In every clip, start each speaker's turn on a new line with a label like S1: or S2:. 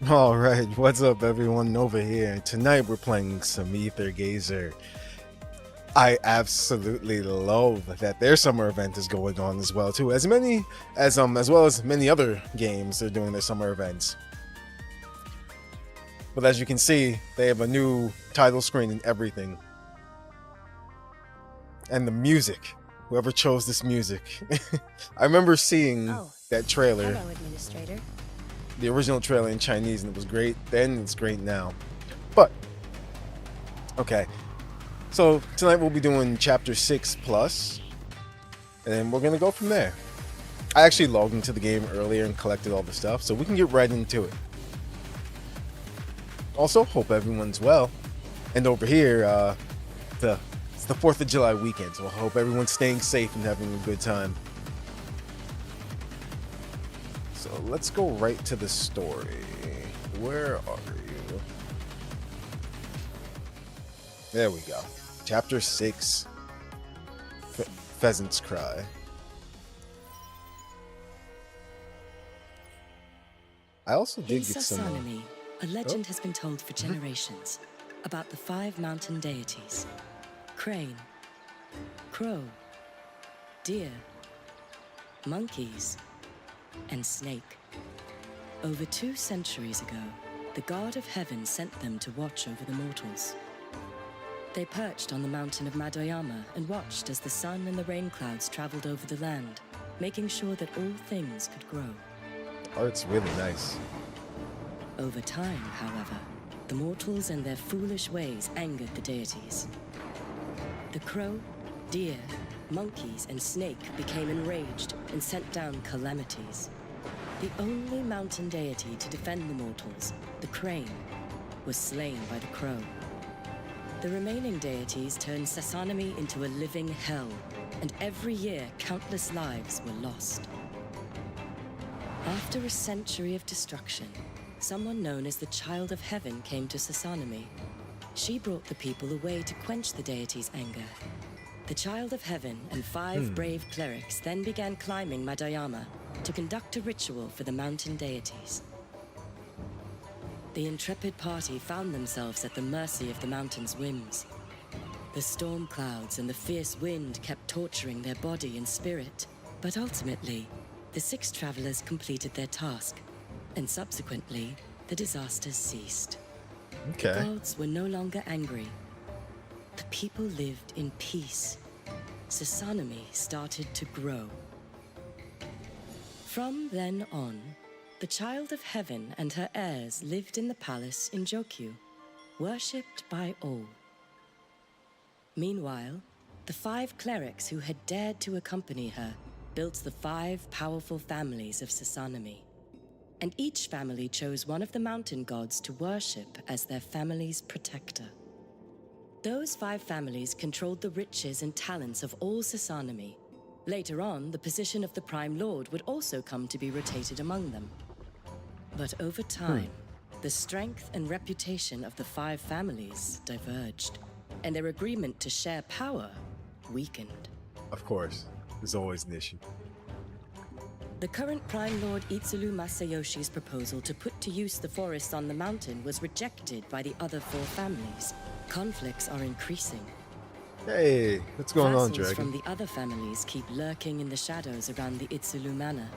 S1: Alright, what's up everyone, Nova here. Tonight we're playing some Aether Gazer. I absolutely love that their summer event is going on as well too. As well as many other games are doing their summer events. But as you can see, they have a new title screen and everything. And the music. Whoever chose this music. I remember seeing that trailer.
S2: Hello, Administrator.
S1: The original trailer in Chinese, and it was great then, it's great now. But okay, so tonight we'll be doing chapter 6 plus, and then we're gonna go from there. I actually logged into the game earlier and collected all the stuff, so we can get right into it. Also, hope everyone's well. And over here, it's the 4th of July weekend, so I hope everyone's staying safe and having a good time. So let's go right to the story. Where are you? There we go. Chapter 6. Pheasant's Cry. I also did get some...
S2: Sasanami, a legend has been told for generations about the 5 mountain deities. Crane, crow, deer, monkeys, and snake. Over 2 centuries ago, the god of heaven sent them to watch over the mortals. They perched on the mountain of Madoyama and watched as the sun and the rain clouds traveled over the land, making sure that all things could grow.
S1: The art's really nice.
S2: Over time, however, the mortals and their foolish ways angered the deities. The crow, deer, monkeys, and snake became enraged and sent down calamities. The only mountain deity to defend the mortals, the crane, was slain by the crow. The remaining deities turned Sasanami into a living hell, and every year countless lives were lost. After a century of destruction, someone known as the Child of Heaven came to Sasanami. She brought the people away to quench the deity's anger. The Child of Heaven and 5 brave clerics then began climbing Madayama to conduct a ritual for the mountain deities. The intrepid party found themselves at the mercy of the mountain's whims. The storm clouds and the fierce wind kept torturing their body and spirit, but ultimately, the 6 travelers completed their task, and subsequently, the disasters ceased.
S1: Okay.
S2: The gods were no longer angry. The people lived in peace. Sasanami started to grow. From then on, the Child of Heaven and her heirs lived in the palace in Jokyu, worshipped by all. Meanwhile, the 5 clerics who had dared to accompany her built the 5 powerful families of Sasanami. And each family chose one of the mountain gods to worship as their family's protector. Those 5 families controlled the riches and talents of all Sasanami. Later on, the position of the Prime Lord would also come to be rotated among them. But over time, the strength and reputation of the 5 families diverged, and their agreement to share power weakened.
S1: Of course, there's always an issue.
S2: The current Prime Lord Itsuru Masayoshi's proposal to put to use the forests on the mountain was rejected by the other 4 families. Conflicts are increasing.
S1: Hey, what's going on,
S2: Vassals
S1: Dragon?
S2: from the other families keep lurking in the shadows around the Itsuru Manor.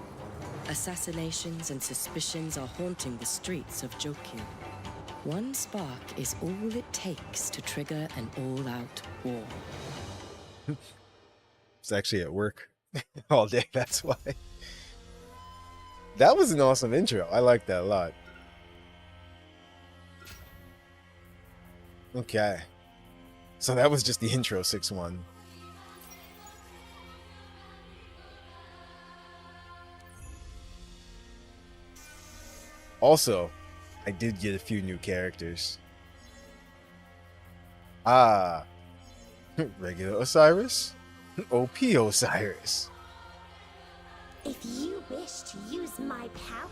S2: Assassinations and suspicions are haunting the streets of Jokyu. One spark is all it takes to trigger an all-out war.
S1: It's actually at work all day, that's why. That was an awesome intro. I like that a lot. Okay. So that was just the intro, 6-1. Also, I did get a few new characters. Ah. Regular Osiris? OP Osiris.
S3: If you wish to use my power,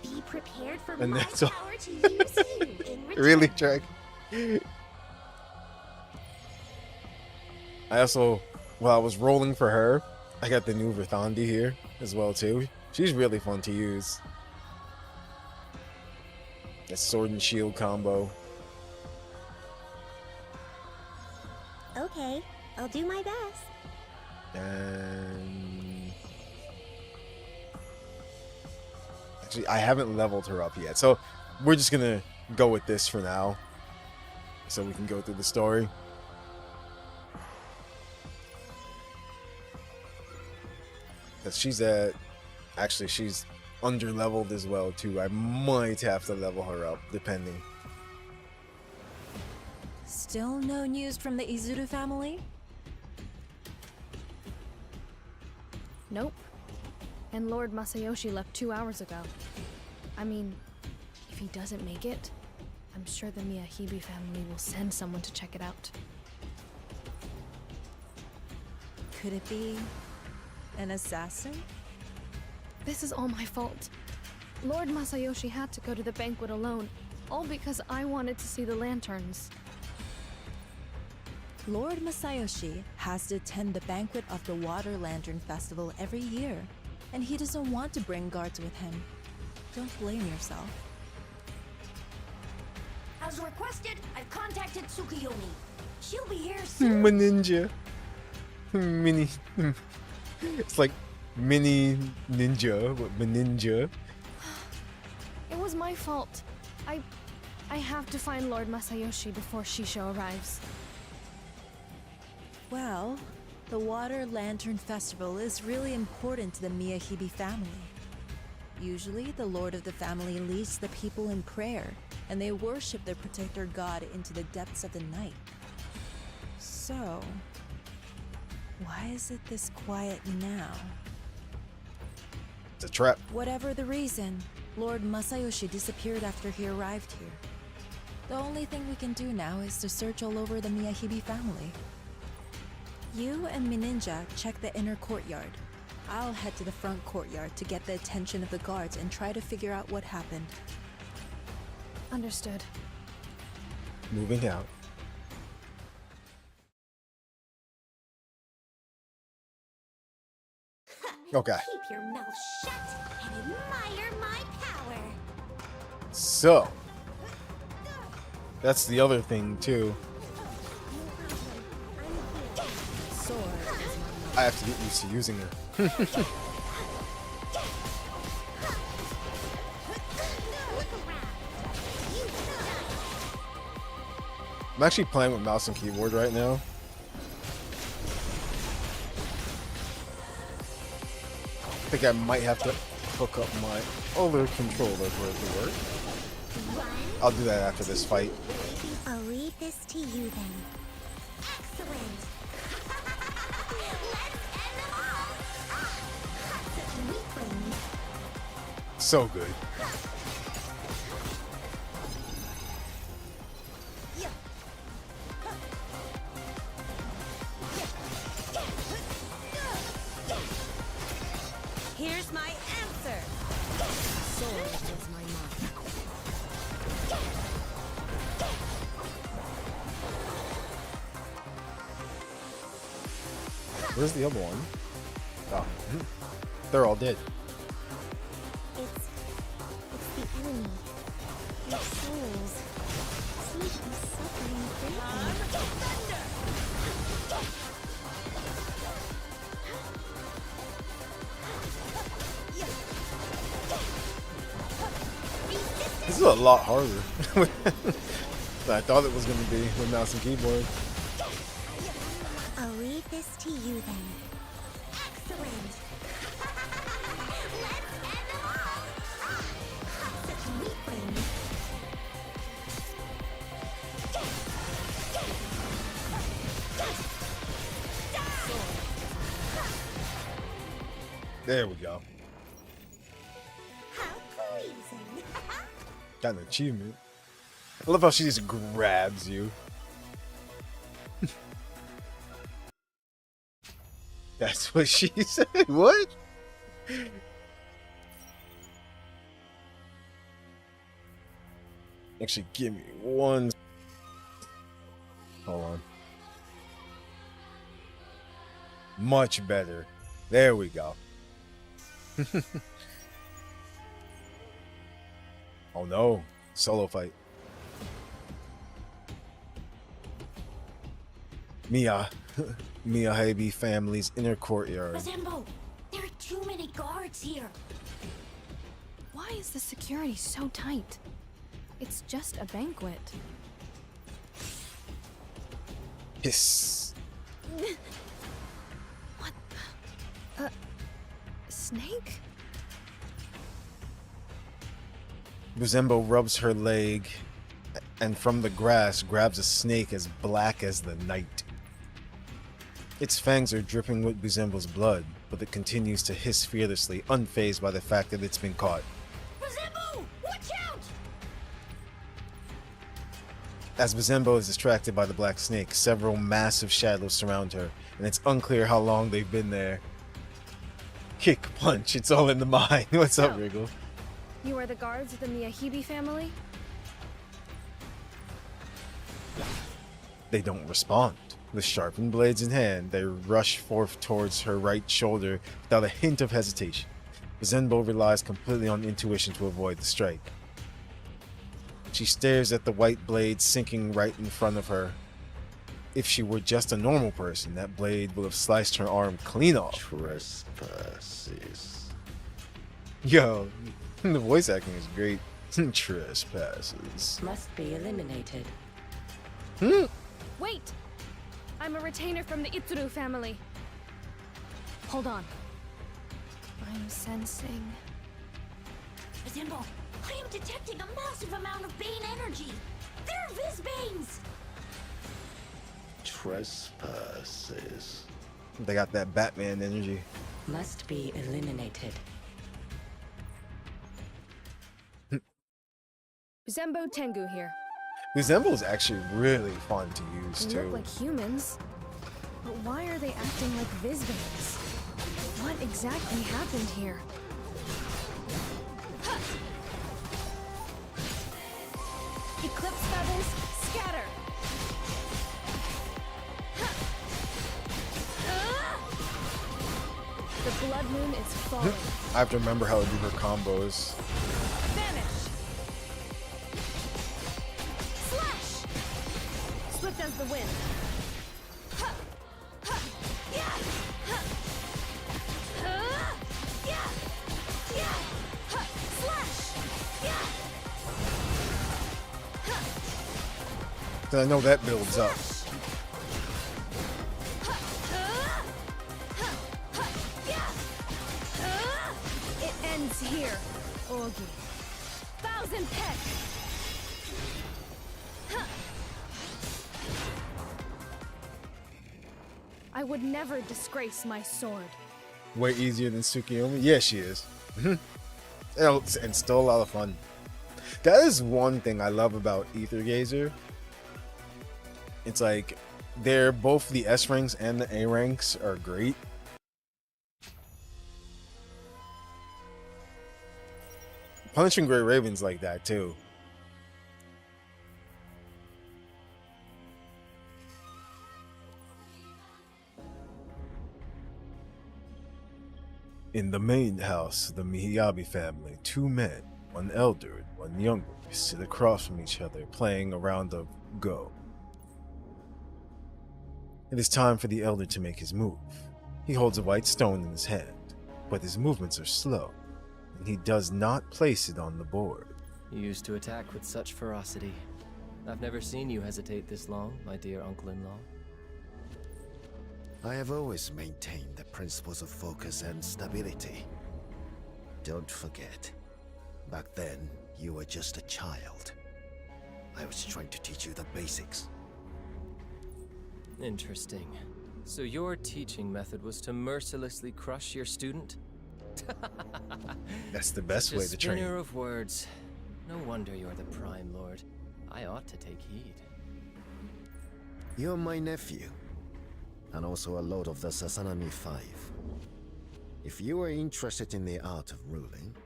S3: be prepared for
S1: And
S3: my
S1: that's all.
S3: power to use you in return.
S1: Really, Dragon? I also, while I was rolling for her, I got the new Verthandi here as well too. She's really fun to use. That sword and shield combo.
S3: Okay, I'll do my best.
S1: And actually, I haven't leveled her up yet, so we're just gonna go with this for now, so we can go through the story. Because she's under leveled as well too. I might have to level her up, depending.
S4: Still no news from the Izuru family?
S5: Nope. And Lord Masayoshi left 2 hours ago. I mean, if he doesn't make it, I'm sure the Miyahibe family will send someone to check it out.
S4: Could it be an assassin?
S5: This is all my fault. Lord Masayoshi had to go to the banquet alone, all because I wanted to see the lanterns.
S4: Lord Masayoshi has to attend the banquet of the Water Lantern Festival every year, and he doesn't want to bring guards with him. Don't blame yourself.
S3: As requested, I've contacted Tsukuyomi. She'll be here soon.
S1: My ninja. Mini. It's like mini ninja, but my ninja.
S5: It was my fault. I have to find Lord Masayoshi before Shisho arrives.
S4: Well, the Water Lantern Festival is really important to the Miyahibe family. Usually, the lord of the family leads the people in prayer, and they worship their protector god into the depths of the night. So, why is it this quiet now?
S1: It's a trap.
S4: Whatever the reason, Lord Masayoshi disappeared after he arrived here. The only thing we can do now is to search all over the Miyahibe family. You and Mininja check the inner courtyard. I'll head to the front courtyard to get the attention of the guards and try to figure out what happened.
S5: Understood.
S1: Moving out. Okay.
S3: Keep your mouth shut and admire my power.
S1: So, that's the other thing too.
S4: Sword is my
S1: I have to get used to using her. I'm actually playing with mouse and keyboard right now. I think I might have to hook up my other controller for it to work. I'll do that after this fight.
S3: I'll leave this to you then. Excellent. Let's end them all. Such weaklings.
S1: So good.
S2: Here's my answer. Sword is my mark.
S1: Where's the other one? Oh, they're all dead.
S3: It's the enemy. Your souls seem to be suffering greatly.
S1: This is a lot harder than I thought it was going to be with mouse and keyboard.
S3: I'll leave this to you then. Excellent. Let's end them all. Such weaklings.
S1: There we go.
S3: How pleasing.
S1: Got an achievement. I love how she just grabs you. That's what she said. What? Actually, give me one. Hold on. Much better. There we go. Oh no. Solo fight. Miyahibe family's inner courtyard.
S3: Mazembo, there are too many guards here.
S5: Why is the security so tight? It's just a banquet.
S1: Hiss.
S5: What the? Snake?
S1: Buzembo rubs her leg and from the grass grabs a snake as black as the night. Its fangs are dripping with Buzembo's blood, but it continues to hiss fearlessly, unfazed by the fact that it's been caught.
S3: Mazembo, watch out!
S1: As Buzembo is distracted by the black snake, several massive shadows surround her, and it's unclear how long they've been there. Kick, punch, it's all in the mind. What's up,
S5: So,
S1: Wriggle?
S5: You are the guards of the Miyahibe family?
S1: They don't respond. With sharpened blades in hand, they rush forth towards her right shoulder without a hint of hesitation. Buzembo relies completely on intuition to avoid the strike. She stares at the white blade sinking right in front of her. If she were just a normal person, that blade would have sliced her arm clean off.
S6: Trespasses.
S1: Yo, the voice acting is great. Trespasses.
S2: Must be eliminated.
S5: Wait! I'm a retainer from the Itsuru family. Hold on. I'm sensing...
S3: Mazembo, I am detecting a massive amount of Bane energy. They're Vizbanes!
S6: Trespasses.
S1: They got that Batman energy.
S2: Must be eliminated.
S5: Zembo Tengu here.
S1: Buzembo is actually really fun to use
S5: They
S1: too.
S5: look like humans. But why are they acting like Vizbanes? What exactly happened here? Eclipse feathers, scatter! The blood moon is falling.
S1: I have to remember how to do her combos.
S5: Vanish! Slash! Swift as the wind.
S1: Cause I know that builds up.
S5: It ends here, Ogi. Thousand Peck! I would never disgrace my sword.
S1: Way easier than Tsukiyomi? Yeah, she is. And still a lot of fun. That is one thing I love about Aether Gazer. It's like, they're both the S ranks and the A ranks are great. Punishing Grey Raven's like that too. In the main house of the Miyabi family, two men, one elder and one younger, sit across from each other playing a round of Go. It is time for the elder to make his move. He holds a white stone in his hand, but his movements are slow, and he does not place it on the board.
S7: You used to attack with such ferocity. I've never seen you hesitate this long, my dear uncle-in-law.
S6: I have always maintained the principles of focus and stability. Don't forget, back then, you were just a child. I was trying to teach you the basics.
S7: Interesting. So your teaching method was to mercilessly crush your student?
S1: That's the best way to train.
S7: Spinner of words. No wonder you're the Prime Lord. I ought to take heed.
S6: You're my nephew, and also a lord of the Sasanami Five. If you are interested in the art of ruling,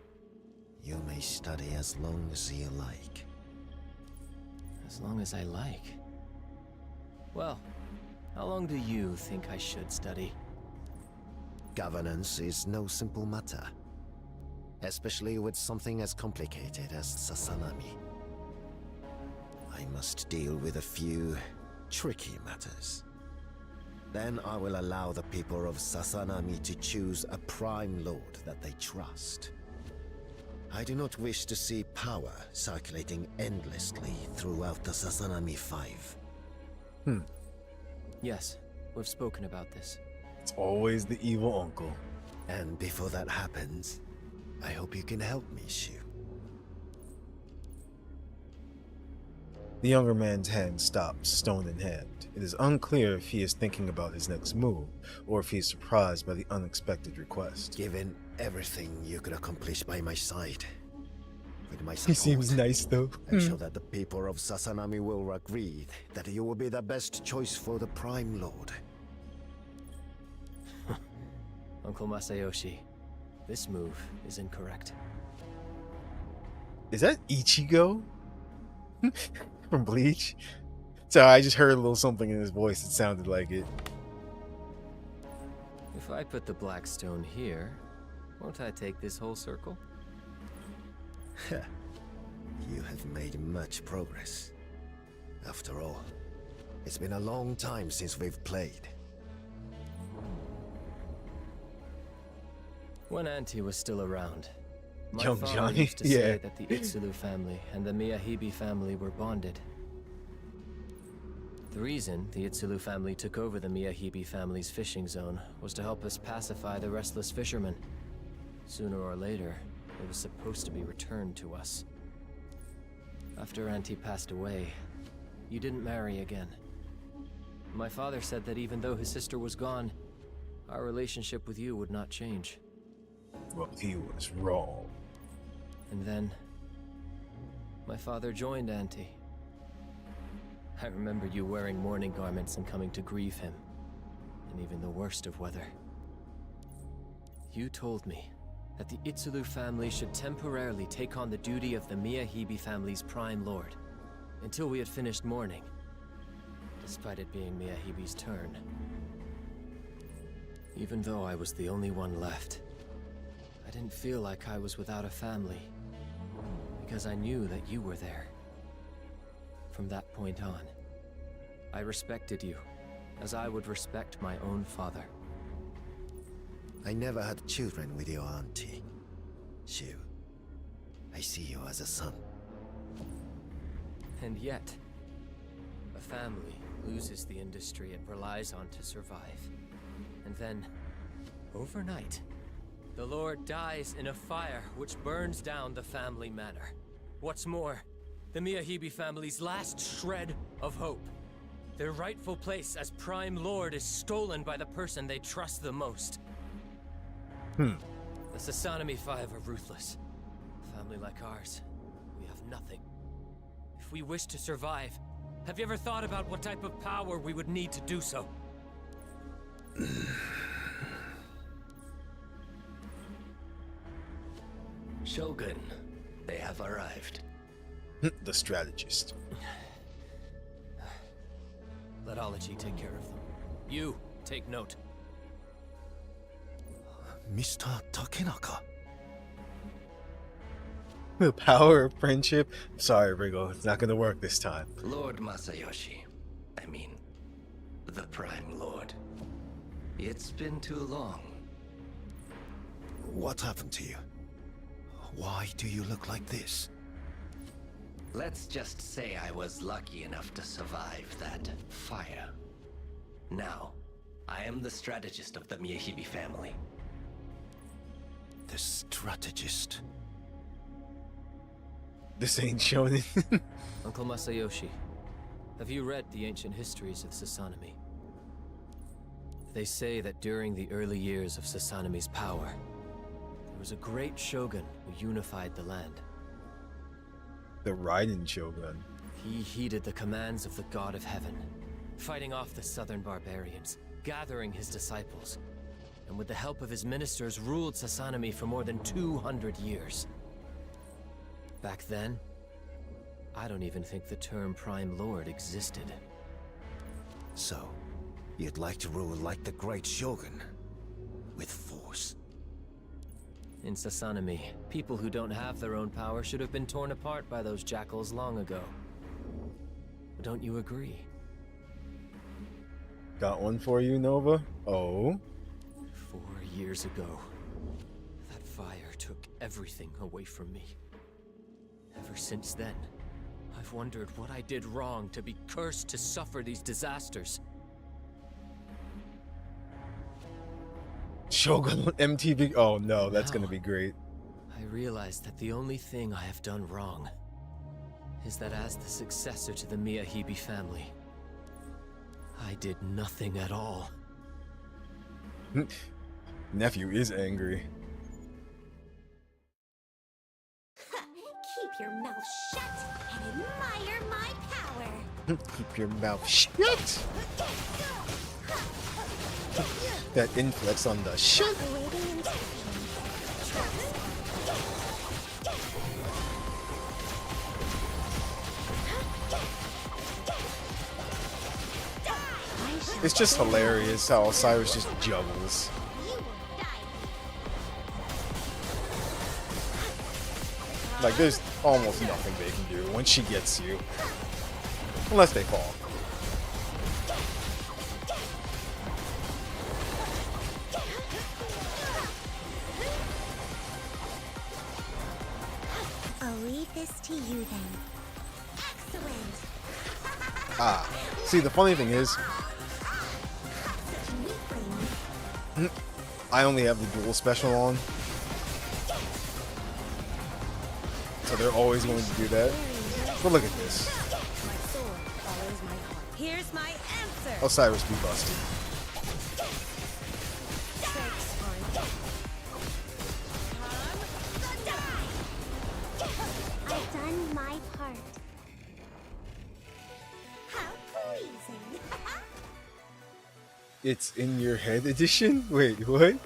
S6: you may study as long as you like.
S7: As long as I like. Well, how long do you think I should study?
S6: Governance is no simple matter, especially with something as complicated as Sasanami. I must deal with a few tricky matters. Then I will allow the people of Sasanami to choose a Prime Lord that they trust. I do not wish to see power circulating endlessly throughout the Sasanami Five.
S7: Yes, we've spoken about this.
S1: It's always the evil uncle.
S6: And before that happens, I hope you can help me, Shu.
S1: The younger man's hand stops, stone in hand. It is unclear if he is thinking about his next move, or if he is surprised by the unexpected request.
S6: Given everything you could accomplish by my side, with my
S1: He
S6: support,
S1: seems nice though.
S6: I'm sure that the people of Sasanami will agree that you will be the best choice for the Prime Lord.
S7: Uncle Masayoshi, this move is incorrect.
S1: Is that Ichigo? From Bleach? Sorry, I just heard a little something in his voice. It sounded like it.
S7: If I put the black stone here, won't I take this whole circle?
S6: You have made much progress. After all, it's been a long time since we've played.
S7: When Auntie was still around, my
S1: Young
S7: father
S1: Johnny?
S7: used to
S1: Yeah.
S7: say that the Itsulu family and the Miyahibi family were bonded. The reason the Itsulu family took over the Miyahibi family's fishing zone was to help us pacify the restless fishermen. Sooner or later, it was supposed to be returned to us. After Auntie passed away, you didn't marry again. My father said that even though his sister was gone, our relationship with you would not change.
S1: Well, he was wrong.
S7: And then, my father joined Auntie. I remember you wearing mourning garments and coming to grieve him, in even the worst of weather. You told me that the Itsulu family should temporarily take on the duty of the Miyahibi family's Prime Lord, until we had finished mourning, despite it being Miyahibi's turn. Even though I was the only one left, I didn't feel like I was without a family, because I knew that you were there. From that point on, I respected you, as I would respect my own father.
S6: I never had children with your auntie. Shu, I see you as a son.
S7: And yet, a family loses the industry it relies on to survive. And then, overnight, the Lord dies in a fire which burns down the family manor. What's more, the Miyahibi family's last shred of hope. Their rightful place as Prime Lord is stolen by the person they trust the most. The Sasanami Five are ruthless. A family like ours, we have nothing. If we wish to survive, have you ever thought about what type of power we would need to do so?
S8: Shogun, they have arrived.
S1: The strategist.
S7: Let Ology take care of them. You, take note.
S6: Mr. Takenaka.
S1: The power of friendship. Sorry, Rigo. It's not going to work this time.
S8: Lord Masayoshi. I mean, the Prime Lord. It's been too long.
S6: What happened to you? Why do you look like this?
S8: Let's just say I was lucky enough to survive that fire. Now, I am the strategist of the Miyahibi family.
S6: The strategist.
S1: This ain't shonen.
S7: Uncle Masayoshi, have you read the ancient histories of Sasanami? They say that during the early years of Sasanami's power, there was a great shogun who unified the land.
S1: The Raiden Shogun.
S7: He heeded the commands of the God of Heaven, fighting off the southern barbarians, gathering his disciples, and with the help of his ministers ruled Sasanami for more than 200 years. Back then, I don't even think the term Prime Lord existed.
S6: So, you'd like to rule like the great Shogun? With force?
S7: In Sasanami, people who don't have their own power should have been torn apart by those jackals long ago. Don't you agree?
S1: Got one for you, Nova. Oh.
S7: 4 years ago, that fire took everything away from me. Ever since then, I've wondered what I did wrong to be cursed to suffer these disasters.
S1: Shogun MTV. Oh no, that's gonna be great.
S7: I realized that the only thing I have done wrong is that as the successor to the Miyahibe family, I did nothing at all.
S1: Nephew is angry.
S3: Keep your mouth shut and admire my power.
S1: Keep your mouth shut. That inflex on the shut. It's just hilarious how Cyrus just juggles. Like, there's almost nothing they can do once she gets you. Unless they fall.
S3: I'll leave this to you then. Excellent.
S1: Ah, see, the funny thing is, I only have the dual special on, so they're always going to do that. But look at this.
S4: Here's my answer.
S1: Osiris be busted.
S3: I've done my part. How pleasing.
S1: It's in your head edition? Wait, what?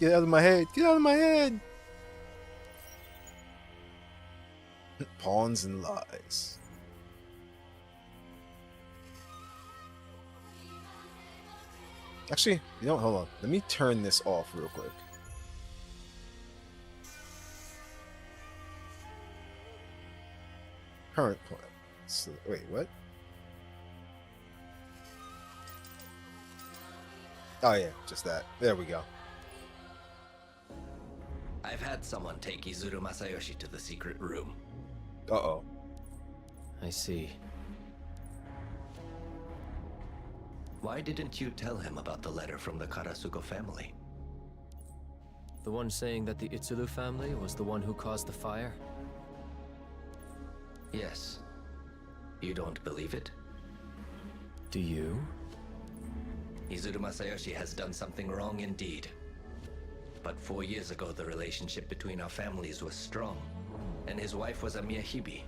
S1: Get out of my head! Get out of my head! Pawns and lies. Actually, you know, hold on. Let me turn this off real quick. Current plan. So, wait, what? Oh yeah, just that. There we go.
S8: I've had someone take Izuru Masayoshi to the secret room.
S1: Uh-oh.
S7: I see.
S8: Why didn't you tell him about the letter from the Karasugo family?
S7: The one saying that the Itsuru family was the one who caused the fire?
S8: Yes. You don't believe it?
S7: Do you?
S8: Izuru Masayoshi has done something wrong indeed. But 4 years ago, the relationship between our families was strong, and his wife was a Miyahibe.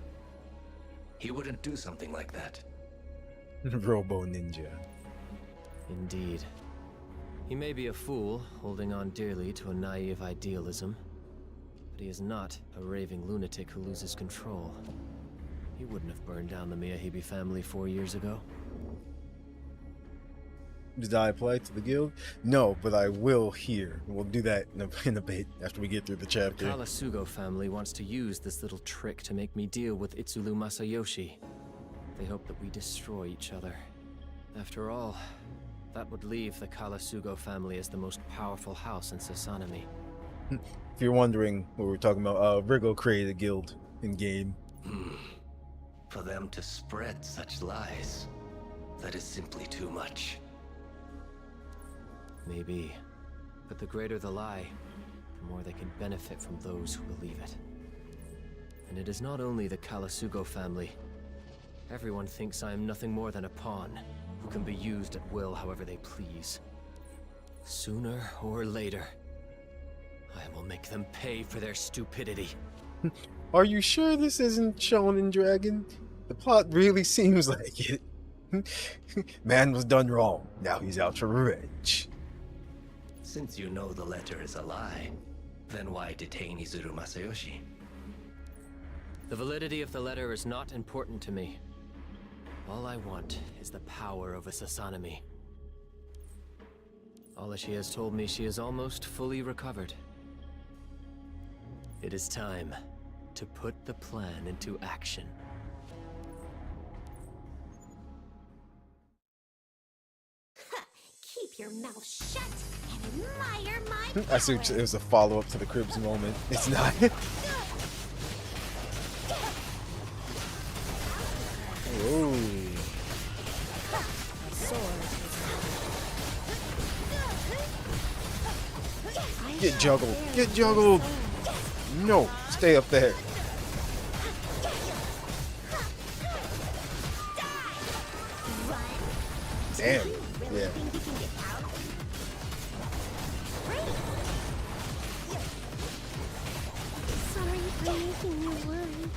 S8: He wouldn't do something like that.
S1: Robo Ninja.
S7: Indeed. He may be a fool, holding on dearly to a naive idealism, but he is not a raving lunatic who loses control. He wouldn't have burned down the Miyahibe family 4 years ago.
S1: Did I apply to the guild? No, but I will here. We'll do that in a bit after we get through the
S7: The
S1: chapter.
S7: Karasugo family wants to use this little trick to make me deal with Itsuru Masayoshi. They hope that we destroy each other. After all, that would leave the Karasugo family as the most powerful house in Sasanami.
S1: If you're wondering what we're talking about, Virgo created a guild in-game.
S8: For them to spread such lies, that is simply too much.
S7: Maybe. But the greater the lie, the more they can benefit from those who believe it. And it is not only the Karasugo family. Everyone thinks I am nothing more than a pawn, who can be used at will however they please. Sooner or later, I will make them pay for their stupidity.
S1: Are you sure this isn't Shonen Dragon? The plot really seems like it. Man was done wrong. Now he's out for revenge.
S8: Since you know the letter is a lie, then why detain Izuru Masayoshi?
S7: The validity of the letter is not important to me. All I want is the power of a Sasanami. Alashi has told me she is almost fully recovered. It is time. to put the plan into action.
S3: Keep your mouth shut and admire my
S1: I see it was a follow-up to the Cribs moment. It's not. Ooh. Get juggled. Get juggled. No, stay up there. Damn. Yeah.
S3: Sorry for making you run.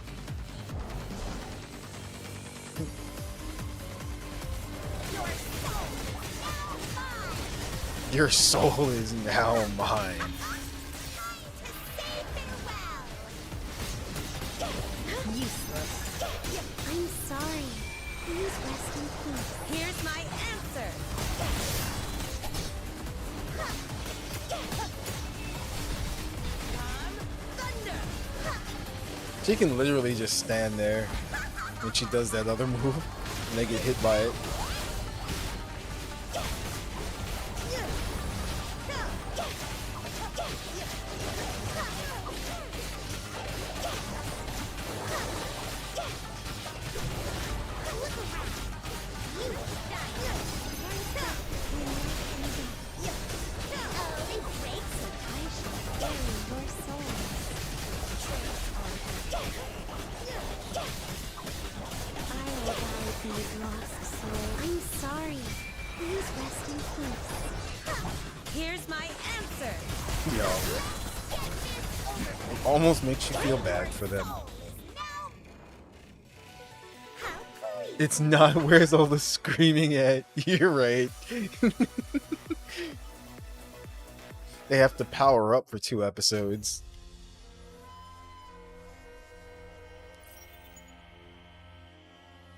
S1: Your soul is now mine.
S3: Useless. I'm sorry. Please rest in peace.
S4: Here's my answer.
S1: She can literally just stand there when she does that other move and they get hit by it.
S3: I'm sorry. Please rest in peace.
S4: Here's my answer.
S1: Yo. It almost makes you feel bad for them. It's not. Where's all the screaming at? You're right. They have to power up for 2 episodes.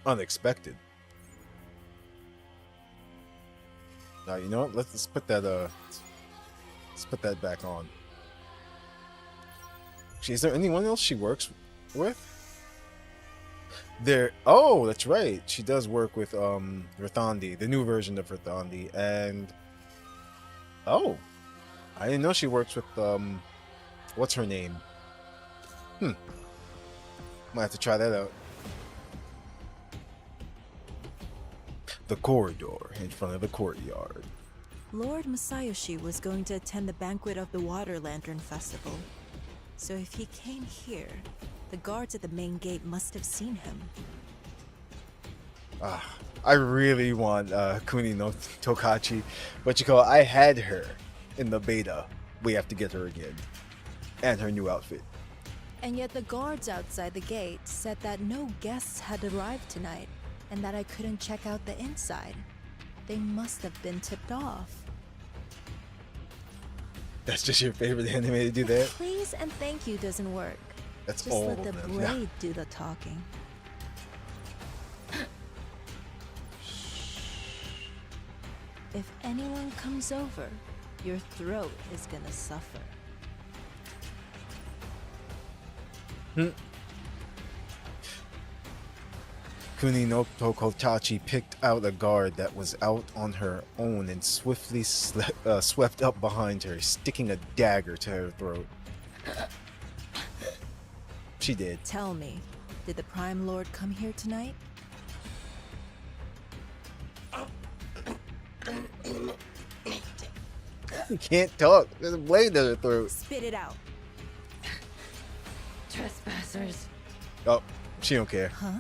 S1: Unexpected. Now you know what? Let's put that let's put that back on. Is there anyone else she works with? Oh, that's right. She does work with Rithandi, the new version of Rithandi, and oh, I didn't know she works with what's her name? Might have to try that out. The corridor in front of the courtyard.
S4: Lord Masayoshi was going to attend the banquet of the Water Lantern Festival. So if he came here, the guards at the main gate must have seen him.
S1: I really want Kuni no Tokachi, but I had her in the beta. We have to get her again. And her new outfit.
S4: And yet the guards outside the gate said that no guests had arrived tonight, and that I couldn't check out the inside. They must have been tipped off.
S1: That's just your favorite anime to do that?
S4: Please and thank you doesn't work.
S1: That's
S4: Just
S1: all
S4: let
S1: of
S4: the
S1: them.
S4: braid do the talking. If anyone comes over, your throat is gonna suffer.
S1: Kuni no Tokotachi picked out a guard that was out on her own and swiftly swept up behind her, sticking a dagger to her throat. She did.
S4: Tell me, did the Prime Lord come here tonight?
S1: You can't talk. There's a blade in her throat.
S4: Spit it out.
S2: Trespassers
S1: Oh, she don't care.
S4: Huh?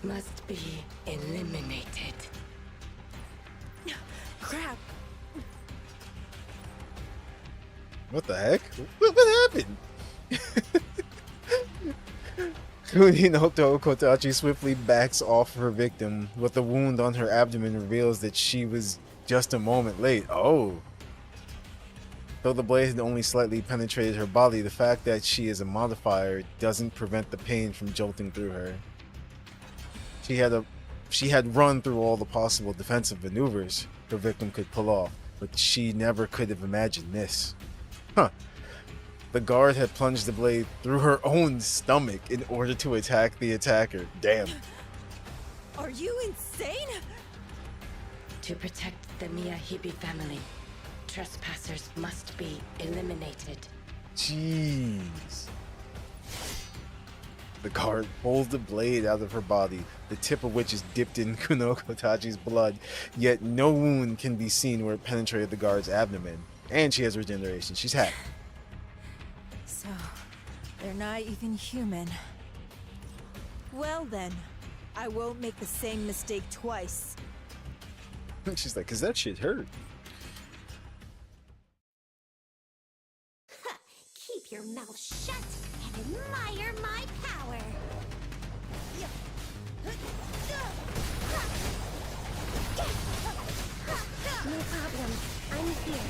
S2: must be eliminated.
S4: Crap!
S1: What the heck? What happened? Kuni no Tokotachi swiftly backs off her victim, with the wound on her abdomen reveals that she was just a moment late. Oh. Though the blade had only slightly penetrated her body, the fact that she is a modifier doesn't prevent the pain from jolting through her. She had run through all the possible defensive maneuvers her victim could pull off, but she never could have imagined this. Huh. The guard had plunged the blade through her own stomach in order to attack the attacker. Damn.
S4: Are you insane?
S2: To protect the Miyahibi family, trespassers must be eliminated.
S1: Jeez. The guard pulls the blade out of her body, the tip of which is dipped in Kunoko Tachi's blood, yet no wound can be seen where it penetrated the guard's abdomen. And she has regeneration. She's happy.
S4: So, they're not even human. Well then, I won't make the same mistake twice.
S1: She's like, 'cause that shit hurt.
S3: Keep your mouth shut and admire my power. No problem. I'm here.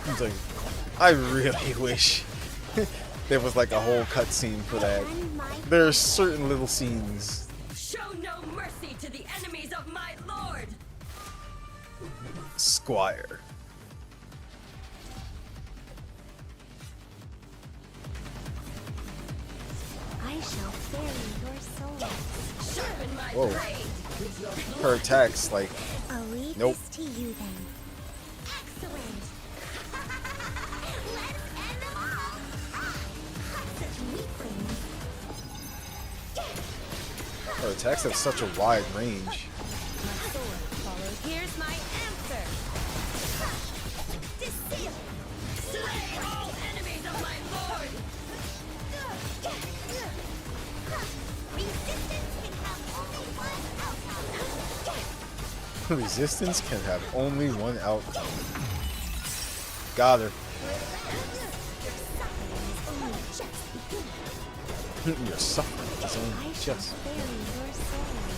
S1: It's like, I really wish there was like a whole cutscene for that. There are certain little scenes.
S2: Show no mercy to the enemies of my lord!
S1: Squire.
S3: I shall bury your soul.
S2: Sharpen my
S1: Whoa.
S2: blade!
S1: Her attacks, like,
S3: I'll leave
S1: Nope.
S3: this to you then. Excellent. Let's end them all. Such weaklings.
S1: her attacks have such a wide range.
S3: My sword follows. Here's my answer. Disseal.
S2: Slay all enemies of my lord!
S3: Resistance can have only one
S1: Resistance can have only one
S3: outcome.
S1: outcome. Got her. Your suffering is only
S3: I shall
S1: just.
S3: bury your souls.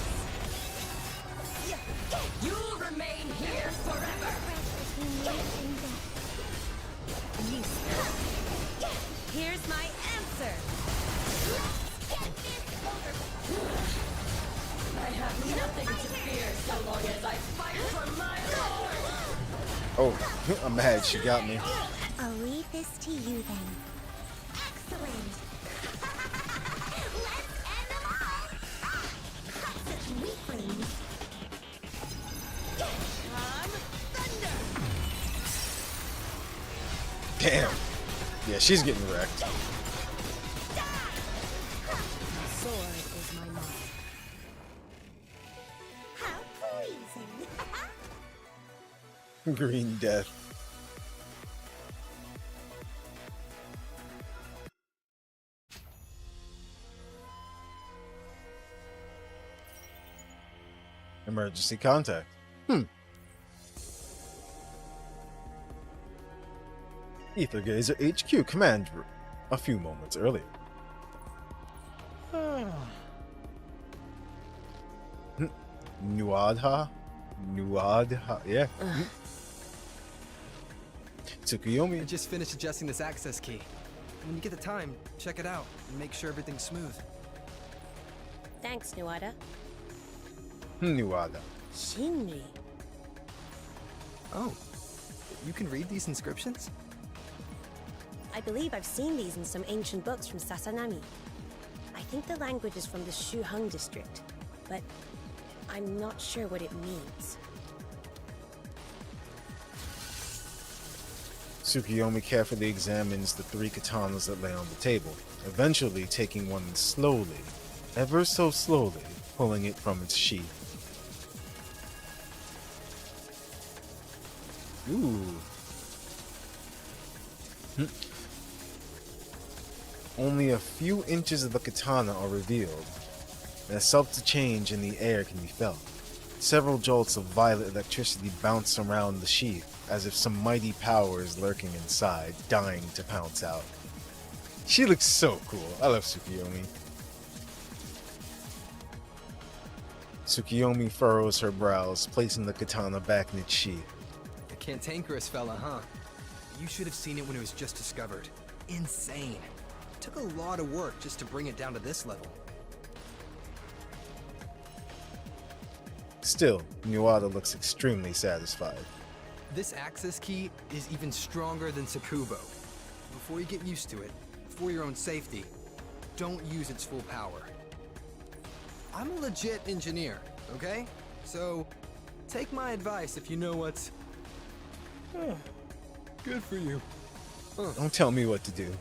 S2: You'll remain here forever!
S3: Between life and death. Useless. Here's my answer. Get this over.
S2: I have nothing to fear so long as I fight for my lord!
S1: Oh, I'm mad. She got me.
S3: I'll leave this to you then. Excellent. Let's end them all. Such weaklings.
S1: Damn. Yeah, she's getting wrecked.
S4: Sword is my mark.
S3: How pleasing.
S1: Green Death. Emergency contact. Aether Gazer HQ command room. A few moments earlier. Nuadha? Nuadha? Yeah.
S9: I
S1: Tsukuyomi.
S9: just finished adjusting this access key. When you get the time, check it out and make sure everything's smooth.
S10: Thanks, Nuada.
S1: Nuada.
S10: Shinri.
S9: Oh, you can read these inscriptions?
S10: I believe I've seen these in some ancient books from Sasanami. I think the language is from the Shuheng district, but I'm not sure what it means.
S1: Tsukuyomi carefully examines the 3 katanas that lay on the table, eventually taking one slowly, ever so slowly, pulling it from its sheath. Ooh. Only a few inches of the katana are revealed, and a subtle change in the air can be felt. Several jolts of violet electricity bounce around the sheath, as if some mighty power is lurking inside, dying to pounce out. She looks so cool. I love Tsukuyomi. Tsukuyomi furrows her brows, placing the katana back in its sheath.
S9: A cantankerous fella, huh? You should have seen it when it was just discovered. Insane. Took a lot of work just to bring it down to this level.
S1: Still, Nuada looks extremely satisfied.
S9: This access key is even stronger than Sakubo. Before you get used to it, for your own safety, don't use its full power. I'm a legit engineer, okay? So, take my advice if you know what's good for you.
S1: Don't tell me what to do.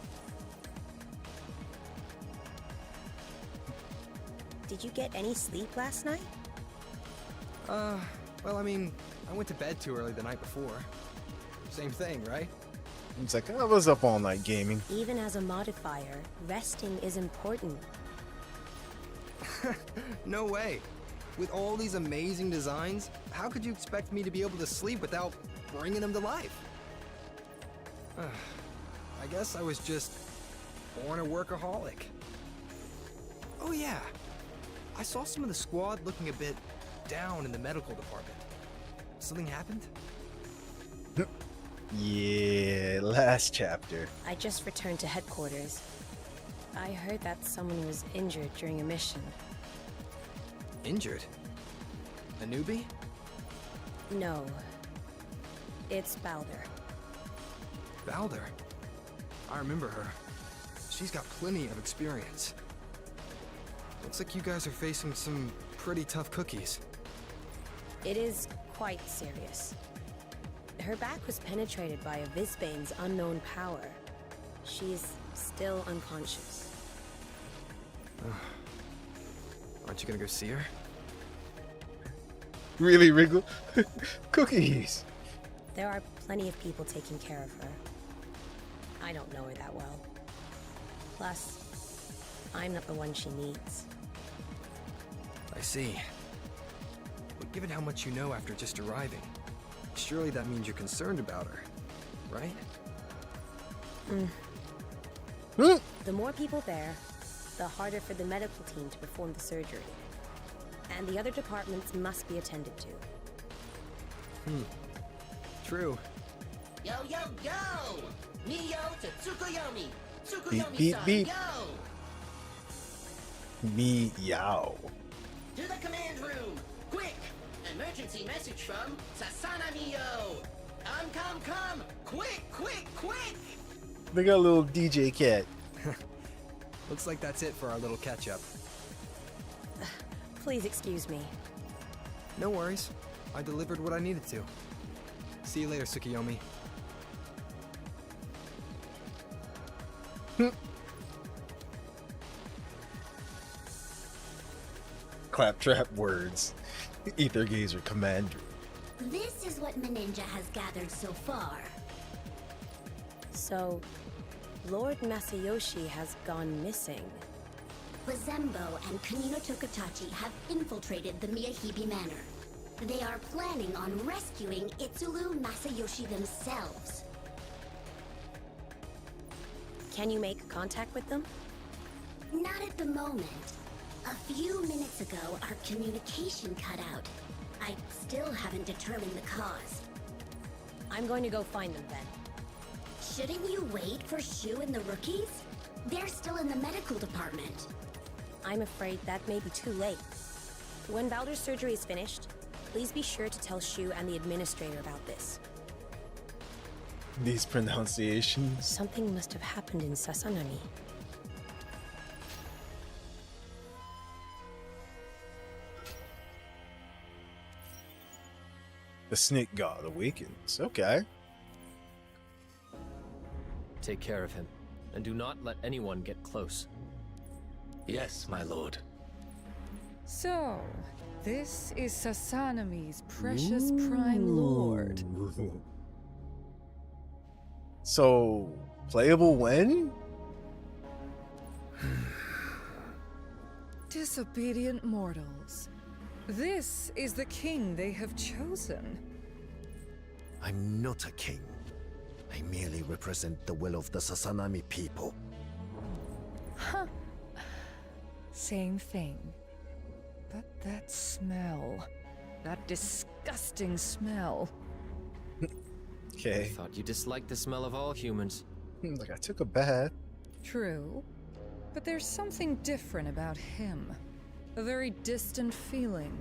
S10: Did you get any sleep last night?
S9: Well, I mean, I went to bed too early the night before. Same thing, right?
S1: It's like, I was up all night gaming.
S10: Even as a modifier, resting is important.
S9: No way. With all these amazing designs, how could you expect me to be able to sleep without bringing them to life? I guess I was just born a workaholic. Oh yeah, I saw some of the squad looking a bit down in the medical department. Something happened?
S1: Yeah, last chapter.
S10: I just returned to headquarters. I heard that someone was injured during a mission.
S9: Injured? A newbie?
S10: No. It's Balder.
S9: Balder? I remember her. She's got plenty of experience. Looks like you guys are facing some pretty tough cookies.
S10: It is quite serious. Her back was penetrated by a Visbane's unknown power. She's still unconscious.
S9: Aren't you gonna go see her?
S1: Really, Wriggle? Cookies!
S10: There are plenty of people taking care of her. I don't know her that well. Plus, I'm not the one she needs.
S9: I see. But given how much you know after just arriving, surely that means you're concerned about her, right?
S10: The more people there, the harder for the medical team to perform the surgery. And the other departments must be attended to.
S9: True.
S11: Yo, yo, yo! Mio to Tsukuyomi!
S1: Beep,
S11: Tsukuyomi-san,
S1: beep, beep.
S11: yo!
S1: Meow.
S11: To the command room! Quick! Emergency message from Sasanami-yo! Come! Quick!
S1: They got a little DJ cat.
S9: Looks like that's it for our little catch-up.
S10: Please excuse me.
S9: No worries. I delivered what I needed to. See you later, Tsukuyomi.
S1: Claptrap words. Aether Gazer Commander.
S3: This is what Meninja has gathered so far.
S10: So, Lord Masayoshi has gone missing.
S3: Wazembo and Kanino Tokatachi have infiltrated the Miyahibi Manor. They are planning on rescuing Itsulu Masayoshi themselves.
S10: Can you make contact with them?
S3: Not at the moment. A few minutes ago, our communication cut out. I still haven't determined the cause.
S10: I'm going to go find them then.
S3: Shouldn't you wait for Shu and the rookies? They're still in the medical department.
S10: I'm afraid that may be too late. When Balder's surgery is finished, please be sure to tell Shu and the administrator about this.
S1: These pronunciations.
S10: Something must have happened in Sasanami.
S1: The snake god awakens. Okay.
S7: Take care of him, and do not let anyone get close.
S8: Yes, my lord.
S12: So, this is Sasanami's precious prime lord.
S1: So, playable when?
S12: Disobedient mortals. This is the king they have chosen.
S6: I'm not a king. I merely represent the will of the Sasanami people.
S12: Huh. Same thing. But that smell. That disgusting smell.
S7: I
S1: Okay.
S7: thought you disliked the smell of all humans.
S1: Like I took a bath.
S12: True. But there's something different about him. A very distant feeling.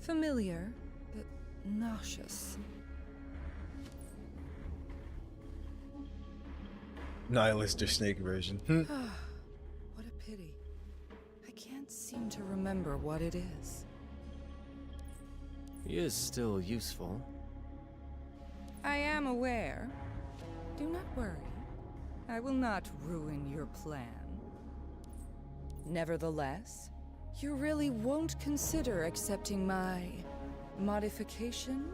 S12: Familiar, but nauseous.
S1: Nihilist or snake version.
S12: What a pity. I can't seem to remember what it is.
S7: He is still useful.
S12: I am aware. Do not worry. I will not ruin your plan. Nevertheless, you really won't consider accepting my modification?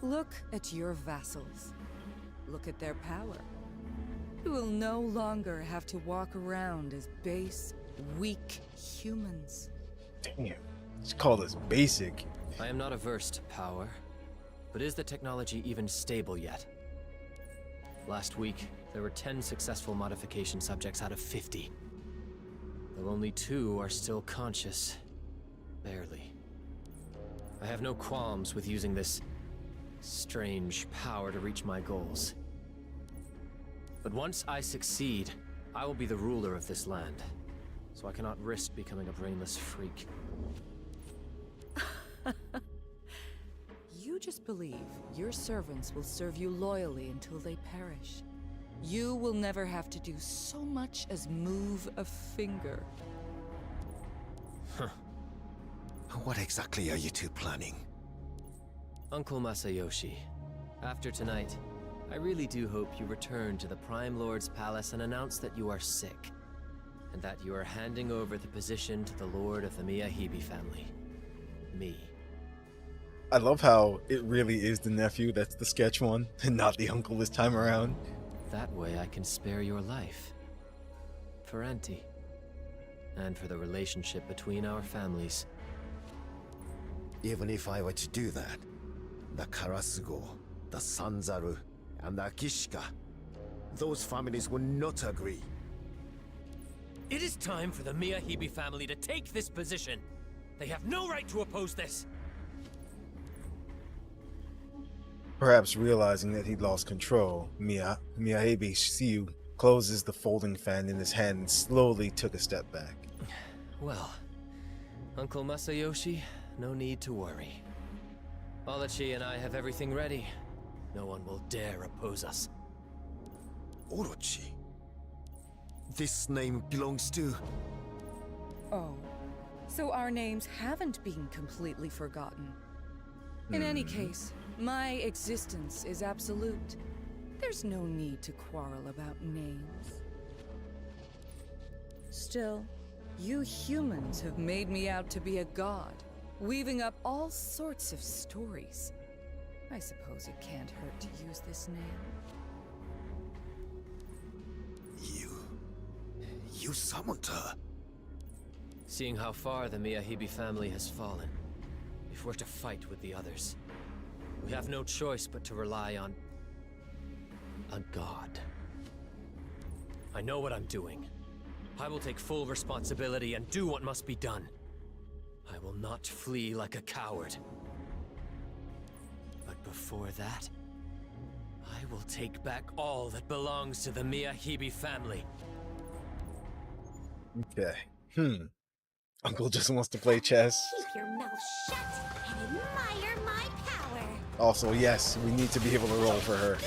S12: Look at your vassals. Look at their power. You will no longer have to walk around as base, weak humans.
S1: Damn, it's called us basic.
S7: I am not averse to power, but is the technology even stable yet? Last week, there were 10 successful modification subjects out of 50. Though only 2 are still conscious. Barely. I have no qualms with using this strange power to reach my goals. But once I succeed, I will be the ruler of this land. So I cannot risk becoming a brainless freak.
S12: You just believe your servants will serve you loyally until they perish. You will never have to do so much as move a finger.
S6: What exactly are you two planning?
S7: Uncle Masayoshi, after tonight, I really do hope you return to the Prime Lord's palace and announce that you are sick, and that you are handing over the position to the Lord of the Miyahibe family. Me.
S1: I love how it really is the nephew that's the sketch one, and not the uncle this time around.
S7: That way I can spare your life. For Auntie. And for the relationship between our families.
S6: Even if I were to do that, the Karasugo, the Sanzaru, and the Akishika, those families would not agree.
S7: It is time for the Miyahibe family to take this position. They have no right to oppose this.
S1: Perhaps realizing that he'd lost control, Miyahibe Shiyu closes the folding fan in his hand and slowly took a step back.
S7: Well, Uncle Masayoshi, no need to worry. Orochi and I have everything ready. No one will dare oppose us.
S6: Orochi? This name belongs to...
S12: Oh, so our names haven't been completely forgotten. In any case, my existence is absolute. There's no need to quarrel about names. Still, you humans have made me out to be a god, weaving up all sorts of stories. I suppose it can't hurt to use this name.
S6: You summoned her?
S7: Seeing how far the Miyahibe family has fallen, if we're to fight with the others, we have no choice but to rely on... a god. I know what I'm doing. I will take full responsibility and do what must be done. I will not flee like a coward. But before that, I will take back all that belongs to the Miyahibe family.
S1: Okay. Uncle just wants to play chess.
S3: Keep your mouth shut and admire my power.
S1: Also, yes, we need to be able to roll for her.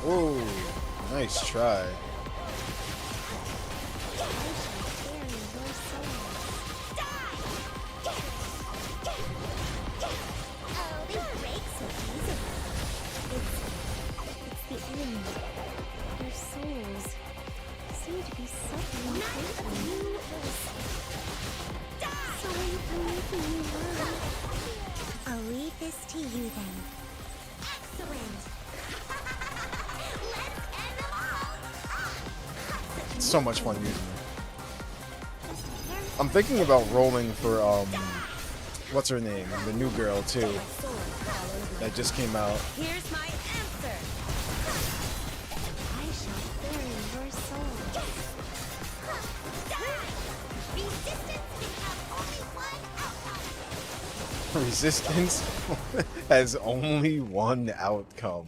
S1: Oh, nice try.
S3: Their souls seem to be suffering greatly. Sorry for making you run.
S10: I'll leave this to you then.
S3: Excellent. Let's end them all.
S1: It's so much fun using her. I'm thinking about rolling for what's her name? The new girl too. That just came out.
S10: Here's my answer.
S3: I shall bury your soul. Resistance can have only one outcome.
S1: Resistance has only one outcome.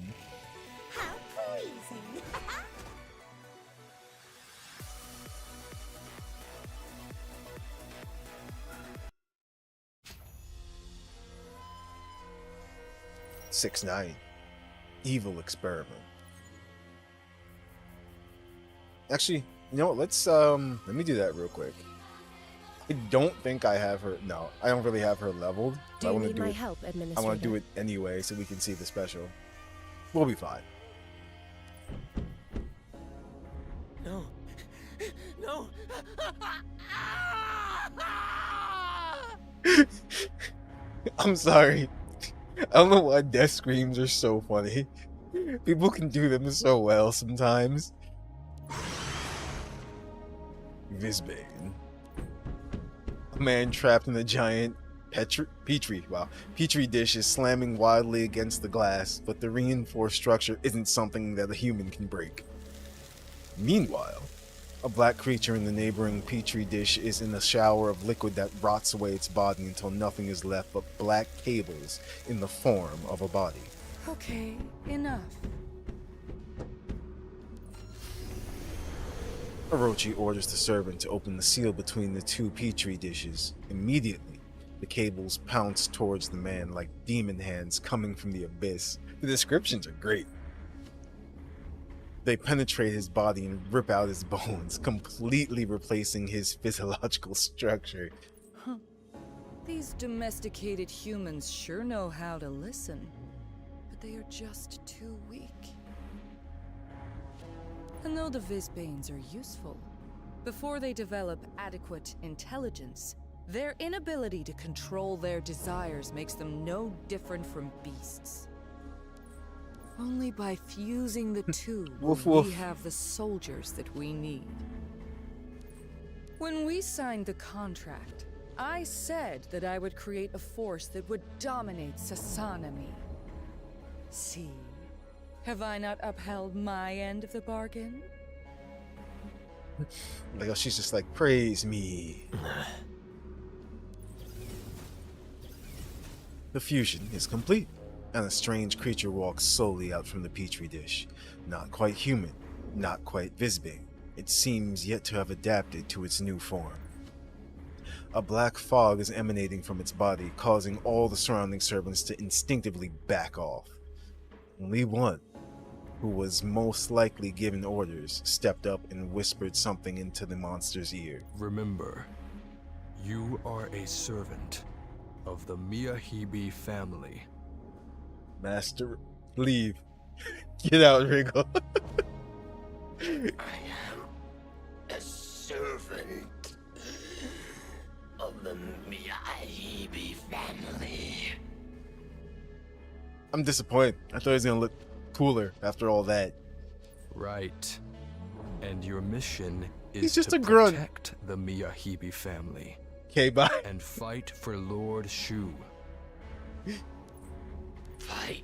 S1: 6ix9ine. Evil experiment. Actually, you know what? Let's let me do that real quick. I don't think I have her. No, I don't really have her leveled.
S10: Do
S1: I
S10: you
S1: want to
S10: need
S1: do
S10: my
S1: it.
S10: help,
S1: I
S10: Administrator?
S1: want to do it anyway so we can see the special. We'll be fine.
S7: No. No.
S1: I'm sorry. I don't know why death screams are so funny. People can do them so well sometimes. Visbane. A man trapped in a giant petri dish is slamming wildly against the glass, but the reinforced structure isn't something that a human can break. Meanwhile, a black creature in the neighboring petri dish is in a shower of liquid that rots away its body until nothing is left but black cables in the form of a body.
S12: Okay, enough.
S1: Orochi orders the servant to open the seal between the two petri dishes. Immediately, the cables pounce towards the man like demon hands coming from the abyss. The descriptions are great. They penetrate his body and rip out his bones, completely replacing his physiological structure.
S12: Huh. These domesticated humans sure know how to listen, but they are just too weak. And though the Visbanes are useful, before they develop adequate intelligence, their inability to control their desires makes them no different from beasts. Only by fusing the two will we have the soldiers that we need. When we signed the contract, I said that I would create a force that would dominate Sasanami. See? Have I not upheld my end of the bargain?
S1: Like, she's just like, praise me. The fusion is complete, and a strange creature walks slowly out from the petri dish. Not quite human, not quite Visbane. It seems yet to have adapted to its new form. A black fog is emanating from its body, causing all the surrounding servants to instinctively back off. Only one, who was most likely given orders, stepped up and whispered something into the monster's ear.
S13: Remember, you are a servant of the Miyahibi family.
S1: Master, leave. Get out, Wriggle.
S11: I am a servant of the Miyahibi family.
S1: I'm disappointed. I thought he was gonna look cooler after all that.
S13: Right. And your mission is
S1: He's just
S13: to
S1: a grunt.
S13: protect the Miyahibi family.
S1: Okay, bye.
S13: And fight for Lord Shu.
S11: Fight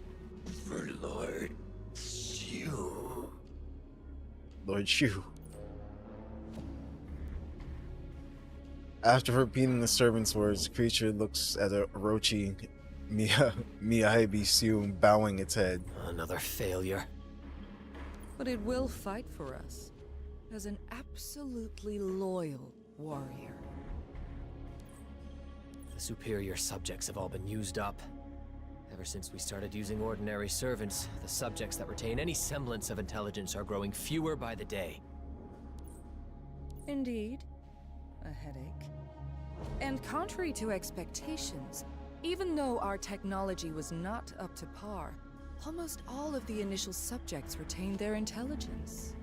S11: for Lord Shu.
S1: Lord Shu. After repeating the servant's words, the creature looks at Orochi, Miyahibi Shu, bowing its head.
S7: Another failure.
S12: But it will fight for us as an absolutely loyal warrior.
S7: The superior subjects have all been used up. Ever since we started using ordinary servants, the subjects that retain any semblance of intelligence are growing fewer by the day.
S12: Indeed. A headache. And contrary to expectations, even though our technology was not up to par, almost all of the initial subjects retained their intelligence.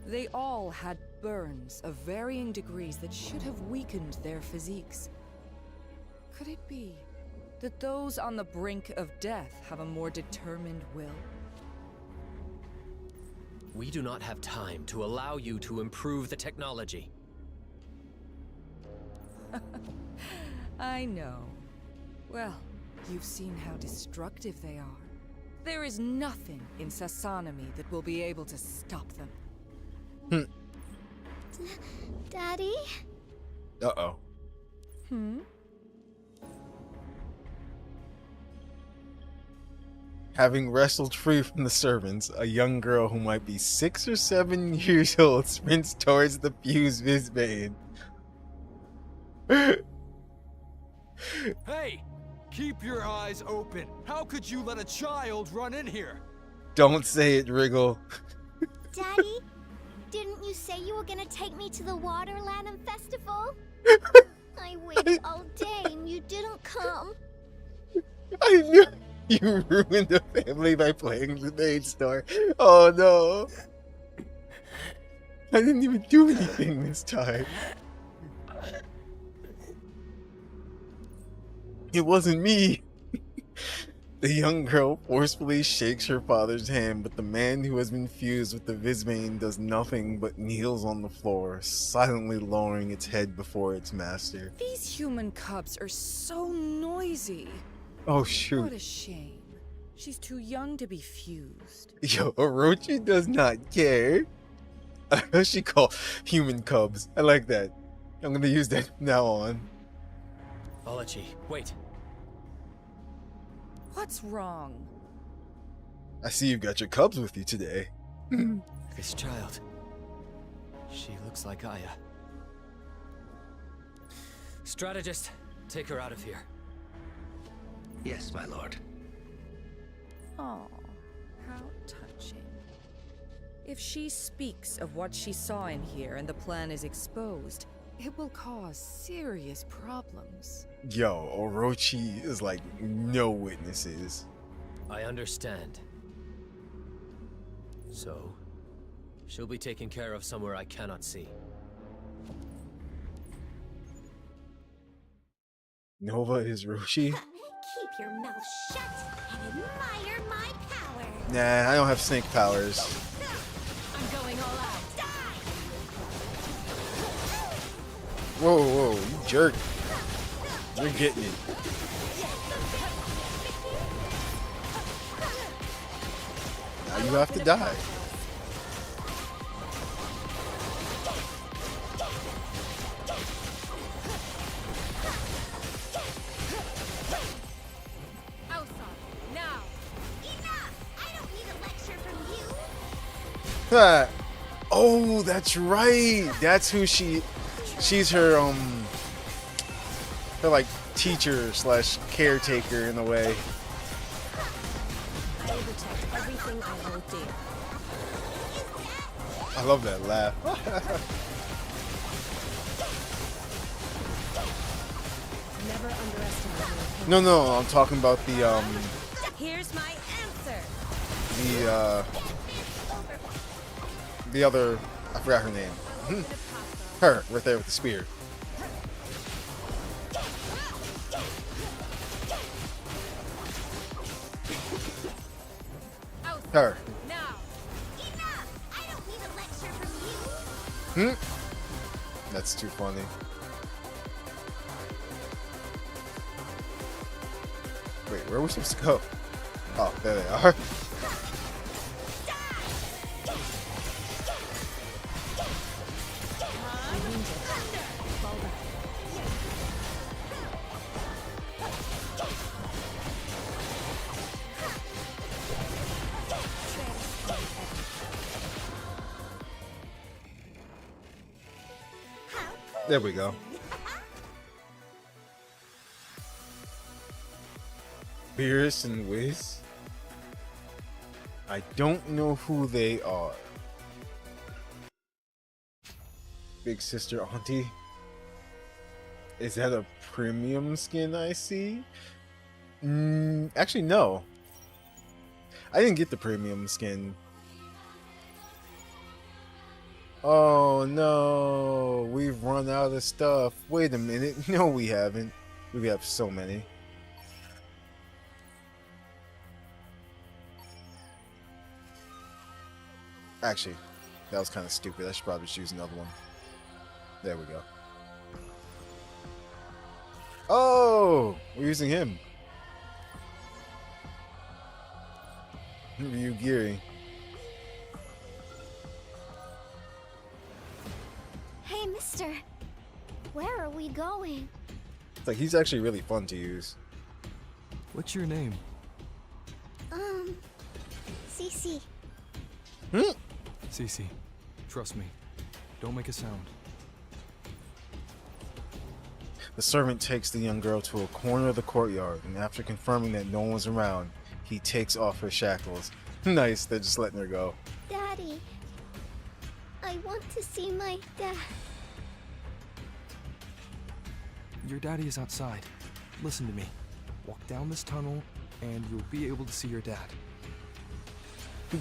S12: They all had burns of varying degrees that should have weakened their physiques. Could it be that those on the brink of death have a more determined will?
S7: We do not have time to allow you to improve the technology.
S12: I know. Well, you've seen how destructive they are. There is nothing in Sasanami that will be able to stop them.
S3: Daddy?
S1: Uh-oh.
S12: Hmm?
S1: Having wrestled free from the servants, a young girl who might be 6 or 7 years old sprints towards the fused Visbane.
S13: Hey! Keep your eyes open. How could you let a child run in here?
S1: Don't say it, Wriggle.
S3: Daddy, didn't you say you were gonna take me to the Waterland Festival? I waited all day and you didn't come.
S1: I knew you ruined the family by playing the main star. Oh no. I didn't even do anything this time. It wasn't me. The young girl forcefully shakes her father's hand, but the man who has been fused with the Visbane does nothing but kneels on the floor, silently lowering its head before its master.
S12: These human cubs are so noisy.
S1: Oh shoot.
S12: What a shame. She's too young to be fused.
S1: Yo, Orochi does not care. I know she called human cubs. I like that. I'm gonna use that from now on.
S7: Ology, wait.
S12: What's wrong?
S1: I see you've got your cubs with you today.
S7: This child. She looks like Aya. Strategist, take her out of here.
S8: Yes, my lord.
S12: Oh, how touching. If she speaks of what she saw in here and the plan is exposed, it will cause serious problems.
S1: Yo, Orochi is like no witnesses.
S7: I understand. So, she'll be taken care of somewhere I cannot see.
S1: Nova is Roshi?
S3: Keep your mouth shut and admire my power.
S1: Nah, I don't have snake powers.
S3: I'm going all out.
S1: Whoa, whoa, you jerk. You're getting it. Now you have to die.
S3: Now. Enough! I don't need a lecture from you.
S1: Ah. Oh, that's right. That's who she's her like teacher slash caretaker in a way.
S10: I will protect everything I hold dear.
S1: I love that laugh.
S10: Never underestimate your opinion.
S1: No, I'm talking about the
S10: Here's my answer.
S1: the other, I forgot her name. Her, right there with the spear. Her.
S3: Now. Enough! I don't need a lecture from you.
S1: That's too funny. Wait, where are we supposed to go? Oh, there they are. There we go. Beerus and Wiz? I don't know who they are. Big sister auntie? Is that a premium skin I see? Actually no. I didn't get the premium skin. Oh no, we've run out of stuff. Wait a minute. No, we haven't. We have so many. Actually, that was kind of stupid. I should probably choose another one. There we go. Oh, we're using him. Ryu Giri.
S3: Hey, mister. Where are we going?
S1: It's like he's actually really fun to use.
S13: What's your name?
S3: Cece.
S13: Cece, trust me. Don't make a sound.
S1: The servant takes the young girl to a corner of the courtyard, and after confirming that no one's around, he takes off her shackles. Nice, they're just letting her go.
S3: Daddy, I want to see my dad.
S13: Your daddy is outside. Listen to me. Walk down this tunnel, and you'll be able to see your dad.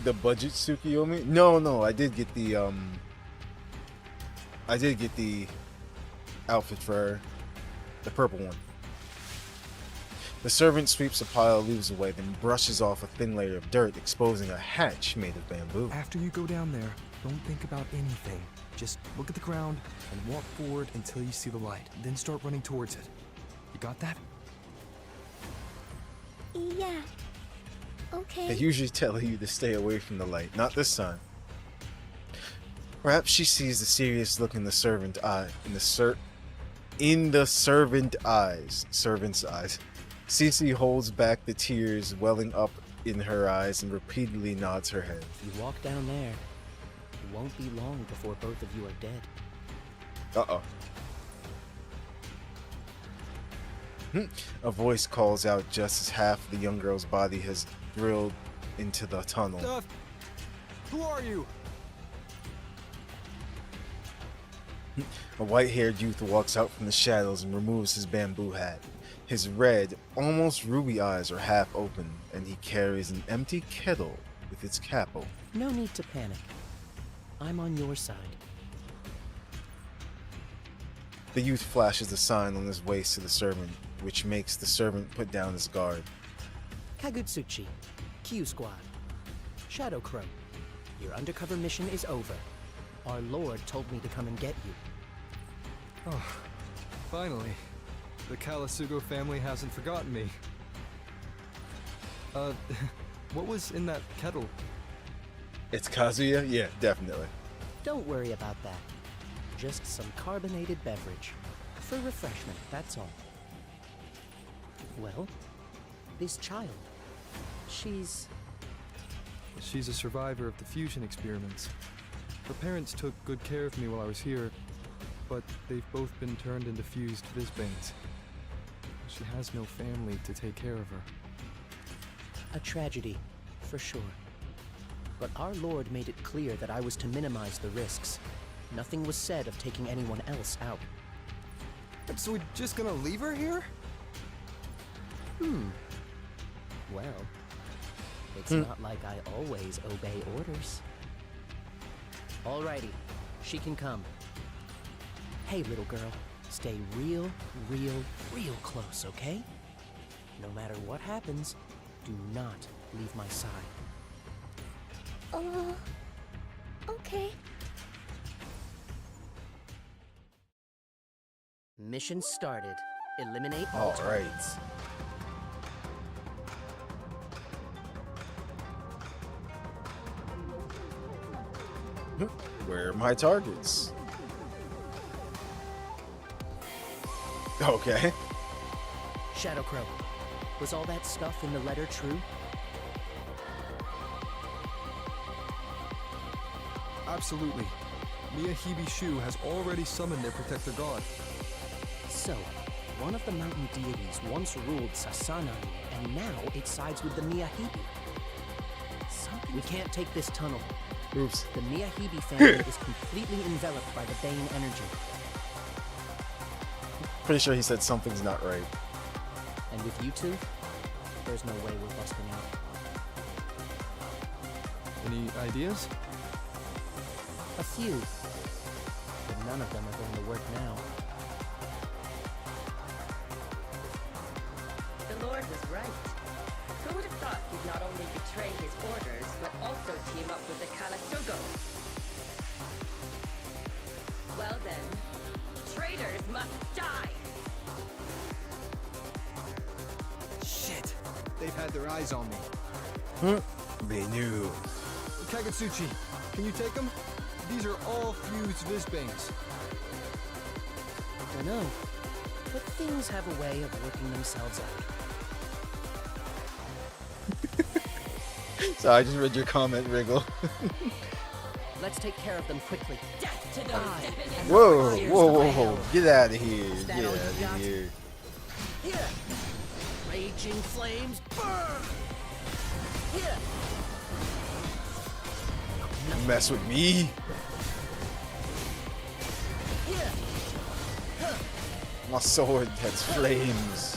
S1: The budget Tsukiyomi? No, I did get the outfit for her. The purple one. The servant sweeps a pile of leaves away, then brushes off a thin layer of dirt, exposing a hatch made of bamboo.
S13: After you go down there, don't think about anything. Just look at the ground and walk forward until you see the light. Then start running towards it. You got that?
S3: Yeah. Okay.
S1: They usually tell you to stay away from the light, not this time. Perhaps she sees the serious look in the servant's eyes. Servant's eyes. Cece holds back the tears welling up in her eyes and repeatedly nods her head.
S14: If you walk down there, it won't be long before both of you are dead.
S1: Uh-oh. A voice calls out just as half of the young girl's body has drilled into the tunnel.
S13: Who are you?
S1: A white-haired youth walks out from the shadows and removes his bamboo hat. His red, almost ruby eyes are half open, and he carries an empty kettle with its cap open.
S14: No need to panic. I'm on your side.
S1: The youth flashes a sign on his waist to the servant, which makes the servant put down his guard.
S14: Kagutsuchi, Q Squad, Shadow Crow, your undercover mission is over. Our lord told me to come and get you.
S13: Oh, finally. The Kalasugo family hasn't forgotten me. What was in that kettle?
S1: It's Kazuya? Yeah, definitely.
S14: Don't worry about that. Just some carbonated beverage. For refreshment, that's all. Well, this child, she's
S13: a survivor of the fusion experiments. Her parents took good care of me while I was here, but they've both been turned into fused Visbanes. She has no family to take care of her.
S14: a tragedy, for sure. But our lord made it clear that I was to minimize the risks. Nothing was said of taking anyone else out.
S9: So we're just gonna leave her here?
S14: Well, it's not like I always obey orders. Alrighty, she can come. Hey, little girl, stay real close, okay? No matter what happens, do not leave my side.
S3: Okay.
S14: Mission started. Eliminate
S1: All
S14: all
S1: right.
S14: targets.
S1: Where are my targets? Okay.
S14: Shadow Crow, was all that stuff in the letter true?
S13: Absolutely. Miyahibi Shu has already summoned their protector god.
S14: So, one of the mountain deities once ruled Sasanami, and now it sides with the Miyahibi. We can't take this tunnel.
S1: Oops.
S14: The Miyahibi family is completely enveloped by the Bane energy.
S1: Pretty sure he said something's not right.
S14: And with you two, there's no way we're busting out.
S13: Any ideas?
S14: A few, but none of them are going to work now.
S15: The Lord was right. Who would have thought he'd not only betray his orders, but also team up with the Kalasugo? Well then, traitors must die!
S9: Shit! They've had their eyes on me.
S1: They knew.
S9: Kagutsuchi, can you take them? These are all fused Visbanes.
S14: Dunno, but things have a way of working themselves out.
S1: So I just read your comment, Wriggle.
S14: Let's take care of them quickly.
S15: Death to those stepping in
S1: Whoa,
S15: the
S1: whoa,
S15: fires
S1: whoa,
S15: of
S1: whoa!
S15: hell.
S1: Get out of here!
S14: Is that
S1: Get
S14: all
S1: out
S14: you
S1: of
S14: got?
S1: here!
S14: Here! Raging flames, burn! Here!
S1: You mess with me?
S14: Here!
S1: My sword has flames.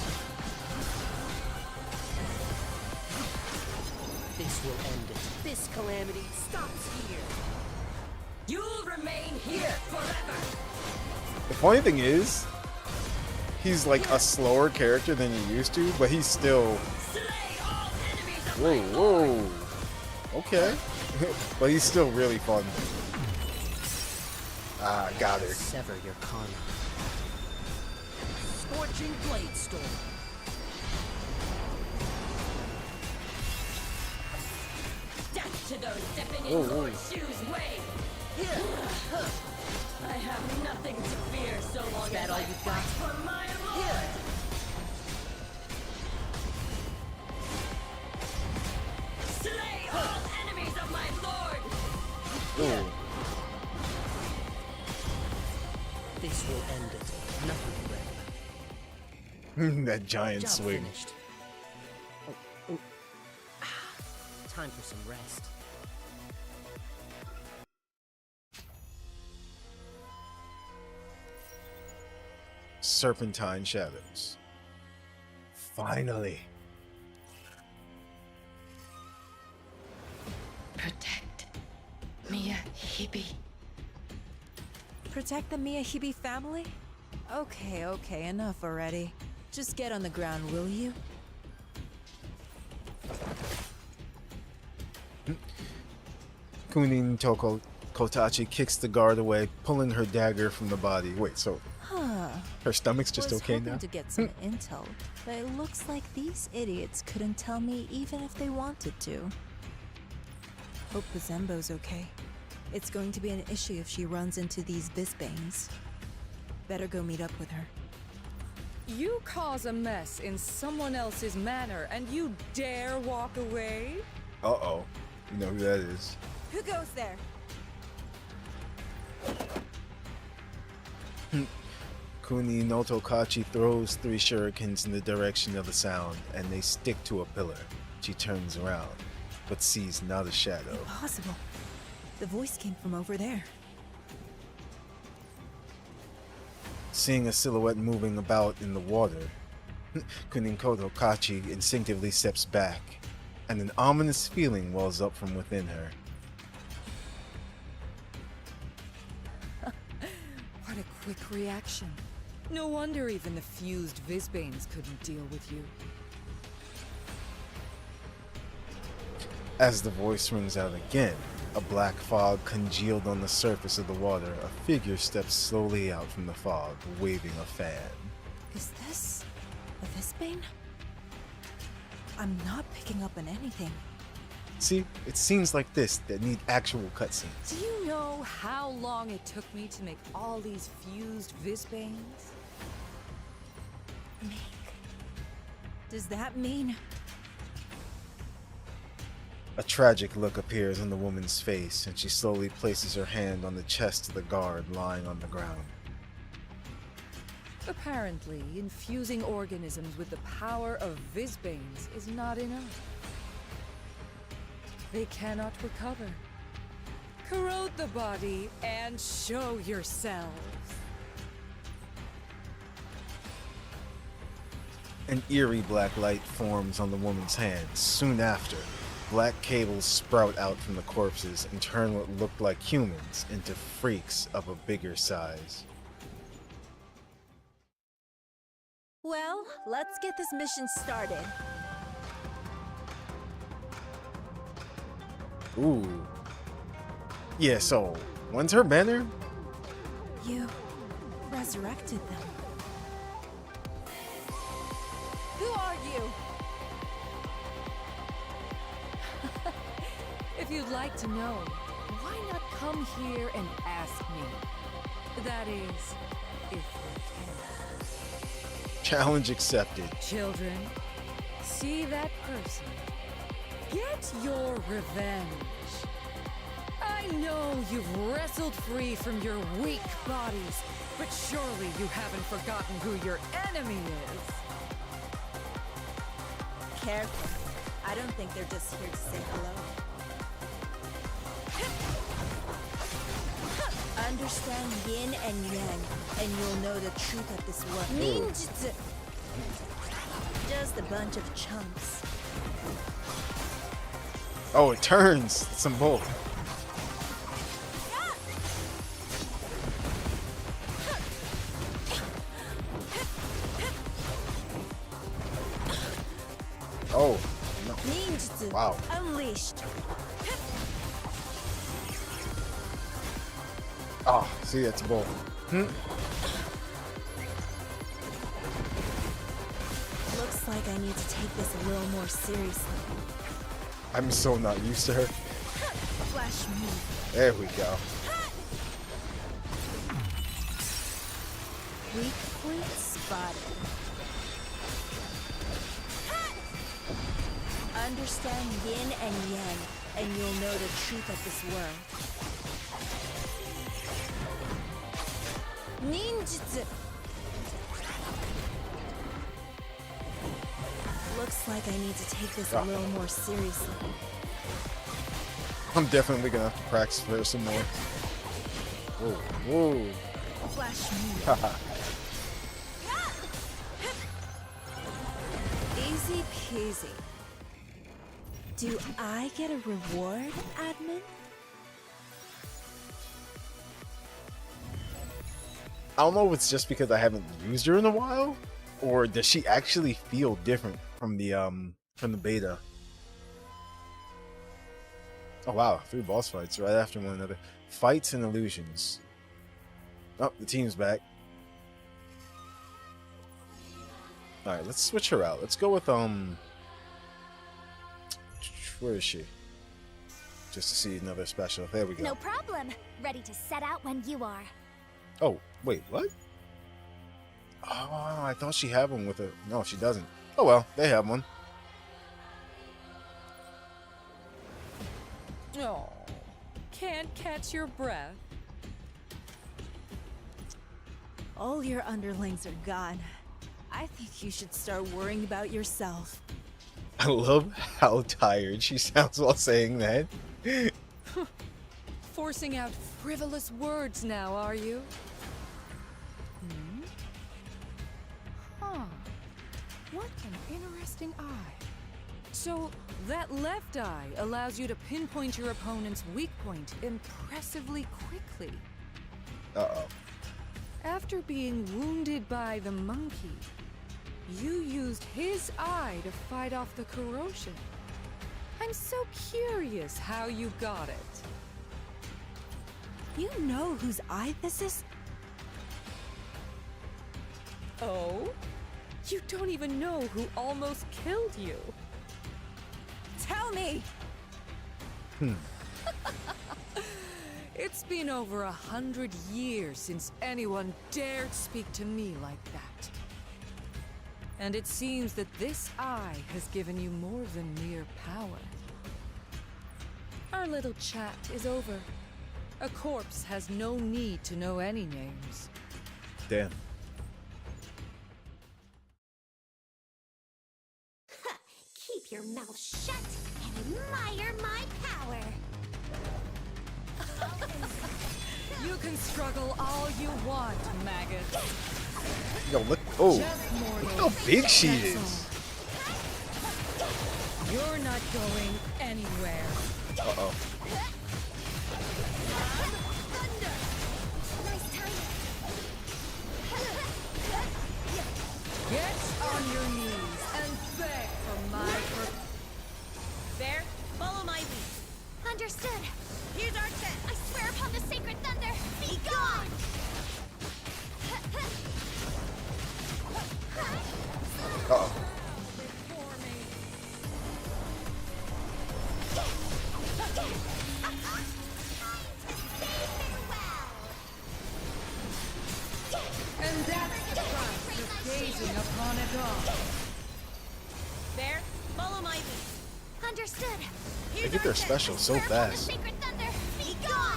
S14: This will end it. This calamity stops here.
S15: You'll remain here forever.
S1: The funny thing is, he's like a slower character than he used to, but he's still. Whoa, whoa. Okay. But he's still really fun. Ah, got her.
S14: Sever your karma. Scorching blade storm.
S15: Death to those stepping in
S1: Whoa, whoa.
S15: Lord Shu's way. I have nothing to fear so long
S14: that
S15: as
S14: all
S15: I
S14: you
S15: fight
S14: got?
S15: for my Lord. Slay all enemies of my Lord.
S1: Ooh.
S14: This will end it. Nothing left.
S1: That giant
S14: Job
S1: swing.
S14: finished. Oh, oh. Time for some rest.
S1: Serpentine shadows. Finally.
S2: Protect Mia Hibi.
S4: Protect the Miyahibi family? Okay, okay, enough already. Just get on the ground, will you?
S1: Kunin Toko Kotachi kicks the guard away, pulling her dagger from the body. Wait, so
S4: Huh.
S1: her stomach's just
S4: Was
S1: okay
S4: hoping
S1: now?
S4: to get some intel, but it looks like these idiots couldn't tell me even if they wanted to. Hope Bazembo's okay. It's going to be an issue if she runs into these Visbanes. Better go meet up with her.
S12: You cause a mess in someone else's manor, and you dare walk away?
S1: Uh-oh. You know who that is.
S4: Who goes there?
S1: Kuni no Tokachi throws 3 shurikens in the direction of the sound, and they stick to a pillar. She turns around, but sees not a shadow.
S4: Impossible. The voice came from over there.
S1: Seeing a silhouette moving about in the water, Kunin Tokachi instinctively steps back, and an ominous feeling wells up from within her.
S12: What a quick reaction. No wonder even the fused Visbanes couldn't deal with you.
S1: As the voice rings out again, a black fog congealed on the surface of the water. A figure steps slowly out from the fog, waving a fan.
S4: Is this a Visbane? I'm not picking up on anything.
S1: See, it's scenes like this that need actual cutscenes.
S12: Do you know how long it took me to make all these fused Visbanes?
S4: Does that mean...
S1: A tragic look appears on the woman's face, and she slowly places her hand on the chest of the guard lying on the ground.
S12: Apparently, infusing organisms with the power of Visbanes is not enough. They cannot recover. Corrode the body and show yourselves.
S1: An eerie black light forms on the woman's hands. Soon after, black cables sprout out from the corpses and turn what looked like humans into freaks of a bigger size.
S4: Well, let's get this mission started.
S1: Ooh. Yeah, so, when's her banner?
S4: You resurrected them. Who are you?
S12: If you'd like to know, why not come here and ask me? That is, if you can.
S1: Challenge accepted.
S12: Children, see that person. Get your revenge. I know you've wrestled free from your weak bodies, but surely you haven't forgotten who your enemy is.
S4: Careful. I don't think they're just here to say hello. Understand yin and yang, and you'll know the truth of this world. Ninjutsu! Just a bunch of chumps.
S1: Oh, it turns. Some bull. Oh, no.
S4: Ninjutsu
S1: Wow.
S4: unleashed.
S1: Oh, see, that's a bull.
S4: Looks like I need to take this a little more seriously.
S1: I'm so not used to her.
S4: Flash move.
S1: There we go.
S4: Weak point spotted. Understand yin and yang, and you'll know the truth of this world. Ninjutsu! Looks like I need to take this a little more seriously.
S1: I'm definitely gonna have to practice for some more. Whoa, whoa.
S4: Flash move.
S1: Haha.
S4: Easy peasy. Do I get a reward, admin?
S1: I don't know if it's just because I haven't used her in a while, or does she actually feel different from the beta? Oh wow, 3 boss fights right after one another. Fights and illusions. Oh, the team's back. Alright, let's switch her out. Let's go with where is she? Just to see another special. There we go.
S3: No problem. Ready to set out when you are.
S1: Oh, wait, what? Oh, I thought she had one with her. No, she doesn't. Oh well, they have one.
S12: Oh, can't catch your breath.
S4: All your underlings are gone. I think you should start worrying about yourself.
S1: I love how tired she sounds while saying that.
S12: Forcing out frivolous words now, are you? Huh. What an interesting eye. So, that left eye allows you to pinpoint your opponent's weak point impressively quickly.
S1: Uh-oh.
S12: After being wounded by the monkey, you used his eye to fight off the corrosion. I'm so curious how you got it.
S4: You know whose eye this is?
S12: Oh? You don't even know who almost killed you.
S4: Tell me!
S12: It's been over 100 years since anyone dared speak to me like that. And it seems that this eye has given you more than mere power. Our little chat is over. A corpse has no need to know any names.
S1: Damn.
S3: Keep your mouth shut and admire my power.
S12: You can struggle all you want, maggot.
S1: Yo, look. Oh,
S12: Just mortal.
S1: look how big she
S12: That's
S1: is.
S12: all. You're not going anywhere.
S1: Uh-oh.
S12: Get on your knees and beg for my
S10: Bear, follow my lead.
S3: Understood.
S10: Here's our chance.
S3: I swear upon the sacred thunder, be gone!
S1: Uh-oh.
S12: And that's the price of gazing upon a god.
S10: Bear, follow my lead.
S3: Understood.
S1: They get their special so
S3: Swear upon the
S1: fast.
S3: sacred thunder, be gone!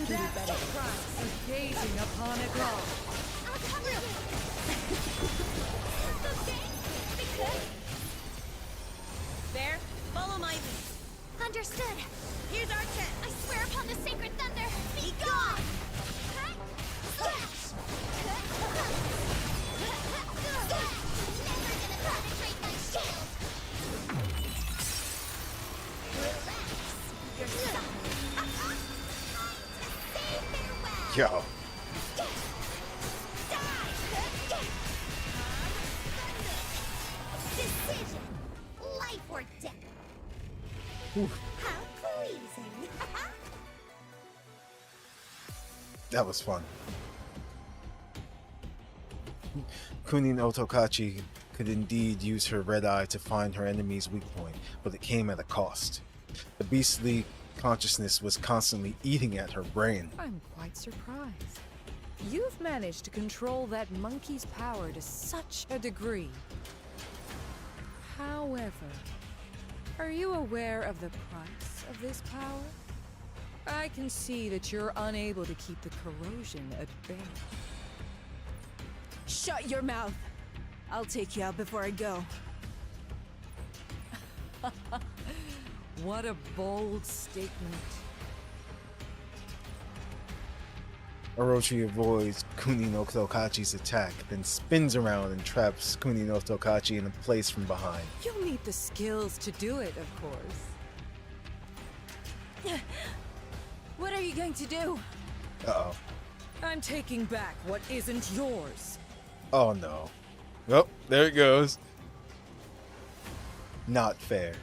S12: do better. The price of gazing upon a god.
S3: I'll cover him. Okay, because
S10: Bear, follow my lead.
S3: understood.
S10: Here's our tent.
S3: I swear upon the sacred thunder, be gone! Cut! Slash! Cut! Slash! Never gonna penetrate my shield! Relax. You're suffering. Time to say farewell!
S1: Yo.
S3: Decision. Life or death. How pleasing.
S1: That was fun. Kunin Otokachi could indeed use her red eye to find her enemy's weak point, but it came at a cost. The beastly consciousness was constantly eating at her brain.
S12: I'm quite surprised. You've managed to control that monkey's power to such a degree. However, are you aware of the price of this power? I can see that you're unable to keep the corrosion at bay.
S4: Shut your mouth! I'll take you out before I go.
S12: What a bold statement.
S1: Orochi avoids Kunin Otokachi's attack, then spins around and traps Kunin Otokachi in a place from behind.
S12: You'll need the skills to do it, of course.
S4: What are you going to do?
S1: Uh-oh.
S12: I'm taking back what isn't yours.
S1: Oh no. Oh, there it goes. Not fair.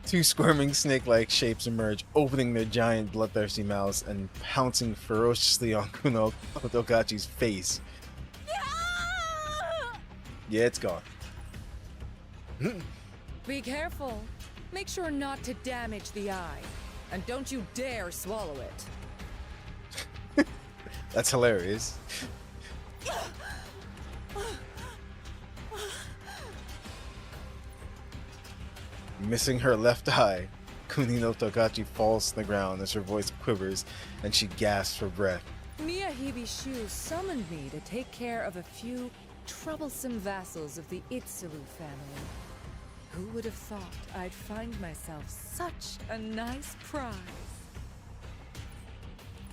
S1: Two squirming snake-like shapes emerge, opening their giant bloodthirsty mouths and pouncing ferociously on Kuno Otokachi's face. Yeah, it's gone.
S12: Be careful. Make sure not to damage the eye. And don't you dare swallow it.
S1: That's hilarious. Missing her left eye, Kunin Otokachi falls to the ground as her voice quivers and she gasps for breath.
S12: Miyahibi Shu summoned me to take care of a few troublesome vassals of the Itsuru family. Who would have thought I'd find myself such a nice prize?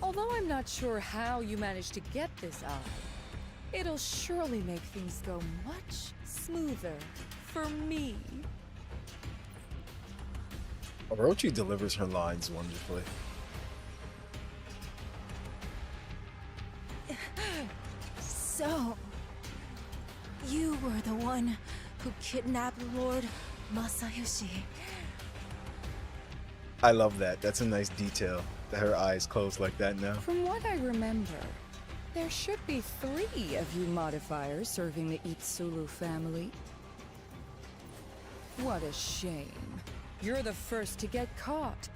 S12: Although I'm not sure how you managed to get this eye, it'll surely make things go much smoother for me.
S1: Orochi delivers her lines wonderfully.
S4: So, you were the one who kidnapped Lord Masayoshi.
S1: I love that. That's a nice detail. That her eyes close like that now.
S12: From what I remember, there should be 3 of you modifiers serving the Itsuru family. What a shame. You're the first to get caught.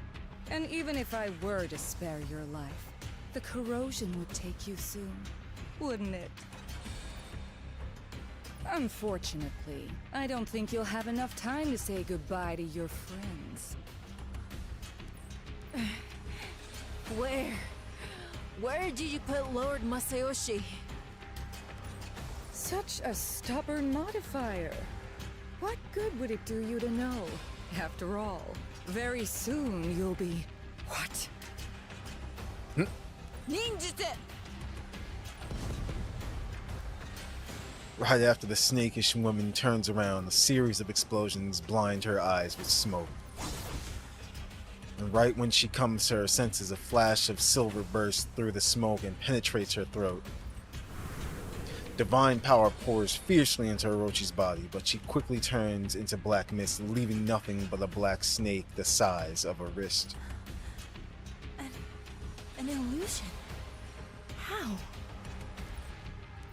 S12: And even if I were to spare your life, the corrosion would take you soon, wouldn't it? Unfortunately, I don't think you'll have enough time to say goodbye to your friends.
S4: Where did you put Lord Masayoshi?
S12: Such a stubborn modifier. What good would it do you to know? After all, very soon you'll be... What?
S4: Ninjutsu!
S1: Right after the snakish woman turns around, a series of explosions blind her eyes with smoke. And right when she comes to her senses, a flash of silver bursts through the smoke and penetrates her throat. Divine power pours fiercely into Orochi's body, but she quickly turns into black mist, leaving nothing but a black snake the size of a wrist.
S4: An illusion? How?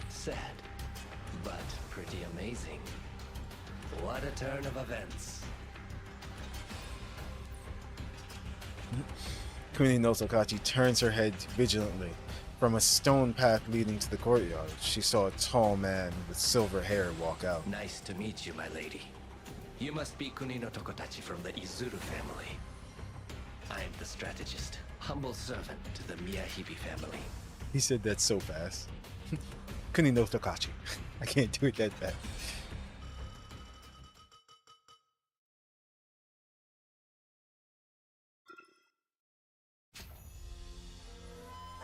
S8: Sad, but pretty amazing. What a turn of events.
S1: Kunin Otokachi turns her head vigilantly. From a stone path leading to the courtyard, she saw a tall man with silver hair walk out.
S8: Nice to meet you, my lady. You must be Kunino Tokotachi from the Izuru family. I am the strategist. Humble servant to the Miyahibi family.
S1: He said that so fast. Kuni no Tokachi. I can't do it that fast.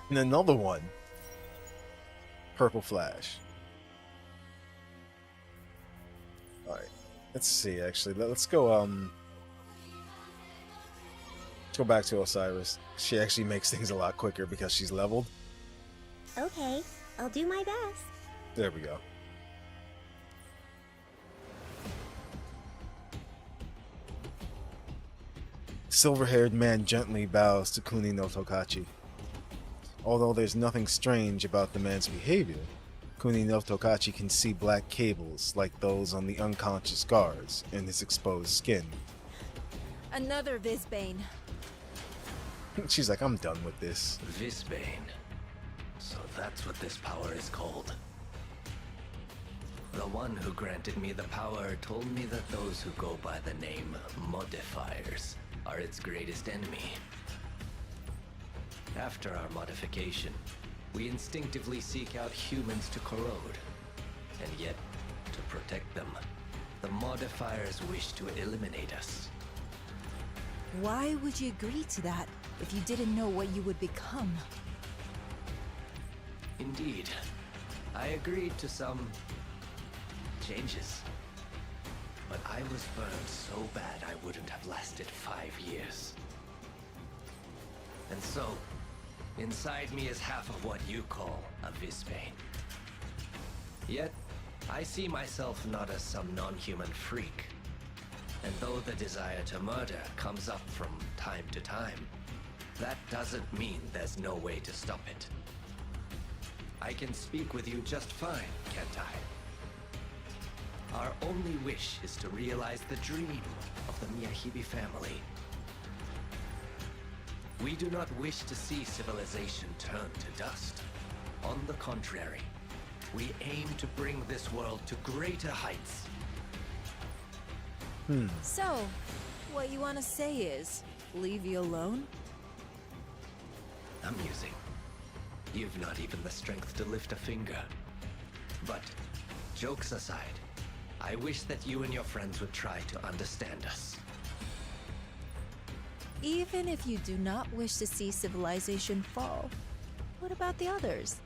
S1: And another one. Purple Flash. Alright. Let's see, actually. Let's go, let's go back to Osiris. She actually makes things a lot quicker because she's leveled.
S10: Okay, I'll do my best.
S1: There we go. Silver-haired man gently bows to Kuni no Tokachi. Although there's nothing strange about the man's behavior, Kuni no Tokachi can see black cables like those on the unconscious guards in his exposed skin.
S4: Another Visbane.
S1: She's like, I'm done with this.
S8: Visbane. So that's what this power is called. The one who granted me the power told me that those who go by the name modifiers are its greatest enemy. After our modification, we instinctively seek out humans to corrode. And yet, to protect them, the modifiers wish to eliminate us.
S4: Why would you agree to that if you didn't know what you would become?
S8: Indeed. I agreed to some changes. But I was burned so bad I wouldn't have lasted 5 years. And so, inside me is half of what you call a Visbane. Yet, I see myself not as some non-human freak. And though the desire to murder comes up from time to time, that doesn't mean there's no way to stop it. I can speak with you just fine, can't I? Our only wish is to realize the dream of the Miyahibi family. We do not wish to see civilization turn to dust. On the contrary, we aim to bring this world to greater heights.
S4: So, what you want to say is, leave you alone?
S8: Amusing. You've not even the strength to lift a finger. But, jokes aside, I wish that you and your friends would try to understand us.
S4: Even if you do not wish to see civilization fall, what about the others?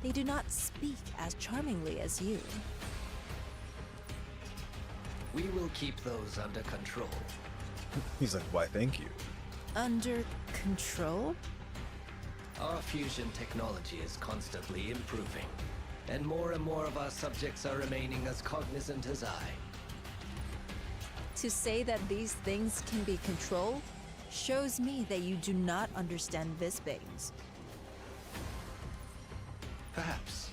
S4: They do not speak as charmingly as you.
S8: We will keep those under control.
S1: He's like, why thank you.
S4: Under control?
S8: Our fusion technology is constantly improving, and more of our subjects are remaining as cognizant as I.
S4: To say that these things can be controlled shows me that you do not understand Visbanes.
S8: Perhaps.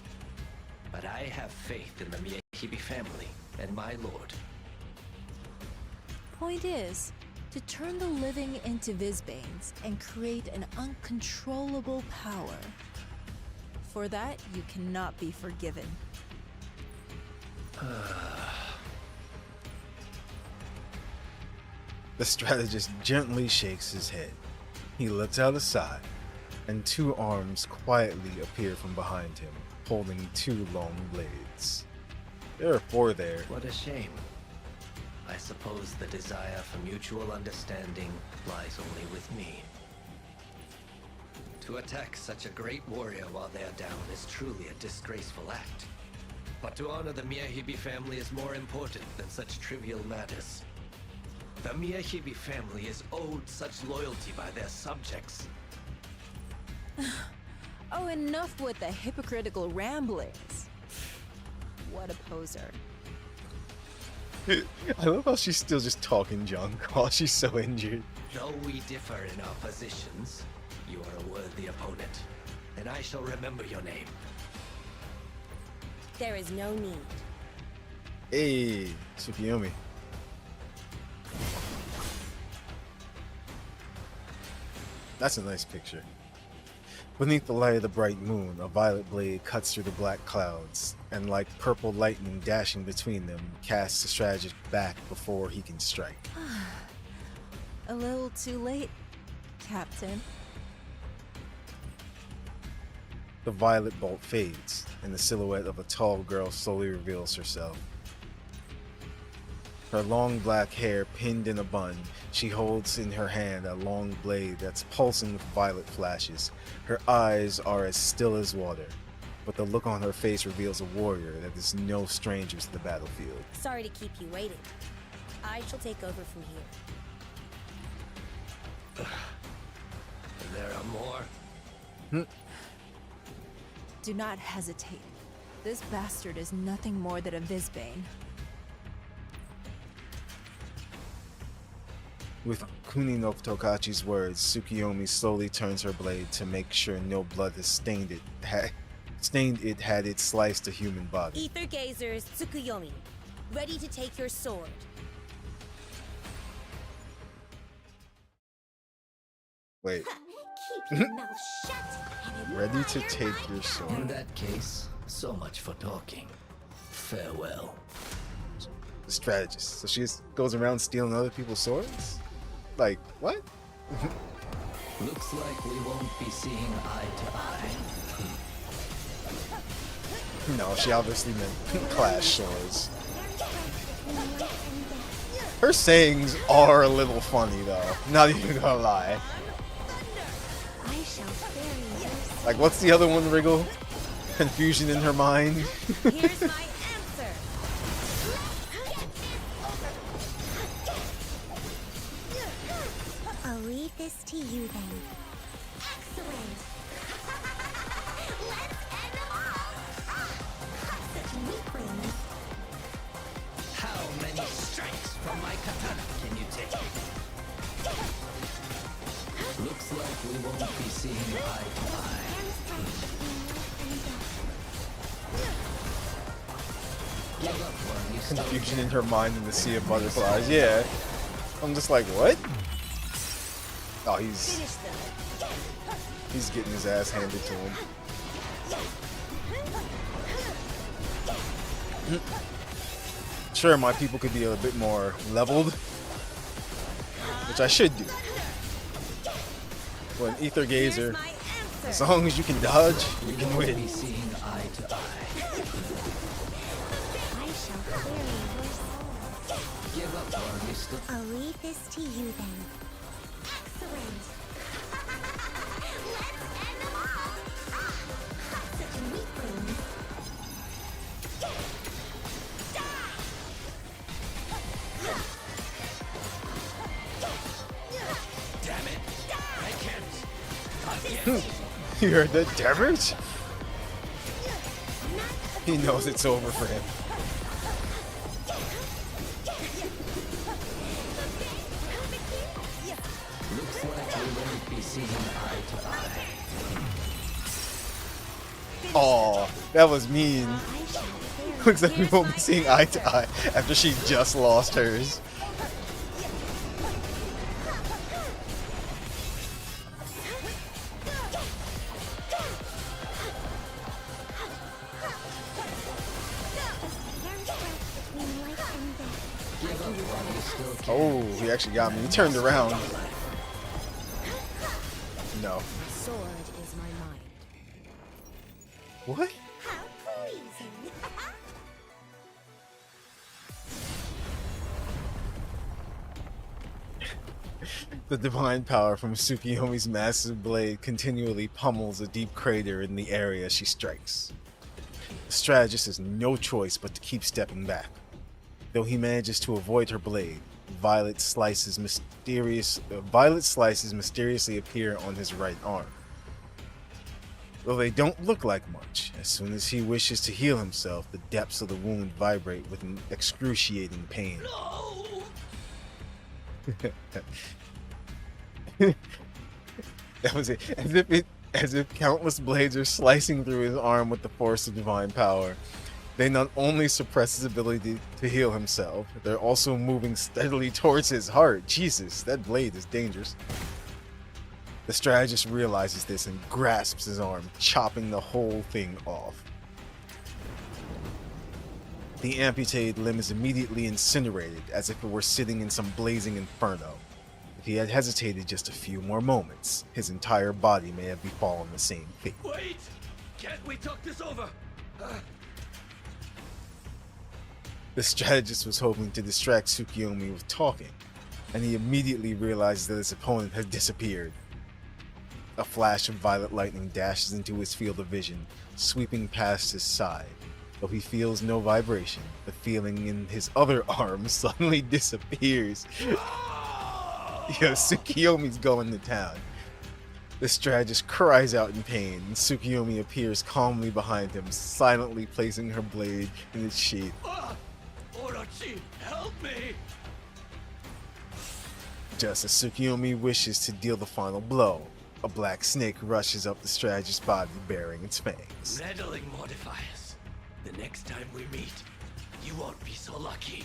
S8: But I have faith in the Miyahibi family and my lord.
S4: Point is, to turn the living into Visbanes and create an uncontrollable power. For that, you cannot be forgiven.
S1: The strategist gently shakes his head. He looks out aside, and 2 arms quietly appear from behind him, holding 2 long blades. There are 4 there.
S8: What a shame. I suppose the desire for mutual understanding lies only with me. To attack such a great warrior while they are down is truly a disgraceful act. But to honor the Miyahibi family is more important than such trivial matters. The Miyahibi family is owed such loyalty by their subjects.
S4: Oh, enough with the hypocritical ramblings. What a poser.
S1: I love how she's still just talking junk while she's so injured.
S8: Though we differ in our positions, you are a worthy opponent, and I shall remember your name.
S10: There is no need.
S1: Hey, Tsukiyomi. That's a nice picture. Beneath the light of the bright moon, a violet blade cuts through the black clouds, and like purple lightning dashing between them, casts the strategist back before he can strike.
S4: A little too late, Captain.
S1: The violet bolt fades, and the silhouette of a tall girl slowly reveals herself. Her long black hair pinned in a bun, she holds in her hand a long blade that's pulsing with violet flashes. Her eyes are as still as water, but the look on her face reveals a warrior that is no stranger to the battlefield.
S10: Sorry to keep you waiting. I shall take over from here.
S8: There are more?
S4: Do not hesitate. This bastard is nothing more than a Visbane.
S1: With Kuni no Tokachi's words, Tsukiyomi slowly turns her blade to make sure no blood has stained it had it sliced a human body.
S10: Aether Gazers, Tsukuyomi, ready to take your sword.
S1: Wait.
S3: Keep your mouth shut and
S1: Ready to
S3: admire
S1: take
S3: my
S1: your sword.
S8: In that case, so much for talking. Farewell.
S1: The strategist. So she just goes around stealing other people's swords? Like, what?
S8: Looks like we won't be seeing eye to eye.
S1: No, she obviously meant clash swords. Her sayings are a little funny though. Not even gonna lie.
S3: I shall bury your
S1: Like, what's the other one, Wriggle? Confusion in her mind.
S10: Here's my answer.
S3: I'll leave this to you then. Excellent. Let's end them all. Such weaklings.
S8: How many strikes from my katana can you take? Looks like we won't be seeing eye to eye. Give up while you still
S1: Confusion in her mind in the sea of butterflies. Yeah. I'm just like, what? Oh, he's getting his ass handed to him. Sure, my people could be a bit more leveled, which I should do. But an Aether Gazer, as long as you can dodge, you can win.
S8: be seeing eye to eye.
S3: I shall bury your soul.
S8: Give up while you still.
S3: I'll leave this to you then. Excellent. Let's end them all. Such weaklings.
S8: Damn it! I can't.
S1: You heard that, damage? He knows it's over for him.
S8: Looks like we won't be seeing eye to eye.
S1: Aw, that was mean. Looks like we won't be seeing eye to eye after she just lost hers. Oh, he actually got me. He turned around. No.
S10: Sword is my mind.
S1: What?
S3: How pleasing.
S1: The divine power from Tsukiyomi's massive blade continually pummels a deep crater in the area she strikes. The strategist has no choice but to keep stepping back. Though he manages to avoid her blade, violet slices mysteriously appear on his right arm. Though they don't look like much, as soon as he wishes to heal himself, the depths of the wound vibrate with an excruciating pain. That was it. As if countless blades are slicing through his arm with the force of divine power. They not only suppress his ability to heal himself, they're also moving steadily towards his heart. Jesus, that blade is dangerous. The strategist realizes this and grasps his arm, chopping the whole thing off. The amputated limb is immediately incinerated, as if it were sitting in some blazing inferno. If he had hesitated just a few more moments, his entire body may have befallen the same fate.
S8: Wait! can't we talk this over?
S1: The strategist was hoping to distract Tsukiyomi with talking, and he immediately realizes that his opponent has disappeared. A flash of violet lightning dashes into his field of vision, sweeping past his side. Though he feels no vibration, the feeling in his other arm suddenly disappears. Yeah, Tsukiyomi's going to town. The strategist cries out in pain, and Tsukiyomi appears calmly behind him, silently placing her blade in its sheath.
S8: Orochi, help me!
S1: Just as Tsukiyomi wishes to deal the final blow, a black snake rushes up the strategist's body bearing its fangs.
S8: Meddling modifiers. The next time we meet, you won't be so lucky.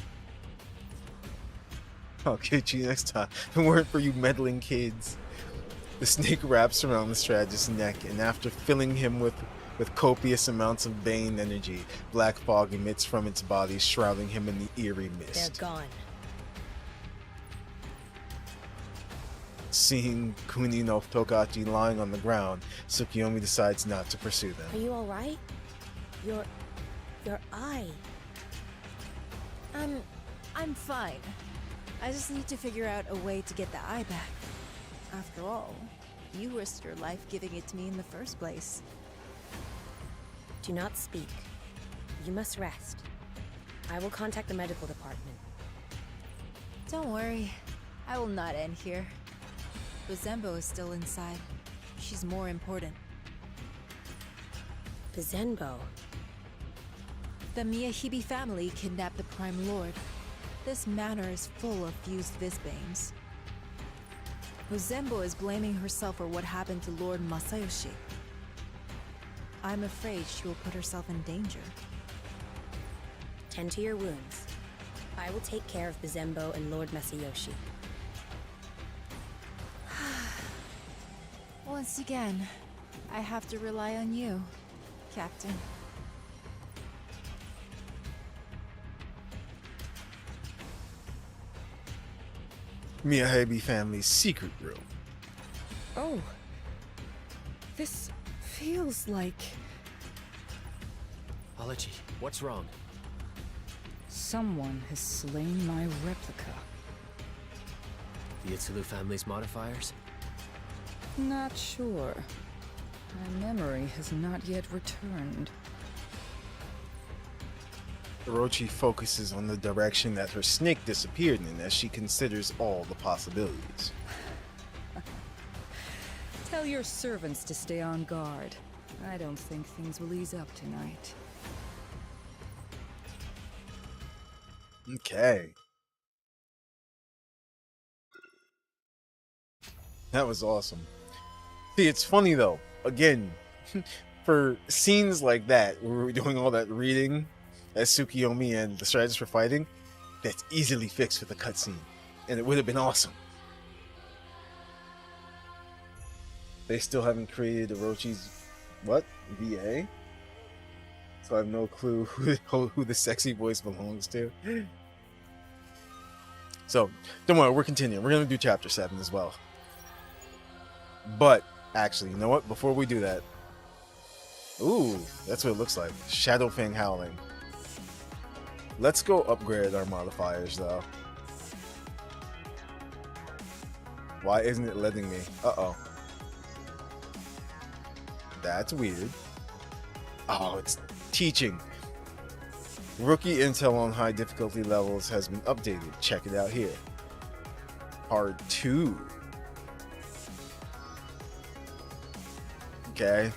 S1: I'll get you next time. If it weren't for you meddling kids. The snake wraps around the strategist's neck, and after filling him with copious amounts of bane energy, black fog emits from its body, shrouding him in the eerie mist.
S10: They're gone.
S1: Seeing Kuni no Tokachi lying on the ground, Tsukiyomi decides not to pursue them.
S10: Are you alright? Your eye.
S4: I'm fine. I just need to figure out a way to get the eye back. After all, you risked your life giving it to me in the first place.
S10: Do not speak. You must rest. I will contact the medical department.
S4: Don't worry. I will not end here. Buzembo is still inside. She's more important.
S10: Buzembo?
S4: The Miyahibi family kidnapped the Prime Lord. This manor is full of fused Visbanes. Buzembo is blaming herself for what happened to Lord Masayoshi. I'm afraid she will put herself in danger.
S10: Tend to your wounds. I will take care of Buzembo and Lord Masayoshi.
S4: Once again, I have to rely on you, Captain.
S1: Miyahibi family's secret room.
S12: Oh. This feels like...
S14: Ology, what's wrong?
S12: someone has slain my replica.
S14: The Itsulu family's modifiers?
S12: Not sure. My memory has not yet returned.
S1: Orochi focuses on the direction that her snake disappeared in as she considers all the possibilities.
S12: Tell your servants to stay on guard. I don't think things will ease up tonight.
S1: Okay. That was awesome. See, it's funny though. Again, for scenes like that, where we're doing all that reading as Tsukiyomi and the strategists were fighting, that's easily fixed with a cutscene. And it would have been awesome. They still haven't created Orochi's, what? VA? So I have no clue who the sexy voice belongs to. So, don't worry, we're continuing. We're going to do Chapter 7 as well. But, actually, you know what? Before we do that... Ooh, that's what it looks like. Shadowfang Howling. Let's go upgrade our modifiers, though. Why isn't it letting me? Uh-oh. That's weird. Oh, it's teaching. Rookie intel on high difficulty levels has been updated. Check it out here. Hard 2. Okay.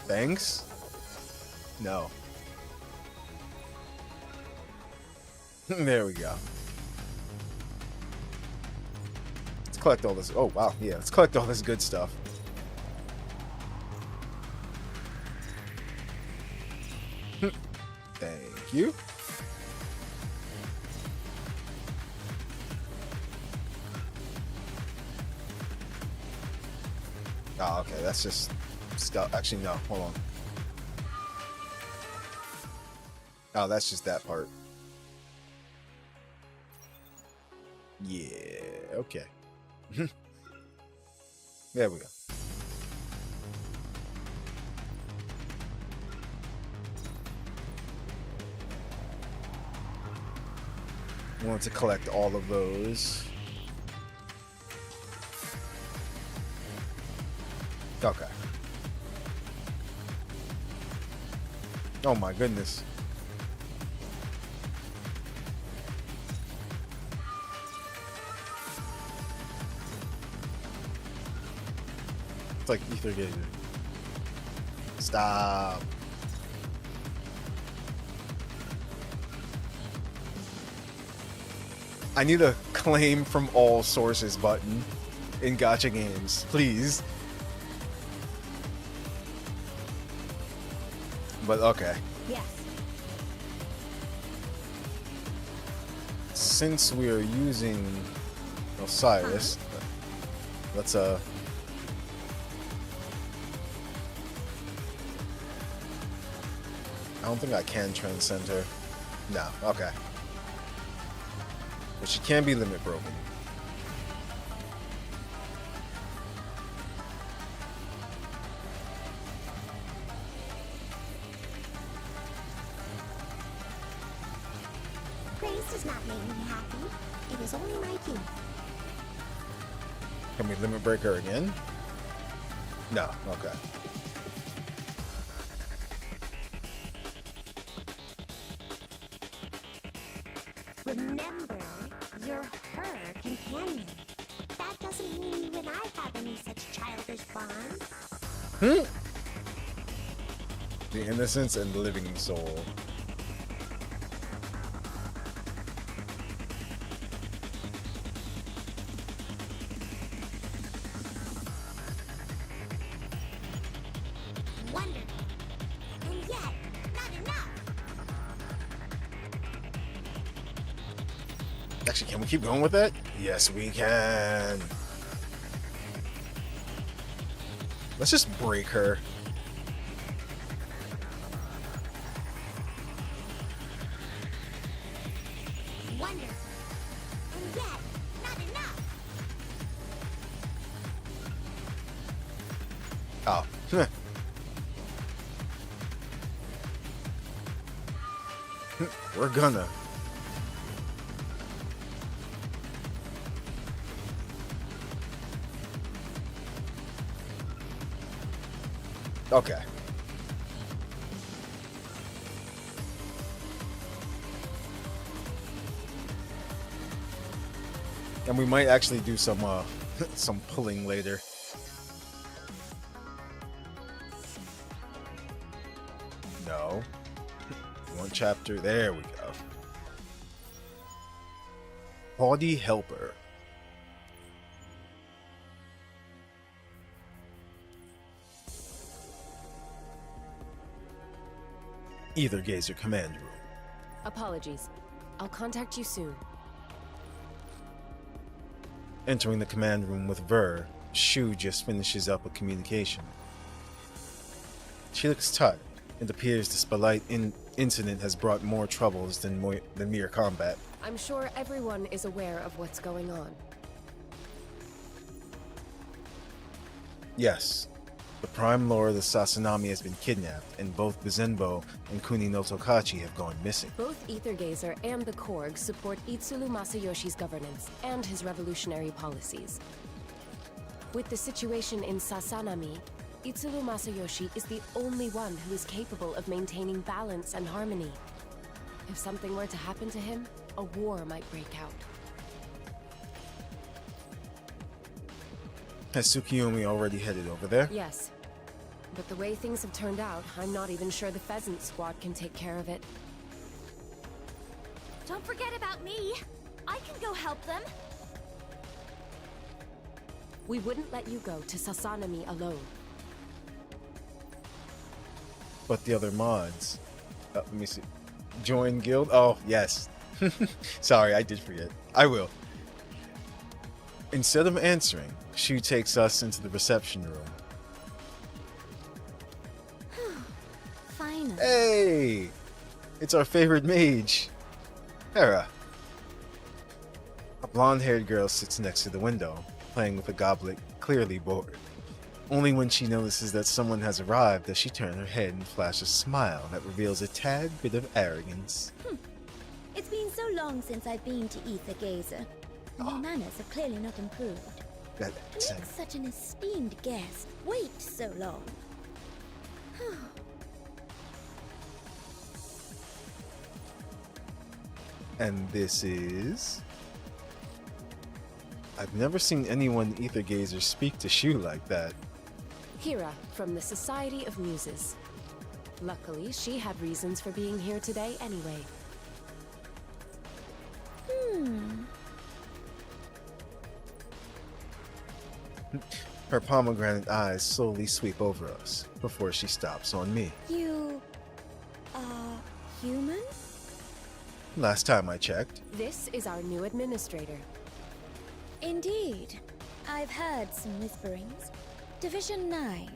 S1: Thanks? No. There we go. Let's collect all this. Oh, wow. Yeah, let's collect all this good stuff. Thank you. Oh, okay. That's just stuff. Actually, no. Hold on. Oh, that's just that part. Yeah. Okay. There we go. wanted to collect all of those. Okay. Oh my goodness. It's like Aether Geyser. Stop. I need a claim from all sources button in gacha games, please. But okay.
S10: Yes.
S1: Since we are using Osiris, let's I don't think I can transcend her. No, okay. But she can be limit broken.
S3: Praise does not make me happy. It is only my youth.
S1: Can we limit break her again? No, okay.
S3: Remember, you're her companion. That doesn't mean you and I have any such childish bonds.
S1: The innocence and living soul.
S3: Wonderful. And yet, not enough.
S1: Actually, can we keep going with that? Yes, we can. Let's just break her.
S3: Wonderful. And yet, not enough.
S1: Oh. We're gonna. Okay. And we might actually do some some pulling later. No. One chapter. There we go. Haughty Helper. Aether Geyser command room.
S2: Apologies. I'll contact you soon.
S1: Entering the command room with Ver, Shu just finishes up a communication. She looks tired. It appears the Spotlight incident has brought more troubles than mere combat.
S2: I'm sure everyone is aware of what's going on.
S1: Yes, the Prime Lord of the Sassanami has been kidnapped, and both Bizenbo and Kuni no Tokachi have gone missing.
S2: Both Aether Geyser and the Korg support Itsuru Masayoshi's governance and his revolutionary policies. With the situation in Sasanami, Itsuru Masayoshi is the only one who is capable of maintaining balance and harmony. If something were to happen to him, a war might break out.
S1: Has Tsukiyomi already headed over there?
S2: Yes. But the way things have turned out, I'm not even sure the Pheasant Squad can take care of it.
S3: Don't forget about me. I can go help them.
S2: We wouldn't let you go to Sasanami alone.
S1: But the other mods. Let me see. Join guild? Oh, yes. Sorry, I did forget. I will. Instead of answering, Shu takes us into the reception room.
S3: Finally.
S1: Hey! It's our favorite mage, Hera. A blonde-haired girl sits next to the window, playing with a goblet, clearly bored. Only when she notices that someone has arrived does she turn her head and flash a smile that reveals a tad bit of arrogance.
S3: It's been so
S16: so long since I've been to Aether Gazer. And your manners have clearly not improved.
S1: That
S16: To make such an esteemed guest wait so long.
S1: And this is... I've never seen anyone Aether Gazer speak to Shu like that.
S17: Hira from the Society of Muses. Luckily, she had reasons for being here today anyway.
S1: Her pomegranate eyes slowly sweep over us before she stops on me.
S16: You are human?
S1: Last time I checked.
S17: This is our new administrator.
S16: Indeed. I've heard some whisperings. Division 9.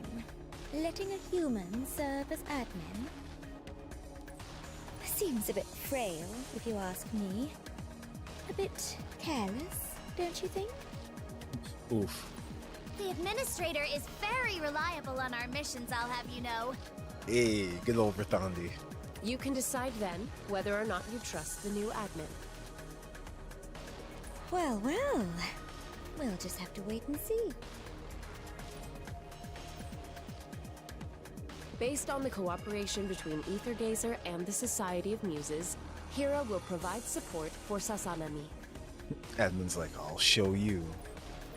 S16: Letting a human serve as admin? Seems a bit frail, if you ask me. A bit careless, don't you think?
S1: Oof.
S18: The administrator is very reliable on our missions, I'll have you know.
S1: Hey, good old Verthandi.
S17: You can decide then whether or not you trust the new admin.
S16: Well, well. We'll just have to wait and see.
S17: Based on the cooperation between Aether Gazer and the Society of Muses, Hira will provide support for Sasanami.
S1: Admin's like, I'll show you.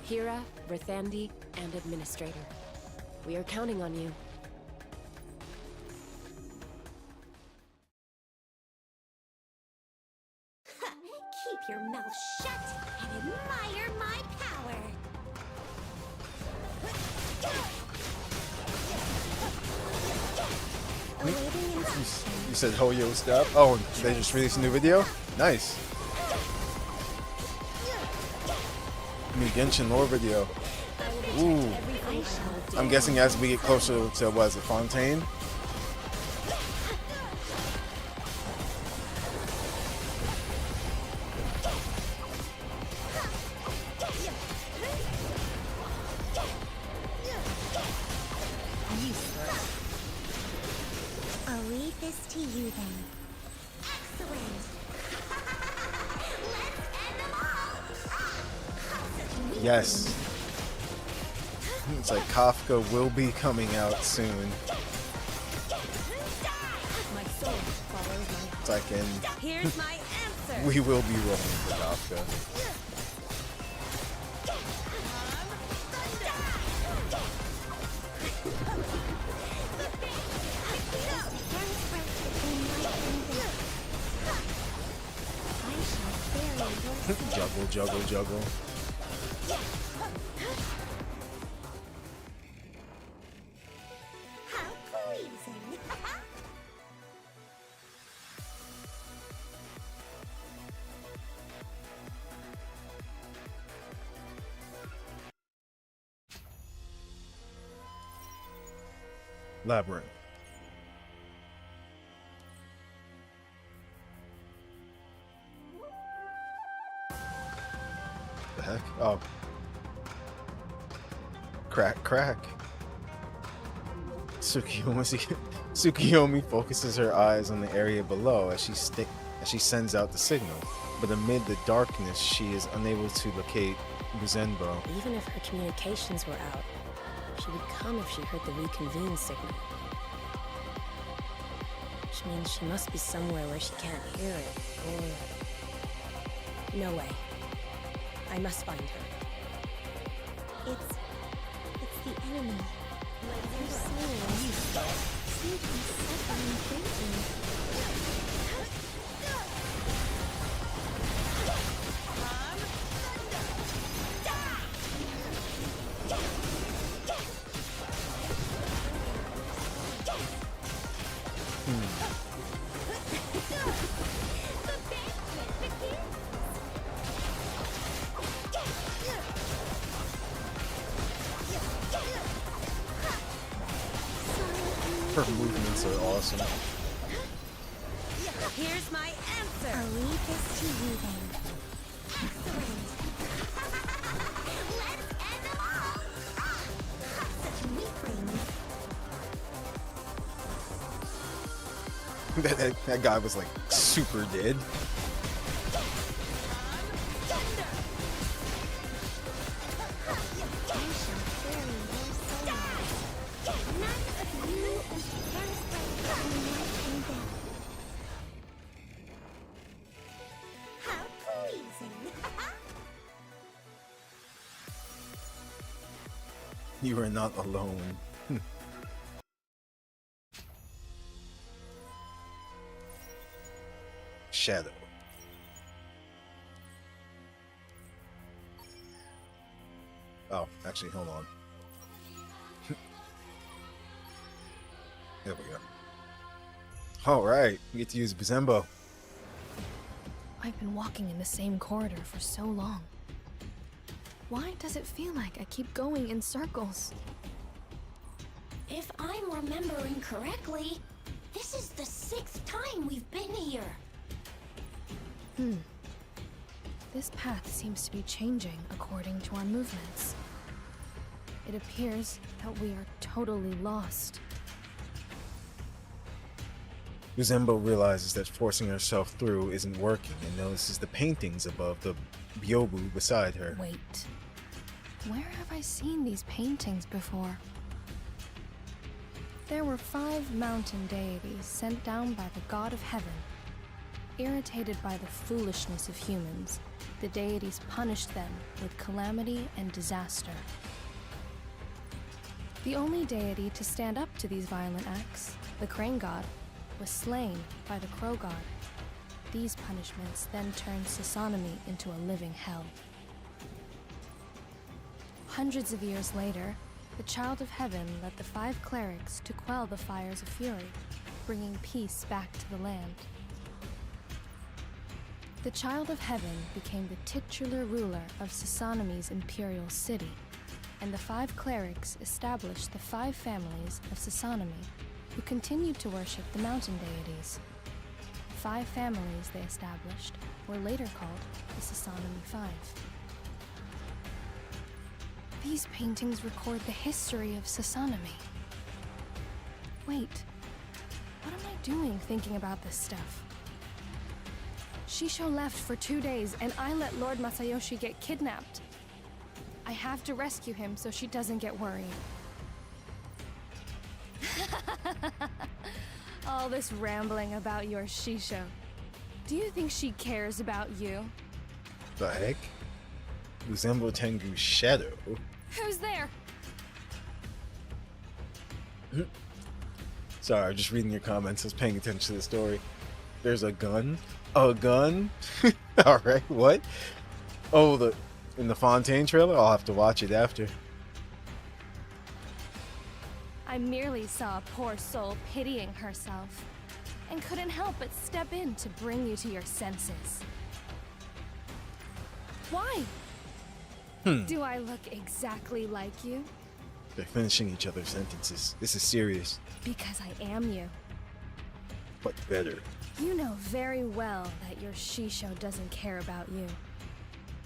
S17: Hira, Verthandi, and Administrator. We are counting on you.
S3: Keep your mouth shut and admire my power.
S1: You said Hoyo stop? Oh, they just released a new video? Nice. New Genshin lore video. Ooh. I'm guessing as we get closer to, what is it, Fontaine?
S3: I'll leave this to you then. Excellent. Let's end them all.
S1: Yes. It's like Kafka will be coming out soon.
S10: My soul follows my
S1: It's like in...
S10: Here's my answer.
S1: We will be rolling for Kafka. Juggle, juggle, juggle.
S3: How pleasing.
S1: Labyrinth. The heck? Oh. Crack, crack. Tsukiyomi focuses her eyes on the area below as she sends out the signal, but amid the darkness she is unable to locate Buzenbo.
S10: Even if her communications were out, she would come if she heard the reconvene signal. Which means she must be somewhere where she can't hear it, or... No way. I must find her.
S3: It's the enemy. Their souls seem to be suffering greatly.
S1: Her movements are awesome.
S10: Here's my answer!
S3: I'll leave this to you then. Excellent. Let's end them all! Such weaklings.
S1: That guy was like super dead. You are not alone. Shadow. Oh, actually, hold on. There we go. Alright, we get to use Bazembo.
S5: I've been walking in the same corridor for so long. Why does it feel like I keep going in circles?
S3: If I'm remembering correctly, this is the 6th time we've been here.
S5: This path seems to be changing according to our movements. It appears that we are totally lost.
S1: Uzembo realizes that forcing herself through isn't working and notices the paintings above the Byobu beside her.
S5: Wait. Where have I seen these paintings before? There were 5 mountain deities sent down by the god of heaven. Irritated by the foolishness of humans, the deities punished them with calamity and disaster. The only deity to stand up to these violent acts, the crane god, was slain by the crow god. These punishments then turned Sassanami into a living hell. Hundreds of years later, the Child of Heaven led the 5 clerics to quell the fires of fury, bringing peace back to the land. The Child of Heaven became the titular ruler of Sassanami's imperial city, and the 5 clerics established the 5 families of Sassanami, who continued to worship the mountain deities. The 5 families they established were later called the Sassanami 5. These paintings record the history of Sassanami. Wait, what am I doing thinking about this stuff? Shisho left for 2 days, and I let Lord Masayoshi get kidnapped. I have to rescue him so she doesn't get worried. All this rambling about your Shisho. Do you think she cares about you?
S1: The heck? Uzembo Tengu's shadow?
S5: Who's there?
S1: Sorry, I'm just reading your comments. I was paying attention to the story. There's a gun? A gun? Alright, what? Oh, in the Fontaine trailer? I'll have to watch it after.
S5: I merely saw a poor soul pitying herself, and couldn't help but step in to bring you to your senses. Why? Do I look exactly like you?
S1: They're finishing each other's sentences. This is serious.
S5: Because I am you.
S1: But better.
S5: You know very well that your Shisho doesn't care about you.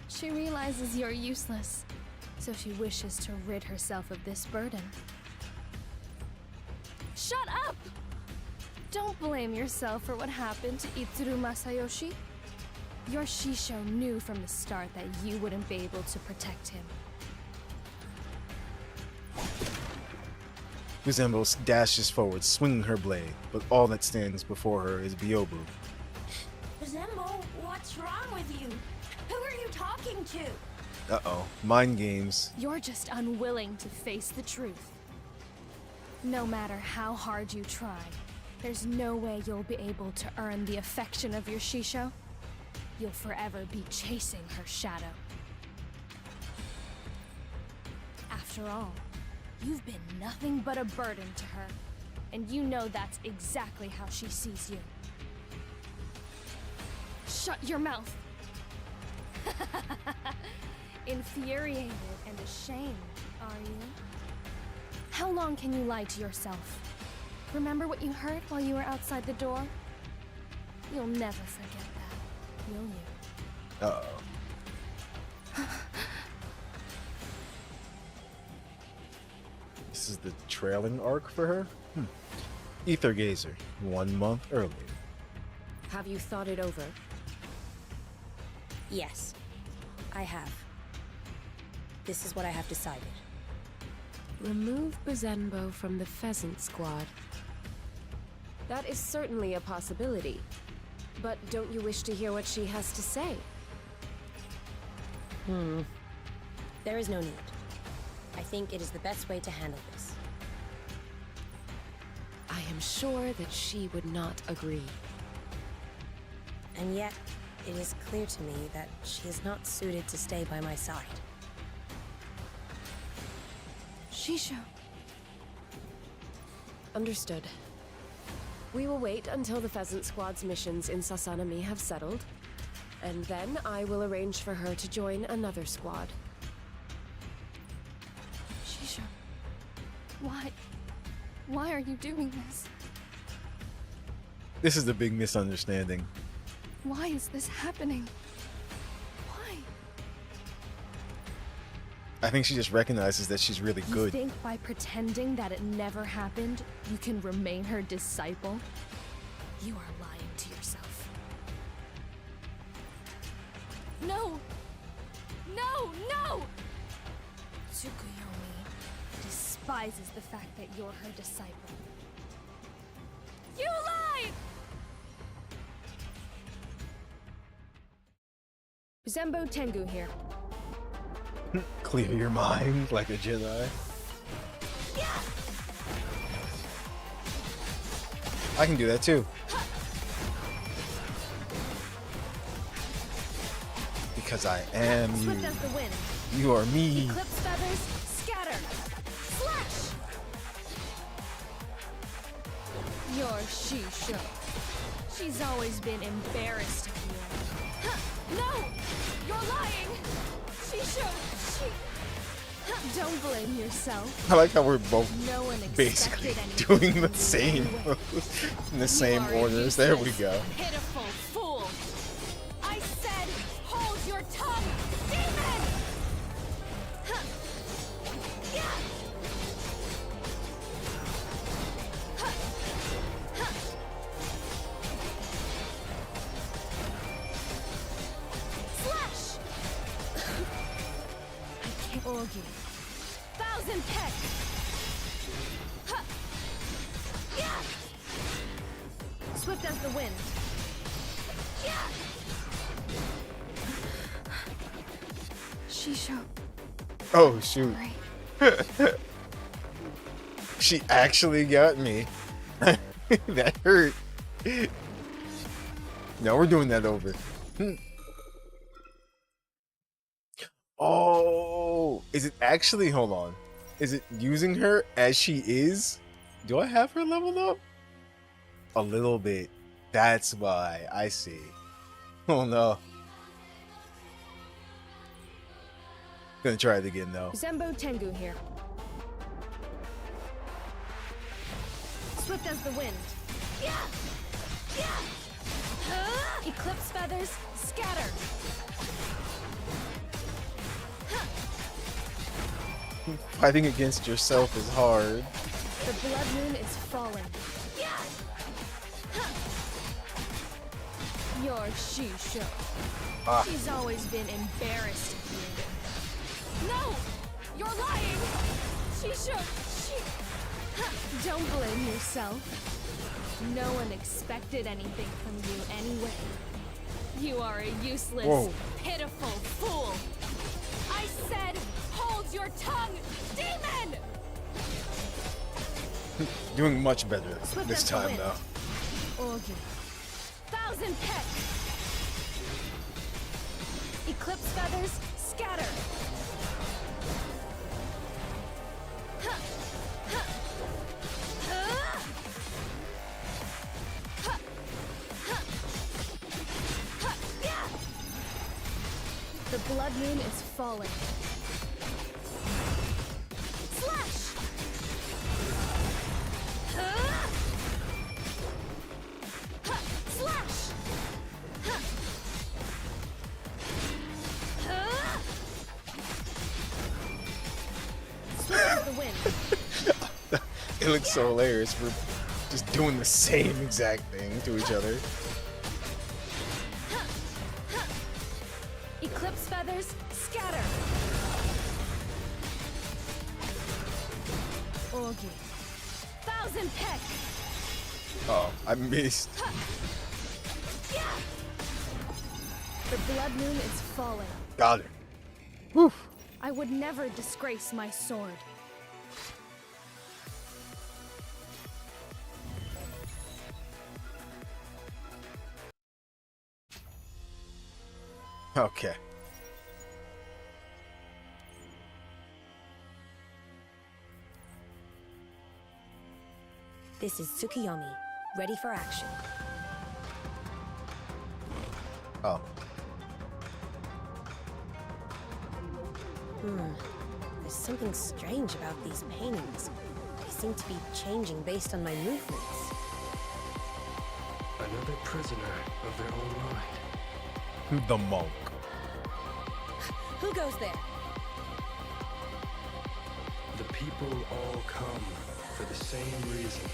S5: She realizes you're useless, so she wishes to rid herself of this burden. Shut up! Don't blame yourself for what happened to Itsuru Masayoshi. Your Shisho knew from the start that you wouldn't be able to protect him.
S1: Uzembo dashes forward, swinging her blade, but all that stands before her is Byobu.
S3: Zembo, what's wrong with you? Who are you talking to?
S1: Uh-oh. Mind games.
S5: You're just unwilling to face the truth. No matter how hard you try, there's no way you'll be able to earn the affection of your Shisho. You'll forever be chasing her shadow. After all, you've been nothing but a burden to her, and you know that's exactly how she sees you. Shut your mouth! Infuriated and ashamed, are you? How long can you lie to yourself? Remember what you heard while you were outside the door? You'll never forget that, will you?
S1: Uh-oh. This is the trailing arc for her? Aether Gazer, 1 month earlier.
S17: Have you thought it over?
S10: Yes, I have. This is what I have decided.
S17: Remove Bazenbo from the Pheasant Squad. That is certainly a possibility. But don't you wish to hear what she has to say?
S10: There is no need. I think it is the best way to handle this.
S17: I am sure that she would not agree.
S10: And yet, it is clear to me that she is not suited to stay by my side.
S5: Shisho.
S17: Understood. We will wait until the Pheasant Squad's missions in Sasanami have settled, and then I will arrange for her to join another squad.
S5: Shisho. Why are you doing this?
S1: This is the big misunderstanding.
S5: Why is this happening? Why?
S1: I think she just recognizes that she's really
S5: You
S1: good.
S5: think by pretending that it never happened, you can remain her disciple? You are lying to yourself. No! No! No! Tsukuyomi despises the fact that you're her disciple. You lied! Zembo Tengu here.
S1: Clear your mind like a Jedi. I can do that too. Because I am you.
S5: Swift as the wind.
S1: You are me.
S5: Eclipse feathers, scatter. Slash! You're Shisho. She's always been embarrassed of you. Huh, no! You're lying! Shisho, don't blame yourself.
S1: I like how we're both
S5: No one
S1: basically
S5: expected
S1: doing
S5: anything
S1: the same in the same
S5: You are
S1: orders. There we
S5: useless,
S1: go.
S5: Pitiful fool! I said, hold your tongue, demon! Huh. Yeah. Huh. Huh. Slash! I can't argue. Thousand peck! Huh. Yeah. Swift as the wind. Yeah. Shisho.
S1: Oh shoot. She actually got me. That hurt. No, we're doing that over. Oh, is it actually? Hold on. Is it using her as she is? Do I have her leveled up? A little bit. That's why. I see. Oh no. Gonna try it again though.
S5: Zembo Tengu here. Swift as the wind. Yeah. Yeah. Eclipse feathers, scatter.
S1: Fighting against yourself is hard.
S5: The blood moon is falling. Yeah. You're Shisho.
S1: Ah.
S5: She's always been embarrassed of you. No! You're lying! Shisho! Don't blame yourself. No one expected anything from you anyway. You are a useless,
S1: Whoa.
S5: pitiful fool. I said, hold your tongue, demon!
S1: Doing much better
S5: Swift
S1: this
S5: as the
S1: time
S5: wind.
S1: though.
S5: Orgy. Thousand peck. Eclipse feathers, scatter. Huh. Huh. Huh. Huh. Huh. Huh. Yeah. The blood moon is falling. Slash. Huh. Huh. Slash. Huh. Huh. Swift as the wind.
S1: It looks so hilarious. We're just doing the same exact thing to each other.
S5: Eclipse feathers, scatter. Orgy. Thousand peck.
S1: Oh, I missed.
S5: Yeah. The blood moon is falling.
S1: Got it. Whew.
S5: I would never disgrace my sword.
S1: Okay.
S10: This is Tsukiyomi, ready for action.
S1: Oh.
S10: There's something strange about these paintings. They seem to be changing based on my movements.
S13: Another prisoner of their own mind.
S1: The monk.
S10: Who goes there?
S13: The people all come for the same reason,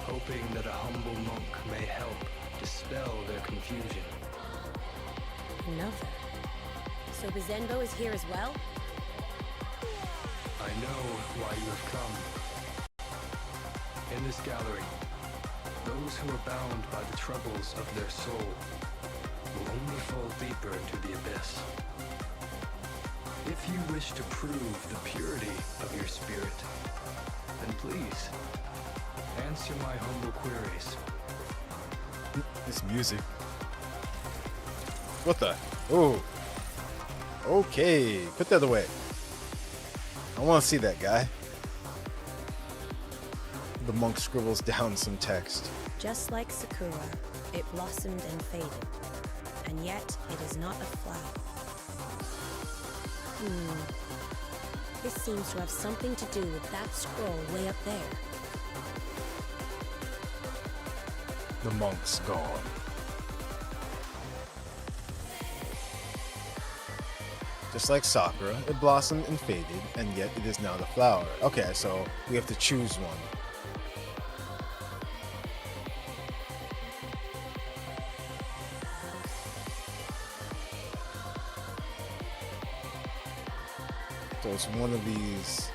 S13: hoping that a humble monk may help dispel their confusion.
S10: Another. So Bizenbo is here as well?
S13: I know why you have come. In this gallery, those who are bound by the troubles of their soul will only fall deeper into the abyss. If you wish to prove the purity of your spirit, then please answer my humble queries.
S1: This music. What the? Oh. Okay, put that away. I want to see that guy. The monk scribbles down some text.
S10: Just like Sakura, it blossomed and faded. And yet, it is not a flower. This seems to have something to do with that scroll way up there.
S1: The monk's gone. Just like Sakura, it blossomed and faded, and yet it is now the flower. Okay, so we have to choose one. So it's one of these.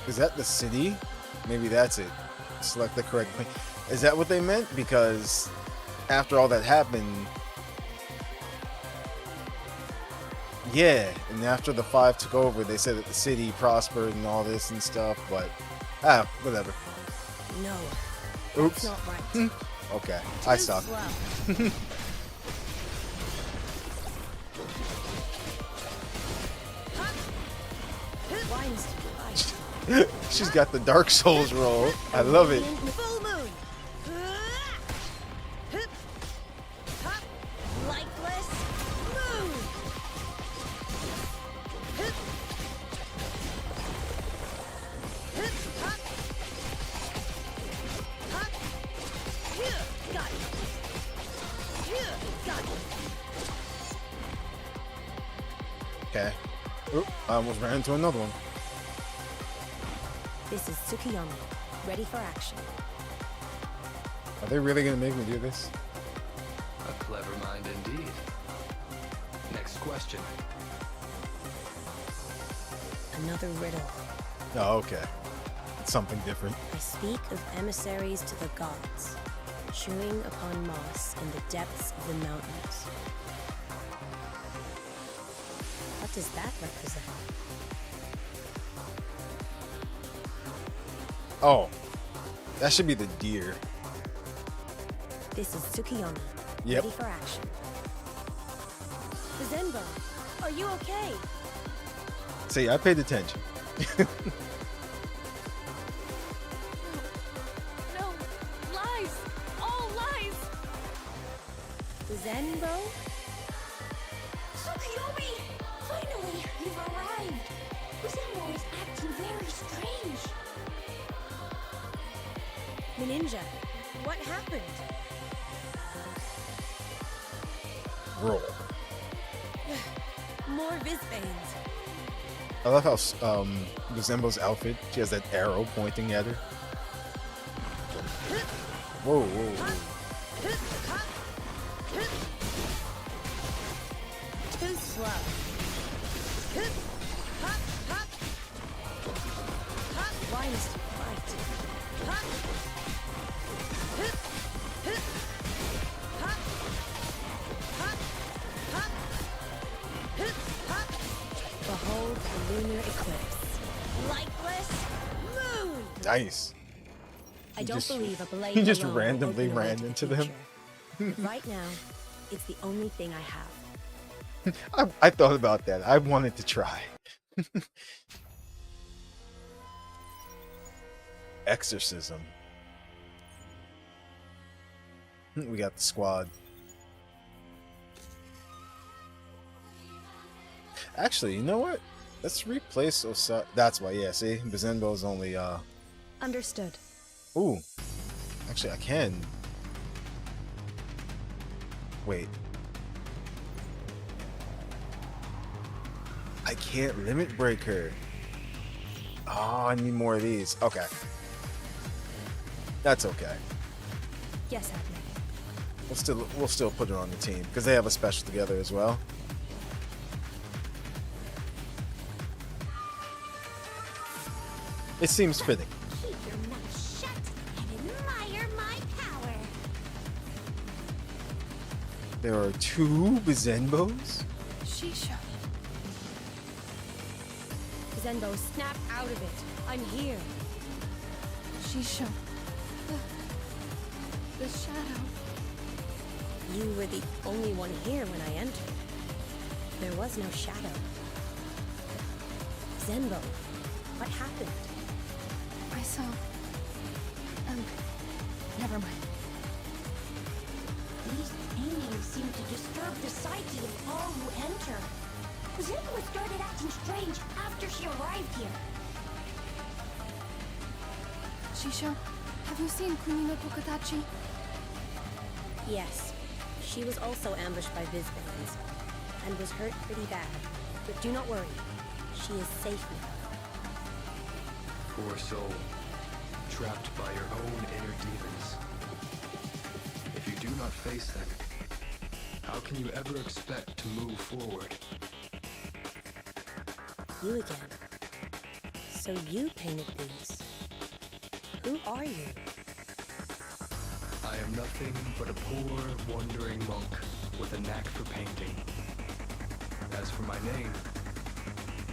S1: Is that the city? Maybe that's it. Select the correct point. Is that what they meant? Because after all that happened, yeah, and after the 5 took over, they said that the city prospered and all this and stuff, but whatever.
S10: No.
S1: Oops.
S10: That's not right.
S1: Okay, I suck. She's got the Dark Souls roll. I love it.
S10: Full moon. Lifeless moon. Got it.
S1: Okay. Oop, I almost ran into another one.
S10: This is Tsukiyomi, ready for action.
S1: Are they really gonna make me do this?
S8: A clever mind indeed. Next question.
S10: Another riddle.
S1: Oh, okay. It's something different.
S10: I speak of emissaries to the gods, chewing upon moss in the depths of the mountains. What does that represent?
S1: Oh, that should be the deer.
S10: This is Tsukiyomi,
S1: Yep.
S10: ready for action. Zenbo, are you okay?
S1: See, I paid attention.
S5: No, lies! All lies!
S10: Zenbo?
S3: Tsukiyomi! Finally, you've arrived! Zenbo is acting very strange.
S10: Ninja, what happened?
S1: Roll.
S10: More Visbanes.
S1: I love how Zembo's outfit, she has that arrow pointing at her. Whoa, whoa, whoa.
S10: Too slow. Why is he fight?
S2: the lunar eclipse. Lightless moon!
S1: Nice.
S10: I don't believe a blade
S1: He just
S10: alone will
S1: randomly
S10: open the way
S1: ran
S10: to the
S1: into them.
S10: future. But right now, it's the only thing I have.
S1: I thought about that. I wanted to try. Exorcism. We got the squad. Actually, you know what? Let's replace Osaka. That's why, yeah, see? Bezenbo's only,
S5: Understood.
S1: Ooh. Actually, I can. Wait. I can't limit break her. Oh, I need more of these. Okay. That's okay.
S5: Yes, Admin.
S1: We'll still put her on the team because they have a special together as well. It seems fitting.
S3: Keep your mouth shut and admire my power.
S1: There are 2 Bezenbos?
S5: Shisha.
S10: Zenbo, snap out of it. I'm here.
S5: Shisha. The shadow.
S10: You were the only one here when I entered. There was no shadow. Zenbo, what happened?
S5: I saw. Never mind.
S3: These paintings seem to disturb the psyche of all who enter. Zenbo started acting strange after she arrived here.
S5: Shisha, have you seen Kunino Tokatachi?
S10: Yes. She was also ambushed by Vizbands and was hurt pretty bad. But do not worry. She is safe now.
S13: Poor soul, trapped by your own inner demons. If you do not face them, how can you ever expect to move forward?
S10: You again. So you painted these. Who are you?
S13: I am nothing but a poor, wandering monk with a knack for painting. As for my name,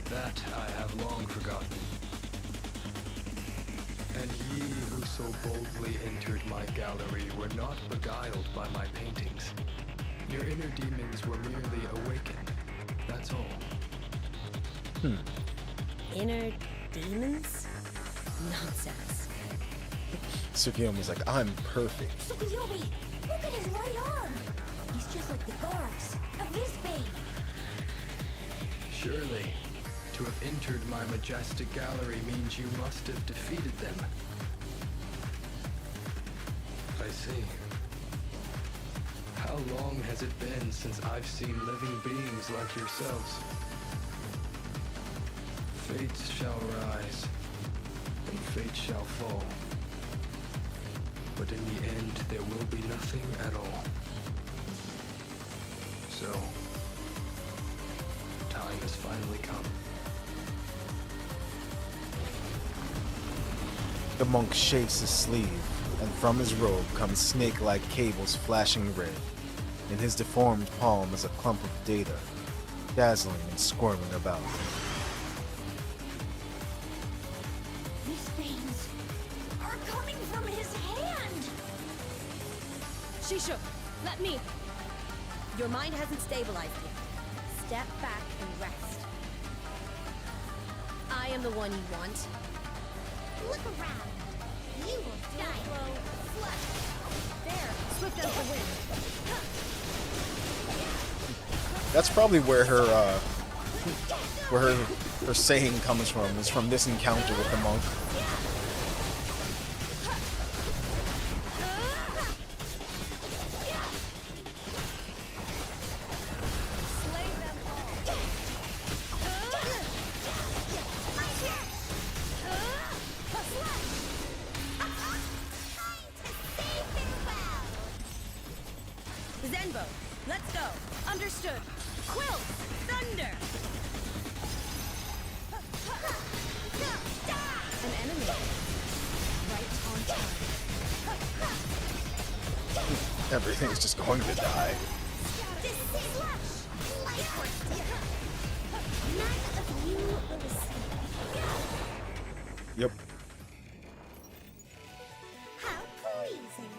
S13: that I have long forgotten. And ye who so boldly entered my gallery were not beguiled by my paintings. Your inner demons were merely awakened, that's all.
S10: Inner demons? Nonsense.
S1: Tsukiyomi's like, I'm perfect.
S3: Tsukuyomi, look at his right arm. He's just like the guards of Vizbane.
S13: Surely, to have entered my majestic gallery means you must have defeated them. I see. How long has it been since I've seen living beings like yourselves? Fates shall rise, and fate shall fall. But in the end, there will be nothing at all. So, time has finally come.
S1: The monk shakes his sleeve, and from his robe comes snake-like cables flashing red. In his deformed palm is a clump of data, dazzling and squirming about.
S3: These veins are coming from his hand.
S10: Shisha, let me. Your mind hasn't stabilized yet. Step back and rest. I am the one you want.
S3: Look around. You will die.
S10: There, swift as the wind.
S1: That's probably where her saying comes from. Is from this encounter with the monk.
S10: Zenbo, let's go. Understood. Quill, thunder. An enemy. Right on time.
S1: Everything's just going to die.
S3: None of you
S1: Yep.
S3: How pleasing.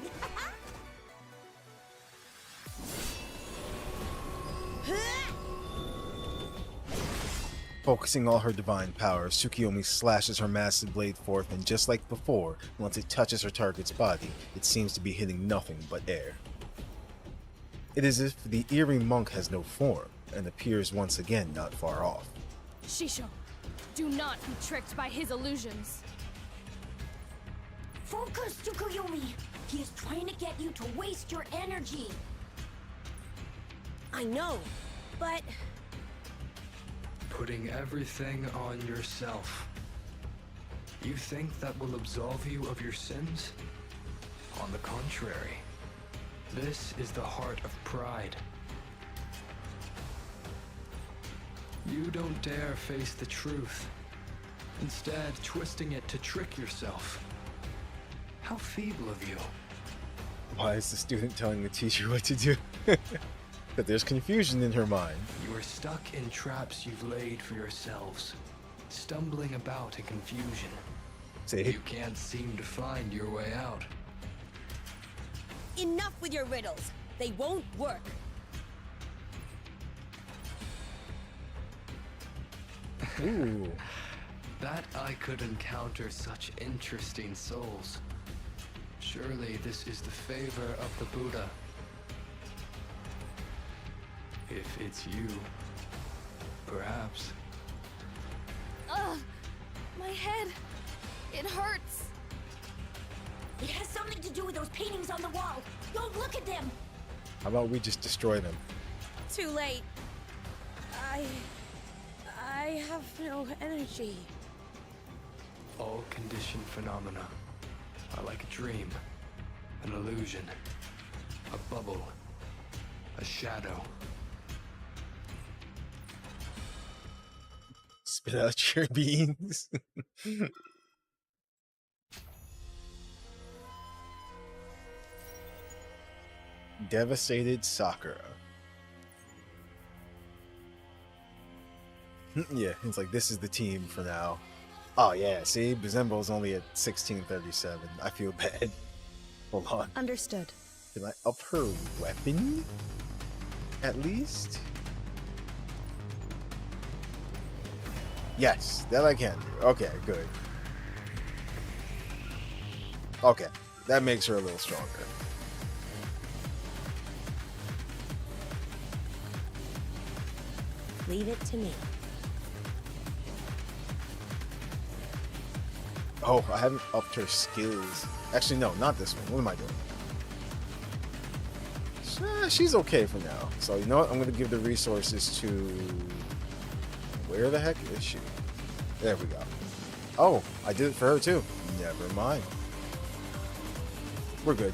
S1: Focusing all her divine power, Tsukiyomi slashes her massive blade forth, and just like before, once it touches her target's body, it seems to be hitting nothing but air. It is as if the eerie monk has no form, and appears once again not far off.
S5: Shisho, do not be tricked by his illusions.
S3: Focus, Tsukuyomi! He is trying to get you to waste your energy!
S10: I know, but...
S13: Putting everything on yourself. You think that will absolve you of your sins? On the contrary, this is the heart of pride. You don't dare face the truth, instead twisting it to trick yourself. How feeble of you.
S1: Why is the student telling the teacher what to do? That there's confusion in her mind.
S13: You are stuck in traps you've laid for yourselves, stumbling about in confusion.
S1: See?
S13: You can't seem to find your way out.
S10: Enough with your riddles. They won't work.
S1: Ooh.
S13: That I could encounter such interesting souls. Surely this is the favor of the Buddha. If it's you, perhaps.
S5: Ugh! My head! It hurts!
S3: It has something to do with those paintings on the wall! Don't look at them!
S1: How about we just destroy them?
S10: Too late. I have no energy.
S13: All conditioned phenomena are like a dream, an illusion, a bubble, a shadow.
S1: Spit out your beans. Devastated Sakura. Yeah, it's like this is the team for now. Oh yeah, see, Bizembo's only at 1637. I feel bad. Hold on.
S4: Understood.
S1: Can I up her weapon? At least? Yes, that I can do. Okay, good. Okay, that makes her a little stronger.
S10: Leave it to me.
S1: Oh, I haven't upped her skills. Actually, no, not this one. What am I doing? She's okay for now. So, you know what? I'm going to give the resources to... Where the heck is she? There we go. Oh, I did it for her too. Never mind. We're good.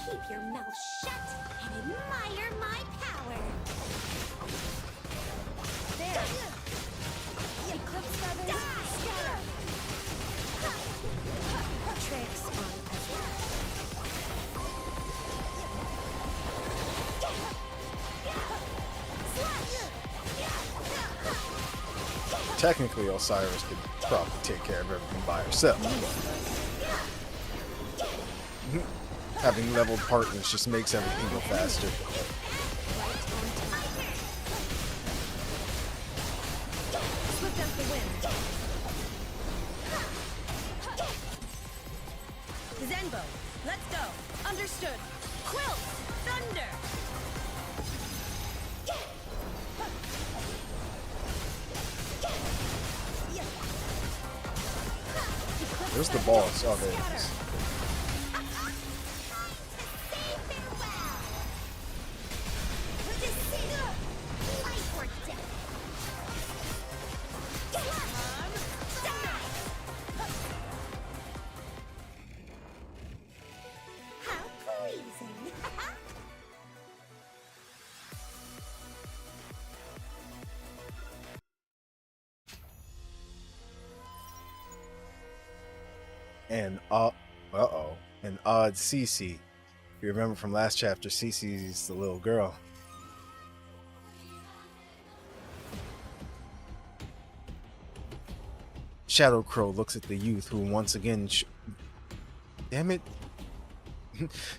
S3: Keep your mouth shut and admire my power!
S5: There! Eclipse feathers!
S10: Tricks on
S1: Technically, Osiris could probably take care of everything by herself. But having leveled partners just makes everything go faster.
S5: Swift as the wind.
S10: Zenbo, let's go.
S5: Understood.
S10: Quilt, thunder.
S1: Where's the boss? Oh, there it is.
S3: How pleasing!
S1: And an odd CC. You remember from last chapter, Cece's the little girl. Shadow Crow looks at the youth who once again damn it.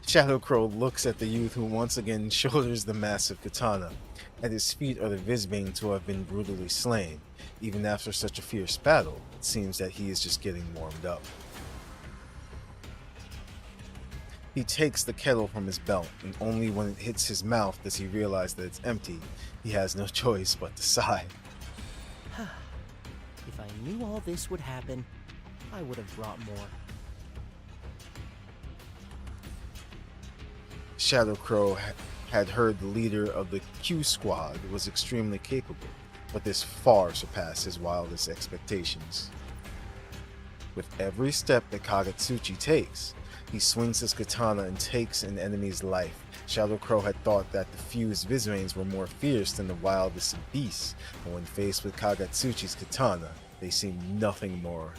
S1: Shadow Crow looks at the youth who once again shoulders the massive katana. At his feet are the Vizbanes who have been brutally slain. Even after such a fierce battle, it seems that he is just getting warmed up. He takes the kettle from his belt, and only when it hits his mouth does he realize that it's empty. He has no choice but to sigh.
S14: If I knew all this would happen, I would have brought more.
S1: Shadow Crow had heard the leader of the Q Squad was extremely capable, but this far surpassed his wildest expectations. With every step that Kagetsuchi takes, he swings his katana and takes an enemy's life. Shadow Crow had thought that the fused Vizbanes were more fierce than the wildest of beasts, but when faced with Kagetsuchi's katana, they seem nothing more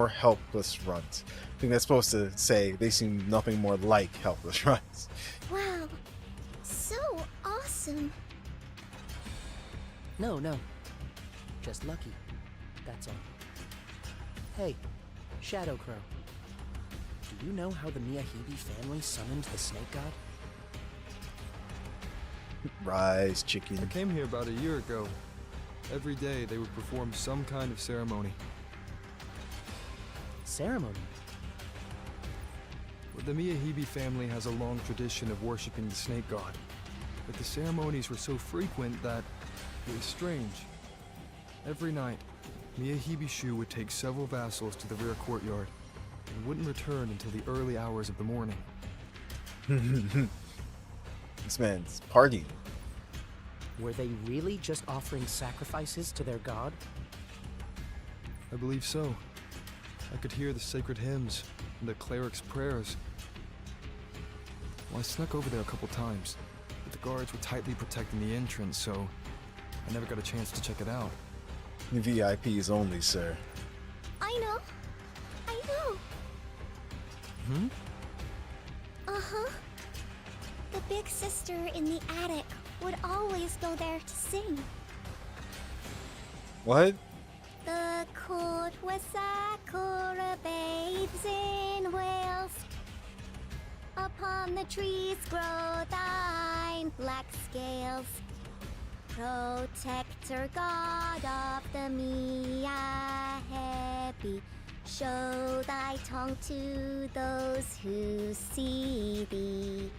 S1: helpless runts. I think that's supposed to say they seem nothing more like helpless runts.
S16: Wow, so awesome.
S14: No. Just lucky. That's all. Hey, Shadow Crow. Do you know how the Miyahibi family summoned the snake god?
S1: Rise, chicken.
S13: I came here about a year ago. Every day they would perform some kind of ceremony.
S14: Ceremony?
S13: The Miyahibi family has a long tradition of worshipping the snake god, but the ceremonies were so frequent that it was strange. Every night, Miyahibi Shu would take several vassals to the rear courtyard and wouldn't return until the early hours of the morning.
S1: This man's partying.
S14: Were they really just offering sacrifices to their god?
S13: I believe so. I could hear the sacred hymns and the cleric's prayers. Well, I snuck over there a couple times, but the guards were tightly protecting the entrance, so I never got a chance to check it out.
S1: VIPs only, sir.
S16: I know. Uh-huh. The big sister in the attic would always go there to sing.
S1: What?
S16: The court was Sakura babes in Wales. Upon the trees grow thine black scales. Protector god of the Miyahebi, show thy tongue to those who see thee.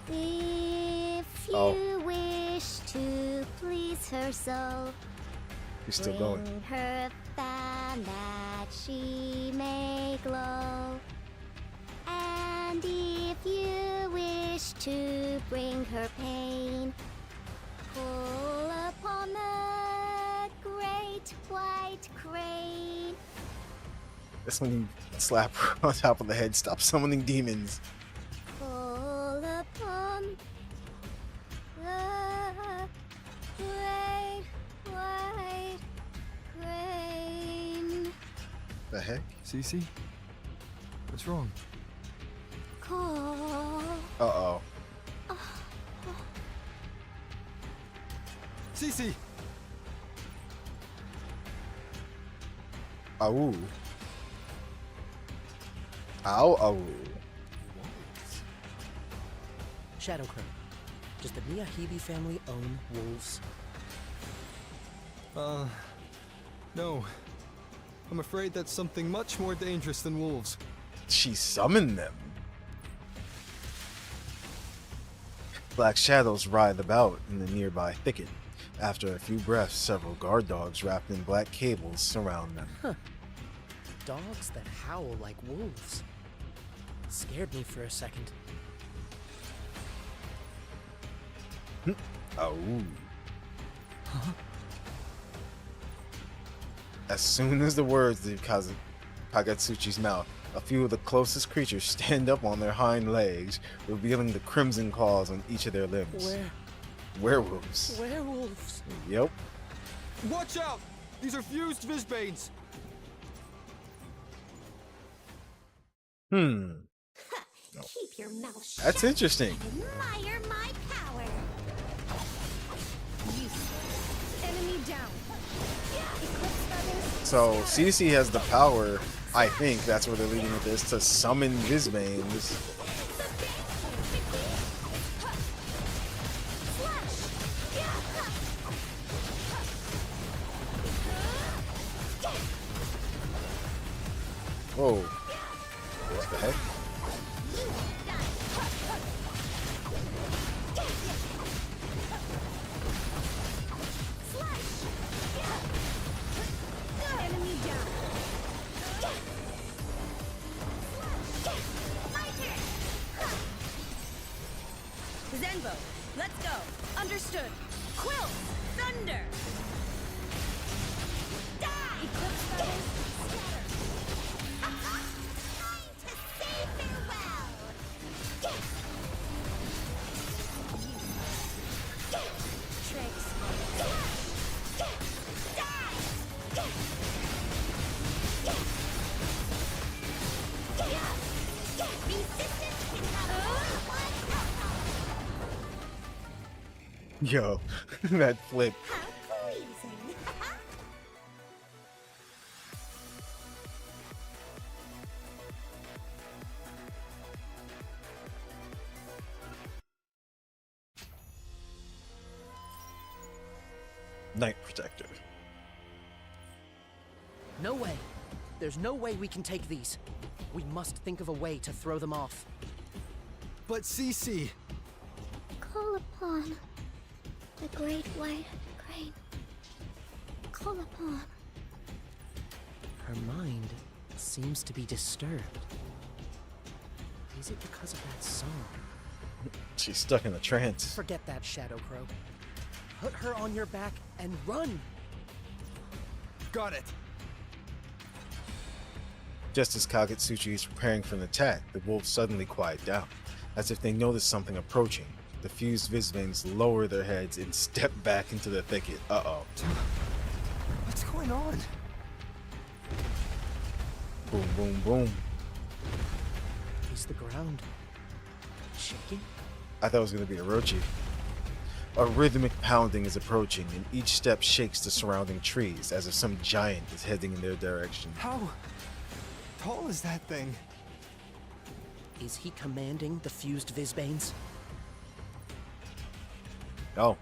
S16: If you wish to please her so,
S1: He's still
S16: bring
S1: going.
S16: her fan that she may glow. And if you wish to bring her pain, pull upon the great white crane.
S1: That's when you slap her on top of the head. Stop summoning demons.
S16: Pull upon the great white crane.
S1: The heck?
S13: Cece? What's wrong?
S16: Call.
S1: Uh-oh.
S13: Cece!
S1: Ow. Ow, ow.
S14: Shadow Crow, does the Miyahibi family own wolves?
S13: No. I'm afraid that's something much more dangerous than wolves.
S1: She summoned them. Black shadows writhe about in the nearby thicket. After a few breaths, several guard dogs wrapped in black cables surround them.
S14: Huh. Dogs that howl like wolves. Scared me for a second.
S1: Oh. As soon as the words leave Kagetsuchi's mouth, a few of the closest creatures stand up on their hind legs, revealing the crimson claws on each of their limbs. Werewolves.
S14: Werewolves.
S1: Yep.
S13: Watch out! These are fused Vizbanes!
S1: Hmm.
S3: Keep your mouth shut.
S1: That's interesting.
S3: Admire my power.
S5: Enemy down. Eclipse feathers.
S1: So Cece has the power, I think that's where they're leading with this, to summon Visbanes. Whoa. What the heck?
S5: Enemy down.
S2: Zenbo, let's go. Understood. Quill, thunder.
S3: Eclipse feathers. Time to say farewell.
S1: Yo, that flip. Night Protector.
S14: No way. There's no way we can take these. We must think of a way to throw them off.
S9: But Cece!
S16: Call upon the great white crane. Call upon.
S14: Her mind seems to be disturbed. Is it because of that song?
S1: She's stuck in a trance.
S14: Forget that, Shadow Crow. Put her on your back and run!
S9: Got it!
S1: Just as Kagetsuchi is preparing for an attack, the wolves suddenly quiet down, as if they notice something approaching. The fused Visvanes lower their heads and step back into the thicket. Uh-oh.
S9: What's going on?
S1: Boom, boom, boom.
S14: Is the ground shaking?
S1: I thought it was going to be Orochi. A rhythmic pounding is approaching, and each step shakes the surrounding trees, as if some giant is heading in their direction.
S9: How tall is that thing?
S14: Is he commanding the fused Visbanes?
S1: Oh.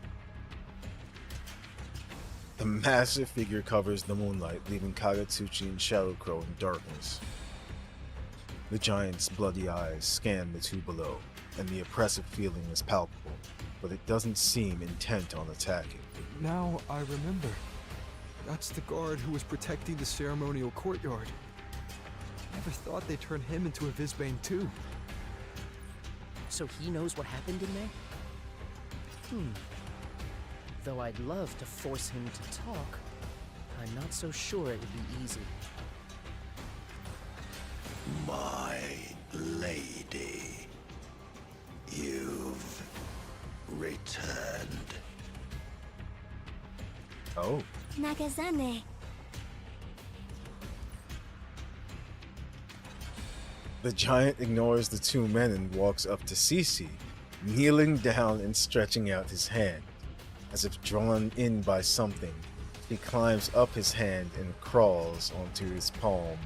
S1: The massive figure covers the moonlight, leaving Kagetsuchi and Shadow Crow in darkness. The giant's bloody eyes scan the two below, and the oppressive feeling is palpable, but it doesn't seem intent on attacking.
S13: Now I remember. That's the guard who was protecting the ceremonial courtyard. Never thought they'd turn him into a Visbane too.
S14: So he knows what happened in there? Though I'd love to force him to talk, I'm not so sure it would be easy.
S6: My lady, you've returned.
S1: Oh.
S16: Nagazane.
S1: The giant ignores the two men and walks up to Cece, kneeling down and stretching out his hand. As if drawn in by something, he climbs up his hand and crawls onto his palm.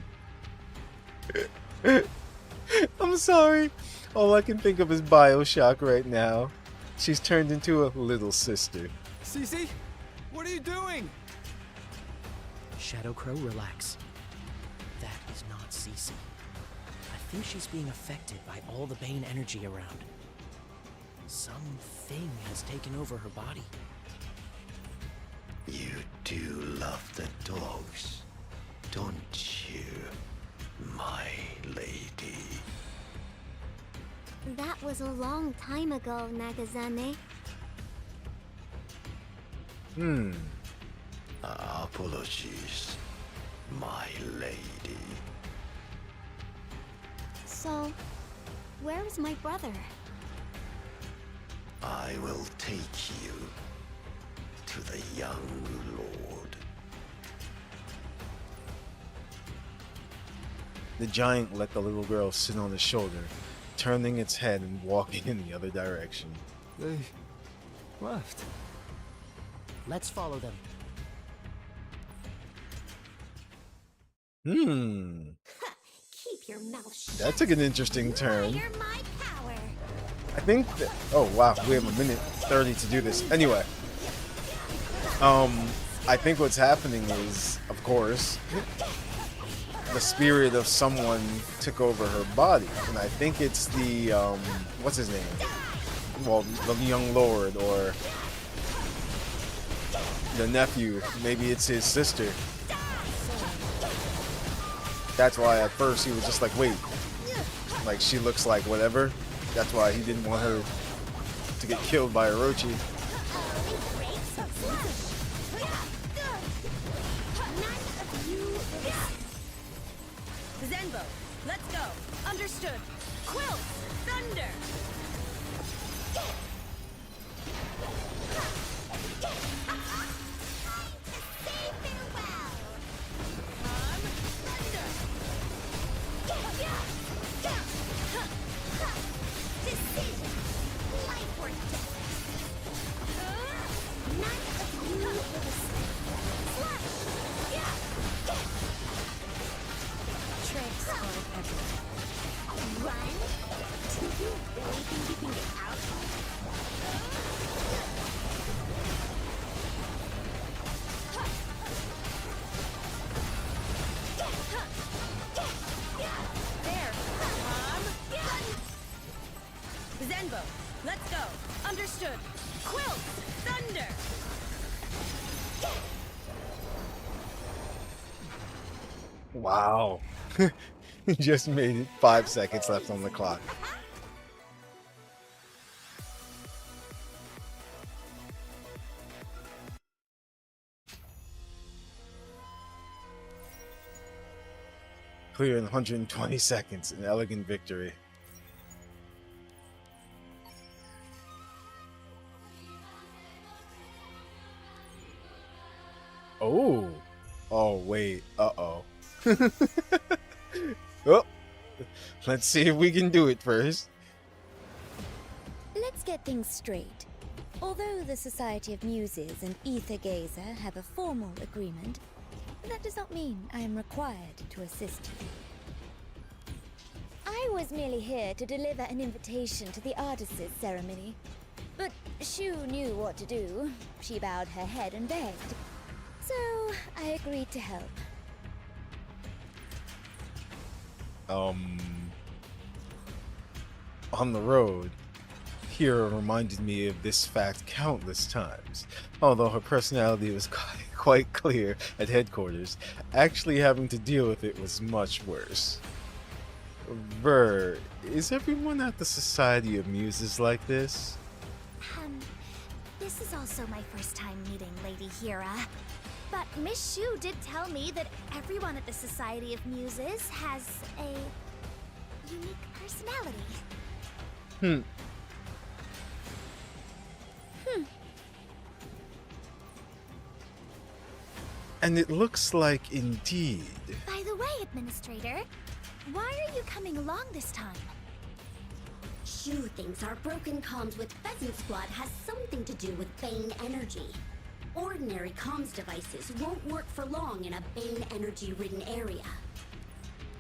S1: I'm sorry. All I can think of is Bioshock right now. She's turned into a little sister.
S9: Cece? What are you doing?
S14: Shadow Crow, relax. That is not Cece. I think she's being affected by all the Bane energy around. Something has taken over her body.
S6: You do love the dogs, don't you, my lady?
S16: That was a long time ago, Nagazane.
S6: Apologies, my lady.
S16: So, where is my brother?
S6: I will take you to the young lord.
S1: The giant let the little girl sit on his shoulder, turning its head and walking in the other direction.
S13: They left.
S14: Let's follow them.
S3: Keep your mouth shut.
S1: That took an interesting turn.
S3: You're my power.
S1: I think that, oh wow, we have a minute 30 to do this. Anyway, I think what's happening is, of course, the spirit of someone took over her body, and I think it's the what's his name? Well, the young lord or the nephew. Maybe it's his sister. That's why at first he was just like, wait, like she looks like whatever. That's why he didn't want her to get killed by Orochi.
S2: Zenbo, let's go. Understood. Quill, thunder. Zenbo, let's go. Understood. Quill, thunder.
S1: Wow. Just made it 5 seconds left on the clock. Clear in 120 seconds. An elegant victory. Oh. Oh, wait. Uh-oh. Oh. Let's see if we can do it first.
S16: Let's get things straight. Although the Society of Muses and Aether Gazer have a formal agreement, that does not mean I am required to assist you. I was merely here to deliver an invitation to the artists' ceremony. But Shu knew what to do. She bowed her head and begged. So I agreed to help.
S1: On the road, Hira reminded me of this fact countless times. Although her personality was quite clear at headquarters, actually having to deal with it was much worse. Ver, is everyone at the Society of Muses like this?
S18: This is also my first time meeting Lady Hira. But Miss Shu did tell me that everyone at the Society of Muses has a unique personality.
S1: And it looks like indeed.
S18: By the way, Administrator, why are you coming along this time?
S3: Shu thinks our broken comms with Pheasant Squad has something to do with Bane energy. Ordinary comms devices won't work for long in a Bane energy-ridden area.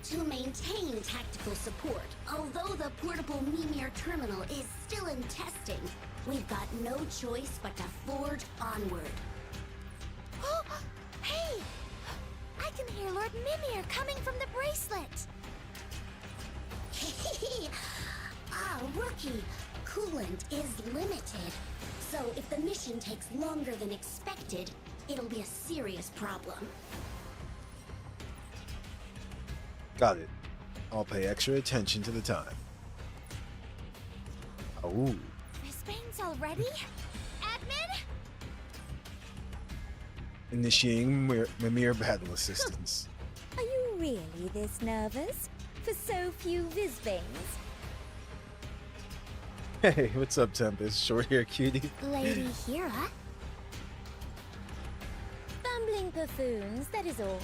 S3: To maintain tactical support, although the portable Mimir terminal is still in testing, we've got no choice but to forge onward.
S18: Hey! I can hear Lord Mimir coming from the bracelet!
S3: Rookie, coolant is limited. So if the mission takes longer than expected, it'll be a serious problem.
S1: Got it. I'll pay extra attention to the time. Oh.
S18: Brisbane's already? Admin?
S1: Initiating Mimir battle assistance.
S16: Are you really this nervous? For so few Visbanes?
S1: Hey, what's up, Tempest? Short hair cutie.
S16: Lady Hira? Bumbling buffoons, that is all.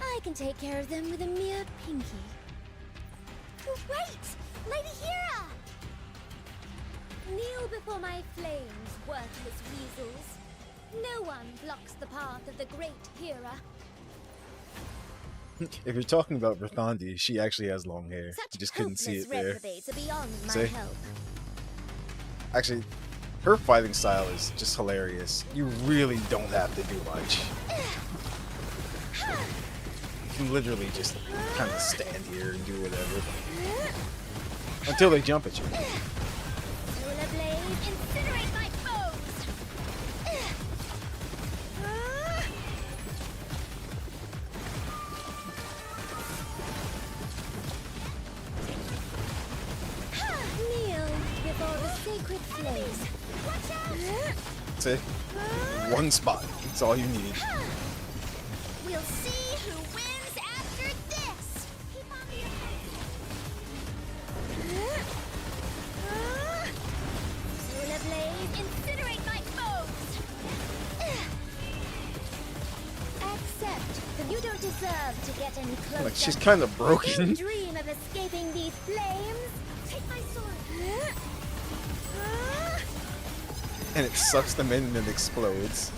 S16: I can take care of them with a mere pinky. Wait! Lady Hera! Kneel before my flames, worthless weasels. No one blocks the path of the great Hera.
S1: If you're talking about Verthandi, she actually has long hair.
S16: Such
S1: You just couldn't see it there.
S16: reprobates are beyond my
S1: See?
S16: help.
S1: Actually, her fighting style is just hilarious. You really don't have to do much. You can literally just kind of stand here and do whatever. Until they jump at you.
S16: Solar blade, incinerate my foes! Kneel before the sacred flames. Watch out!
S1: That's it. One spot. That's all you need.
S16: We'll see who wins after this! Keep on your Solar blade, incinerate my foes! Accept that you don't deserve to get any closer.
S1: Like, she's kind of broken.
S16: You dream of escaping these flames? Take my sword!
S1: And it sucks them in and it explodes.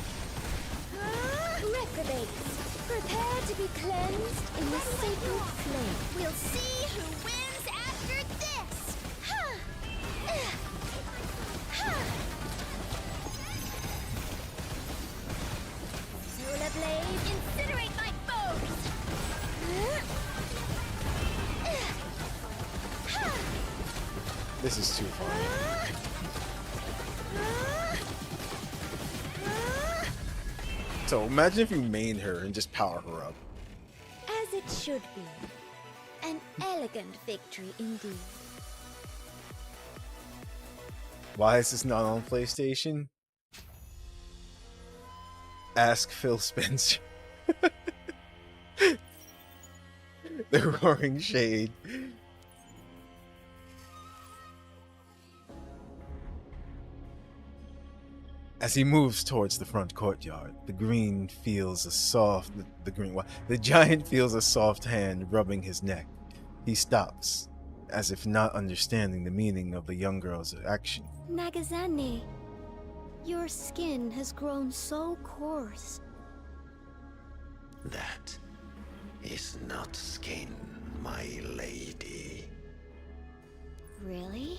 S16: Reprobates, prepare to be cleansed in the sacred flame. We'll see who wins after this! Solar blade, incinerate my foes!
S1: This is too fun. So imagine if you main her and just power her up.
S16: As it should be. An elegant victory indeed.
S1: Why is this not on PlayStation? Ask Phil Spencer. The roaring shade. As he moves towards the front courtyard, the giant feels a soft hand rubbing his neck. He stops, as if not understanding the meaning of the young girl's action.
S16: Nagazane, your skin has grown so coarse.
S6: That is not skin, my lady.
S16: Really?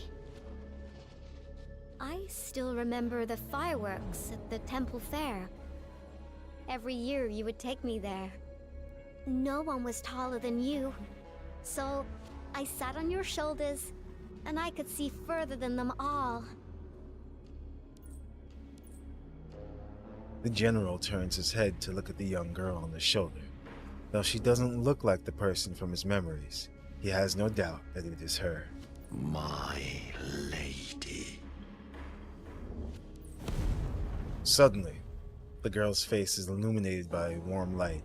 S16: I still remember the fireworks at the temple fair. Every year you would take me there. No one was taller than you, so I sat on your shoulders, and I could see further than them all.
S1: The general turns his head to look at the young girl on the shoulder. Though she doesn't look like the person from his memories, he has no doubt that it is her.
S6: My lady.
S1: Suddenly, the girl's face is illuminated by warm light.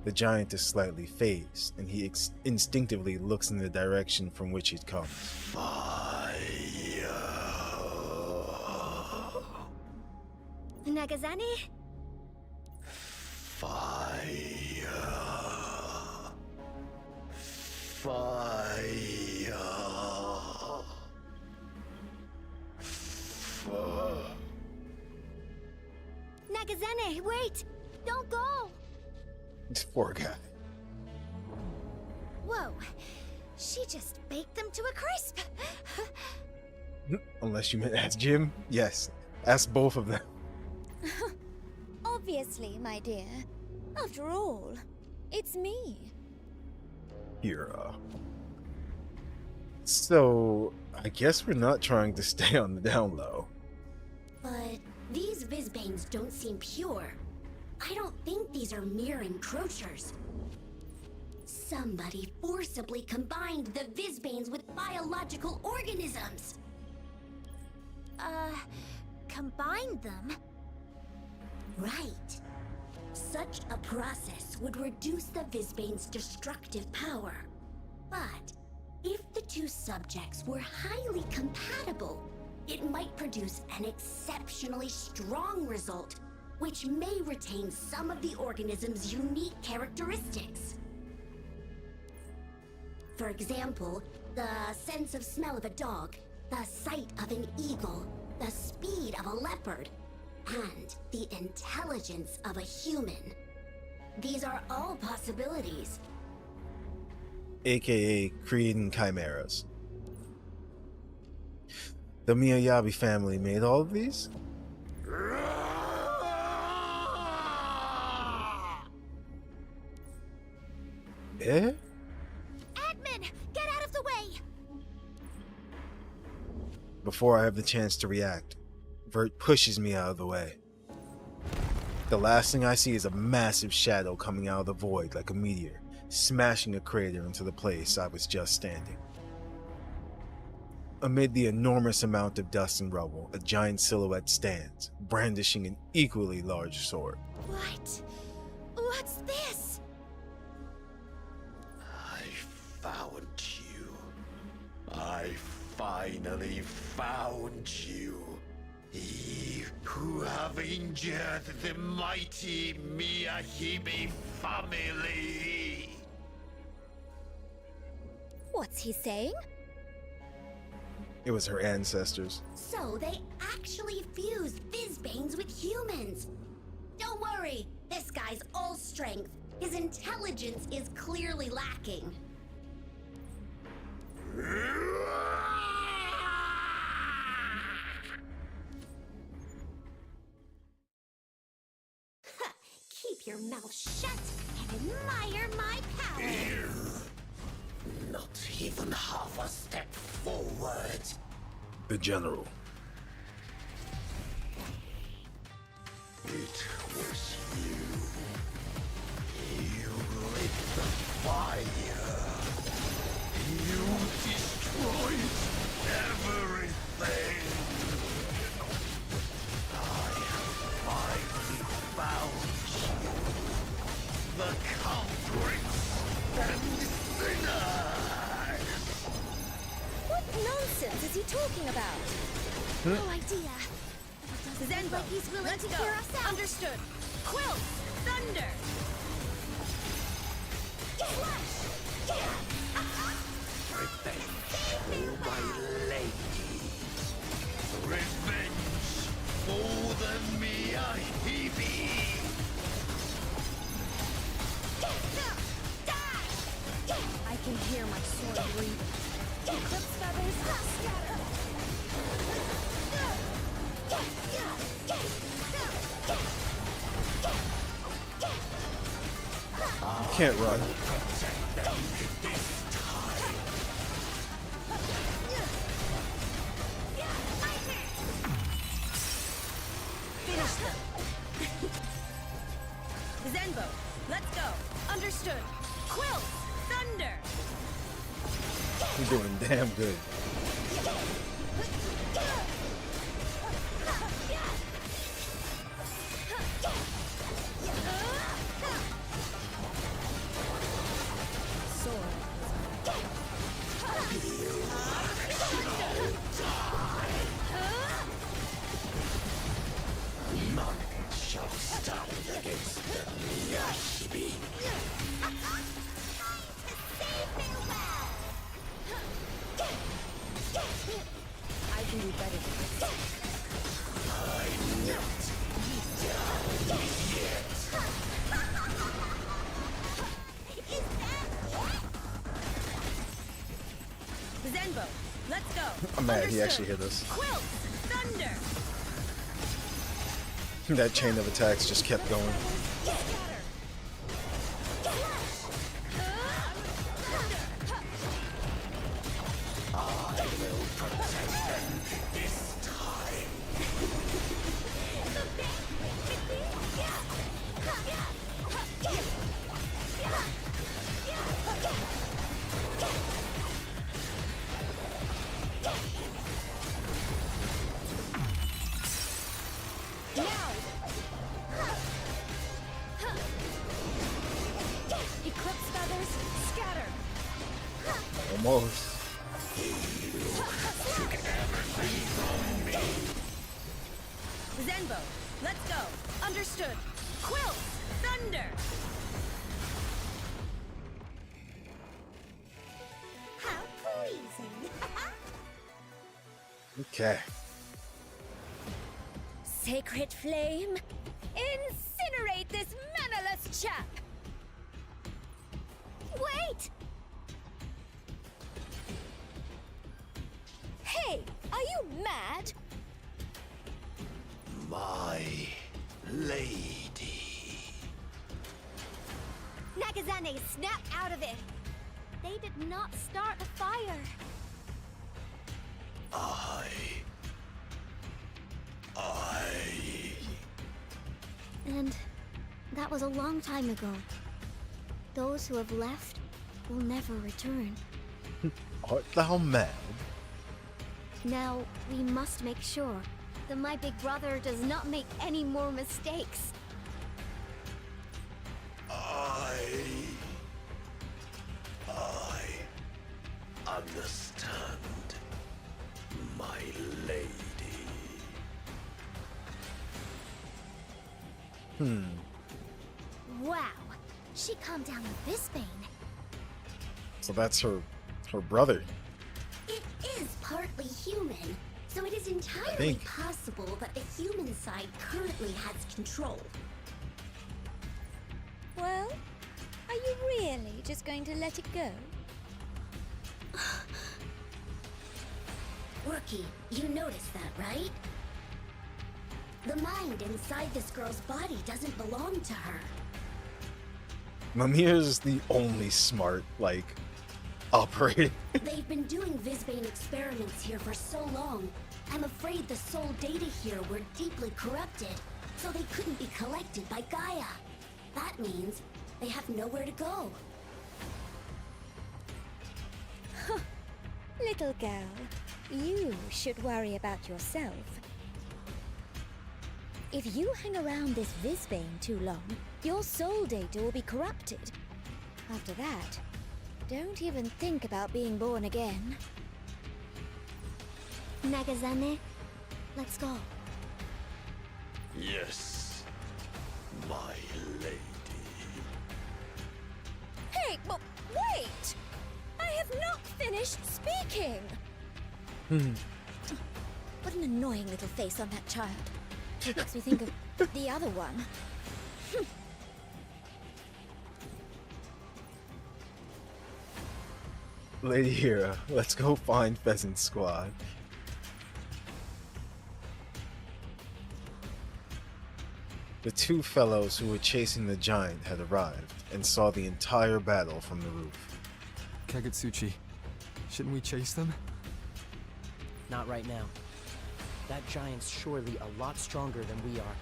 S1: The giant is slightly phased, and he instinctively looks in the direction from which it comes.
S6: Fire.
S16: Nagazane?
S6: Fire. Fire.
S16: Nagazane, wait! Don't go!
S1: This poor guy.
S16: Whoa, she just baked them to a crisp!
S1: Unless you meant ask Jim? Yes, ask both of them.
S16: Obviously, my dear. After all, it's me.
S1: Hera. So, I guess we're not trying to stay on the down low.
S3: But these Vizbanes don't seem pure. I don't think these are mere encroachers. Somebody forcibly combined the Vizbanes with biological organisms.
S16: Combined them?
S3: Right. Such a process would reduce the Vizbane's destructive power. But if the two subjects were highly compatible, it might produce an exceptionally strong result, which may retain some of the organism's unique characteristics. For example, the sense of smell of a dog, the sight of an eagle, the speed of a leopard, and the intelligence of a human. These are all possibilities.
S1: AKA creating chimeras. The Miyabi family made all of these? Eh?
S18: Admin, get out of the way!
S1: Before I have the chance to react, Vert pushes me out of the way. The last thing I see is a massive shadow coming out of the void like a meteor, smashing a crater into the place I was just standing. Amid the enormous amount of dust and rubble, a giant silhouette stands, brandishing an equally large sword.
S18: What? What's this?
S19: I found you. I finally found you. Ye who have injured the mighty Miyahibi family.
S18: What's he saying?
S1: It was her ancestors.
S3: So they actually fused Fizbanes with humans. Don't worry, this guy's all strength. His intelligence is clearly lacking. Keep your mouth shut and admire my power.
S19: Not even half a step forward.
S1: The general.
S19: It was you. You lit the fire. You destroyed everything. I have finally found you. The culprits and sinners.
S18: What nonsense is he talking about? No idea.
S5: Zenbo,
S18: Like he's willing
S5: let's
S18: to
S5: go.
S18: hear us out.
S5: Understood. Quill, thunder.
S19: Revenge for my ladies. Revenge for the Miyahibi.
S5: I can hear my sword breathing. Eclipse feathers, scatter.
S1: You can't run.
S5: Finish them. Zenbo, let's go. Understood. Quill, thunder.
S1: You're doing damn good.
S19: None shall stand against the Miyahibi.
S5: I can do better than this.
S19: I'm not down yet.
S5: Zenbo, let's go.
S1: I'm mad he
S5: Understood.
S1: actually hit us.
S5: Quill, thunder.
S1: That chain of attacks just kept going.
S19: I will protect them this time.
S5: Eclipse feathers, scatter.
S1: Almost.
S5: Zenbo, let's go. Understood. Quill, thunder.
S1: Okay.
S18: Sacred flame, incinerate this mannerless chap! Wait! Hey, are you mad?
S19: My lady.
S16: Nagazane, snap out of it! They did not start a fire. And that was a long time ago. Those who have left will never return.
S1: Art thou mad?
S16: Now, we must make sure that my big brother does not make any more mistakes.
S19: I understand, my lady.
S16: Wow, she calmed down with this Bane.
S1: So that's her brother.
S3: It is partly human, so it is entirely possible that the human side currently has control.
S18: Well, are you really just going to let it go?
S3: Rookie, you noticed that, right? The mind inside this girl's body doesn't belong to her.
S1: Mamiya's the only smart, like, operating.
S3: They've been doing Visbane experiments here for so long. I'm afraid the soul data here were deeply corrupted, so they couldn't be collected by Gaia. That means they have nowhere to go.
S18: Little girl, you should worry about yourself. If you hang around this Visbane too long, your soul data will be corrupted. After that, don't even think about being born again.
S16: Nagazane, let's go.
S19: Yes, my lady.
S18: Hey, but wait! I have not finished speaking! What an annoying little face on that child. Makes me think of the other one.
S1: Lady Hera, let's go find Pheasant Squad. The two fellows who were chasing the giant had arrived and saw the entire battle from the roof.
S13: Kagetsuchi, shouldn't we chase them?
S14: Not right now. That giant's surely a lot stronger than we are.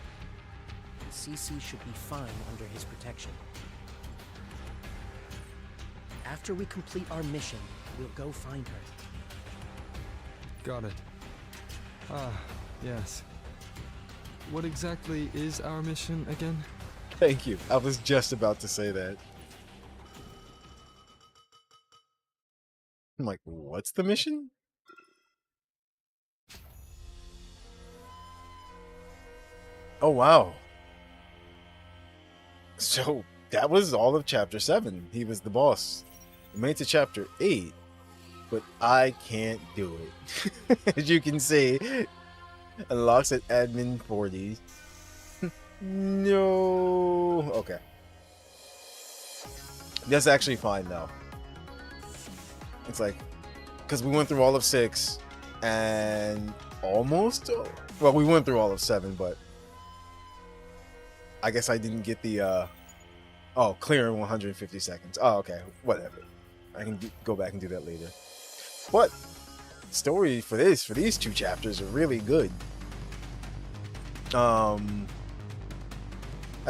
S14: CC should be fine under his protection. After we complete our mission, we'll go find her.
S13: Got it. Ah, yes. What exactly is our mission again?
S1: Thank you. I was just about to say that. I'm like, what's the mission? Oh, wow. So, that was all of Chapter 7. He was the boss. We made it to Chapter 8, but I can't do it. As you can see, unlocks at admin 40. No. Okay. That's actually fine, though. It's like, because we went through all of 6, and almost, well, we went through all of 7, but I guess I didn't get the, clear in 150 seconds. Oh, okay, whatever. I can go back and do that later. But story for these 2 chapters are really good. As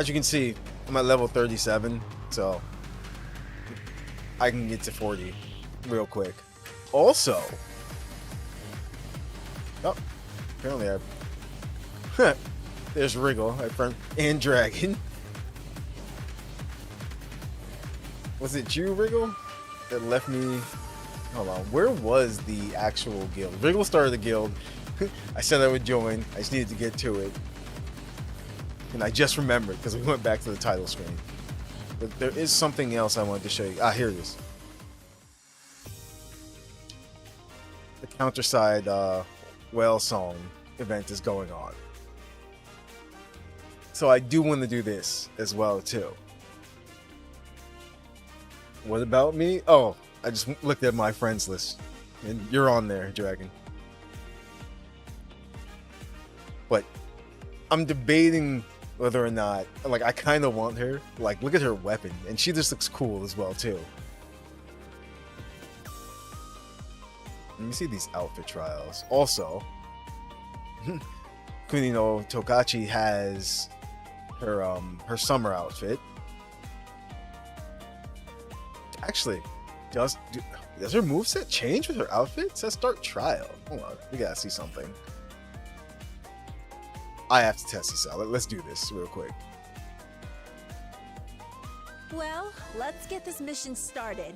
S1: you can see, I'm at level 37, so I can get to 40 real quick. Also, apparently there's Wriggle, my friend, and Dragon. Was it you, Wriggle, that left me? Hold on, where was the actual guild? Wriggle started the guild. I said I would join. I just needed to get to it. And I just remembered because we went back to the title screen. But there is something else I wanted to show you. Ah, here it is. The counter side whale song event is going on. So I do want to do this as well too. What about me? Oh, I just looked at my friends list, and you're on there, Dragon. But I'm debating whether or not, like, I kind of want her. Like, look at her weapon, and she just looks cool as well too. Let me see these outfit trials. Also, Kunino Tokachi has her summer outfit. Actually, does her moveset change with her outfit? It says start trial. Hold on, we gotta see something. I have to test this out. Let's do this real quick.
S4: Well, let's get this mission started.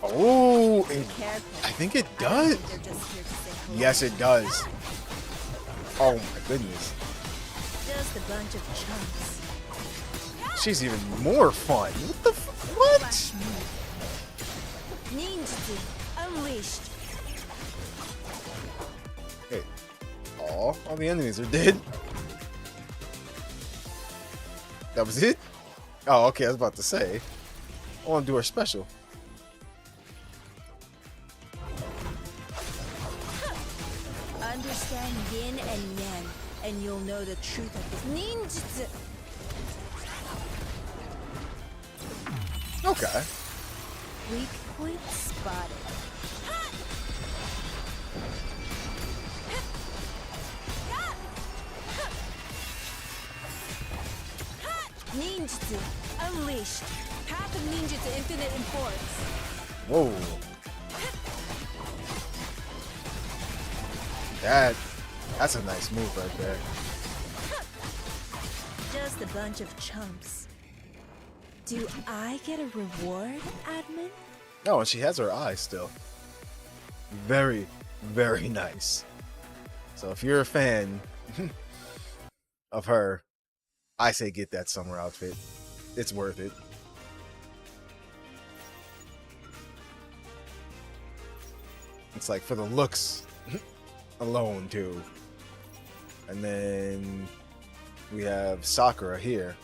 S1: Oh, I think it does. Yes, it does. Oh my goodness.
S4: Just a bunch of chunks.
S1: She's even more fun. What the what?
S4: Ninjutsu unleashed.
S1: Hey. Aw, all the enemies are dead. That was it? Oh, okay, I was about to say. I want to do her special.
S4: Understand yin and yang, and you'll know the truth of this ninjutsu.
S1: Okay.
S4: Weak point spotted. Ninjutsu unleashed. Path of ninjutsu infinite in force.
S1: Whoa. That's a nice move right there.
S4: Just a bunch of chumps. Do I get a reward, admin?
S1: Oh, and she has her eye still. Very, very nice. So if you're a fan of her, I say get that summer outfit. It's worth it. It's like for the looks alone too. And then we have Sakura here.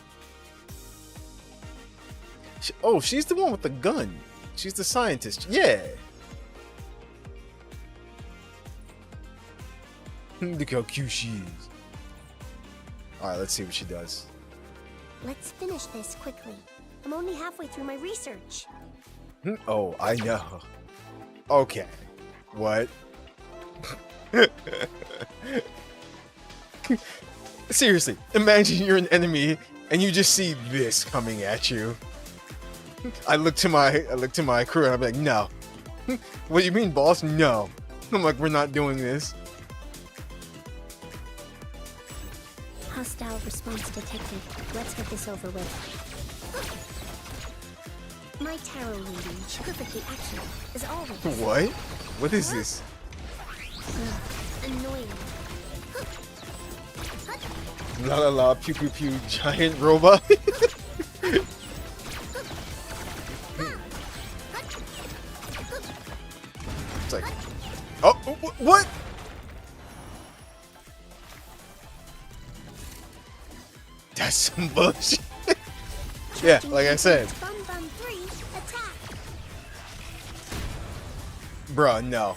S1: Oh, she's the one with the gun. She's the scientist. Yeah. Look how cute she is. Alright, let's see what she does.
S3: Let's finish this quickly. I'm only halfway through my research.
S1: Oh, I know. Okay. What? Seriously, imagine you're an enemy and you just see this coming at you. I look to my crew and I'm like, no. What do you mean, boss? No. I'm like, we're not doing this.
S3: Hostile response detected. Let's get this over with. My tarot reading, perfectly accurate, is always.
S1: What? What is this?
S3: Annoying.
S1: La la la, pew pew pew, giant robot. It's like, oh, what? That's some bullshit. Yeah, like I said. Bruh, no.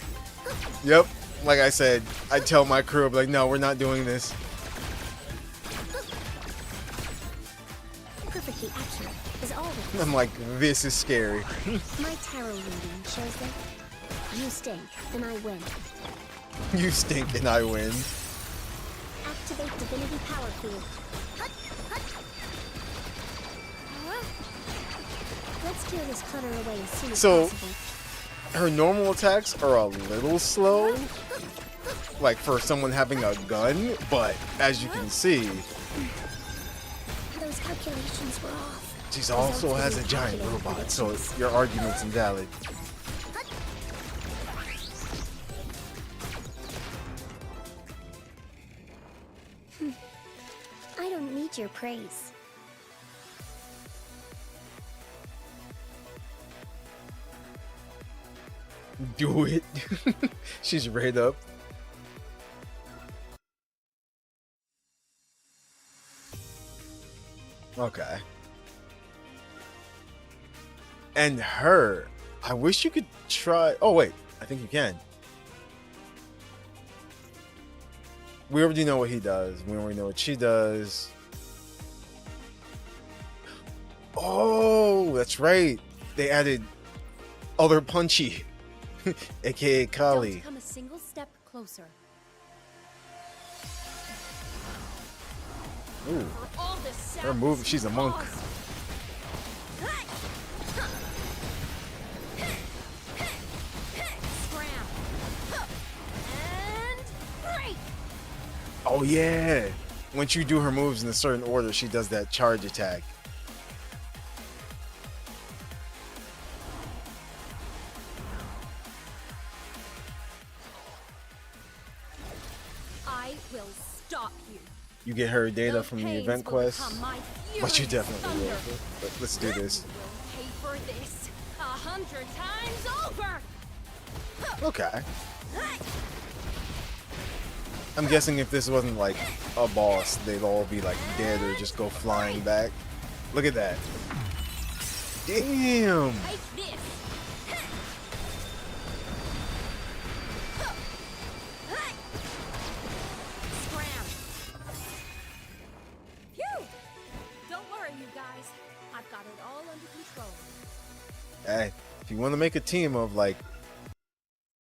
S1: Yep, like I said, I tell my crew, I'm like, no, we're not doing this.
S3: Perfectly accurate, as always.
S1: I'm like, this is scary.
S3: My tarot reading shows that you stink and I win.
S1: You stink and I win.
S3: Activate divinity power field. Let's clear this clutter away as soon as possible.
S1: Her normal attacks are a little slow, like for someone having a gun, but as you can see,
S3: those calculations were off.
S1: she also has a giant robot, so your argument's invalid.
S3: I don't need your praise.
S1: Do it. She's right up. Okay. And her, I wish you could try. Oh wait, I think you can. We already know what he does. We already know what she does. Oh, that's right. They added other Punchy, aka Kali.
S17: Don't come a single step closer.
S1: Ooh,
S17: For all this
S1: her move. She's a monk.
S17: Scram. And break.
S1: Oh yeah. Once you do her moves in a certain order, she does that charge attack.
S17: I will stop you.
S1: You get her data
S17: Those
S1: from the
S17: pains
S1: event
S17: will
S1: quest,
S17: become my
S1: but you
S17: furious
S1: definitely will.
S17: thunder.
S1: But let's do this.
S17: Pay for this 100 times over.
S1: Okay. I'm guessing if this wasn't like a boss, they'd all be like dead or just go flying back. Look at that. Damn.
S17: Take this. Scram. Phew. Don't worry, you guys. I've got it all under control.
S1: Hey, if you want to make a team of like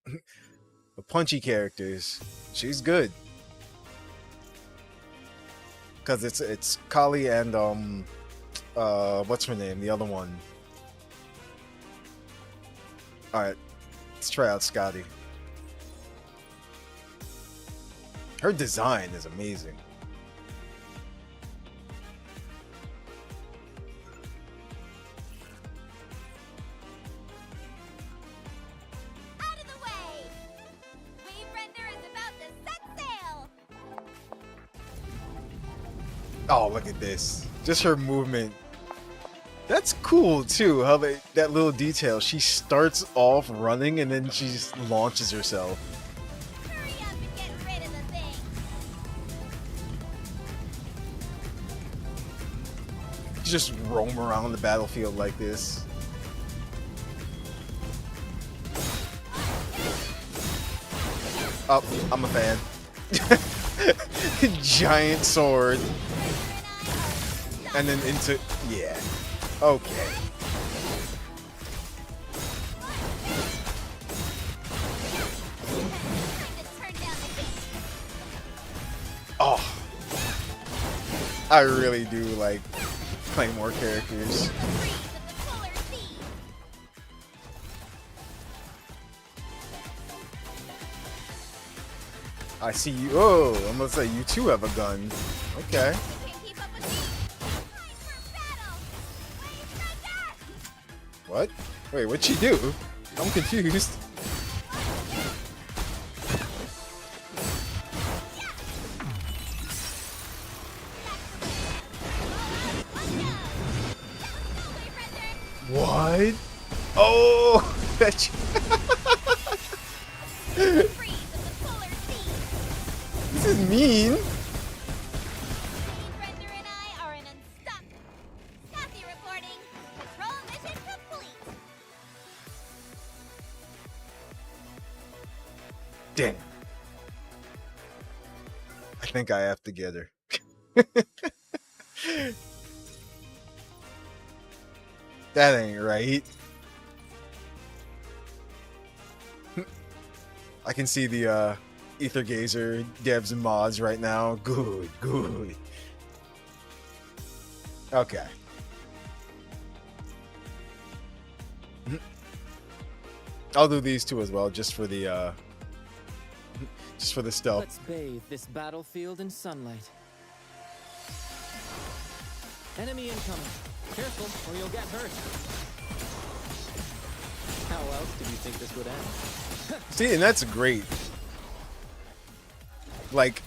S1: the punchy characters, she's good. Cause it's Kali and what's her name? The other one. All right, let's try out Scotty. Her design is amazing.
S18: Out of the way! Wave Render is about to set sail!
S1: Oh, look at this. Just her movement. That's cool too, how that little detail. She starts off running and then she just launches herself.
S18: Hurry up and get rid of the thing!
S1: You just roam around the battlefield like this. Oh, I'm a fan. Giant sword. And then into... Yeah. Okay. Oh. I really do like playing more characters. I see you. Oh, I'm gonna say you too have a gun. Okay. What? Wait, what'd she do? I'm confused. What? Oh, that. This is mean. Damn. I think I have to get her. That ain't right. I can see the Aether Gazer devs and mods right now. Good, good. Okay. I'll do these two as well, just for the stealth.
S7: Let's bathe this battlefield in sunlight. Enemy incoming. Careful, or you'll get hurt. How else did you think this would end?
S1: See, and that's great. Like,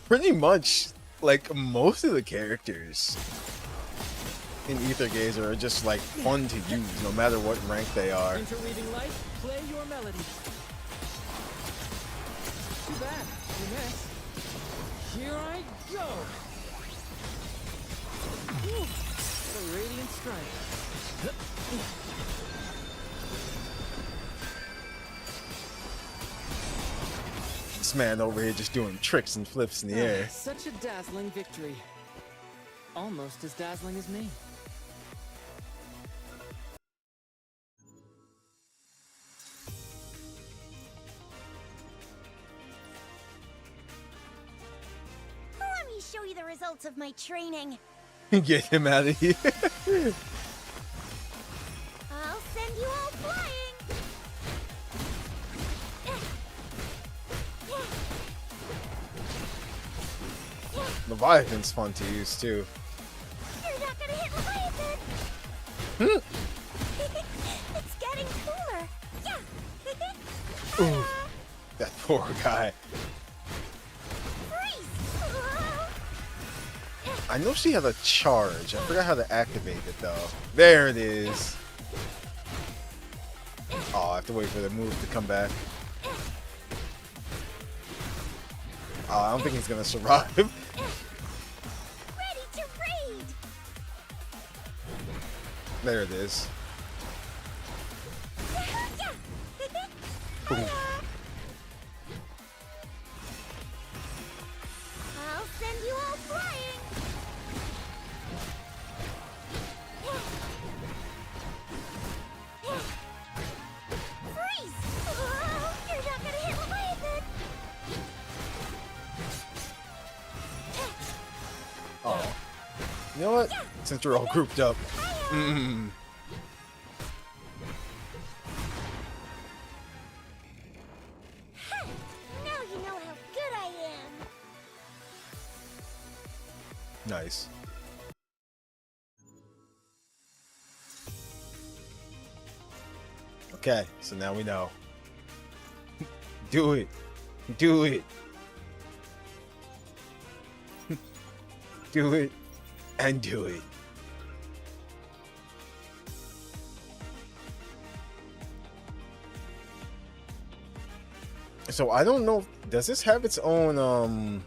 S1: pretty much, like, most of the characters in Aether Gazer are just, like, fun to use, no matter what rank they are.
S7: Interweaving light, play your
S20: your melody. Too bad, you missed. Here I go! Whew, the radiant strike.
S1: This man over here just doing tricks and flips in the air.
S20: Such a dazzling victory. Almost as dazzling as me.
S18: Let me show you the results of my training.
S1: Get him out of here.
S18: I'll send you all flying.
S1: Leviathan's fun to use too.
S18: You're not gonna hit Leviathan. It's getting cooler. Yeah.
S1: Ooh, that poor guy. I know she had a charge. I forgot how to activate it though. There it is. Oh, I have to wait for the move to come back. Oh, I don't think he's gonna survive.
S18: Ready to raid.
S1: There it is. Boom.
S18: I'll send you all flying. Freeze! Oh, you're not gonna hit Leviathan.
S1: Oh. You know what? Since we're all grouped up.
S18: Now you know how good I am.
S1: Nice. Okay, so now we know. Do it. Do it. Do it. And do it. So I don't know. Does this have its own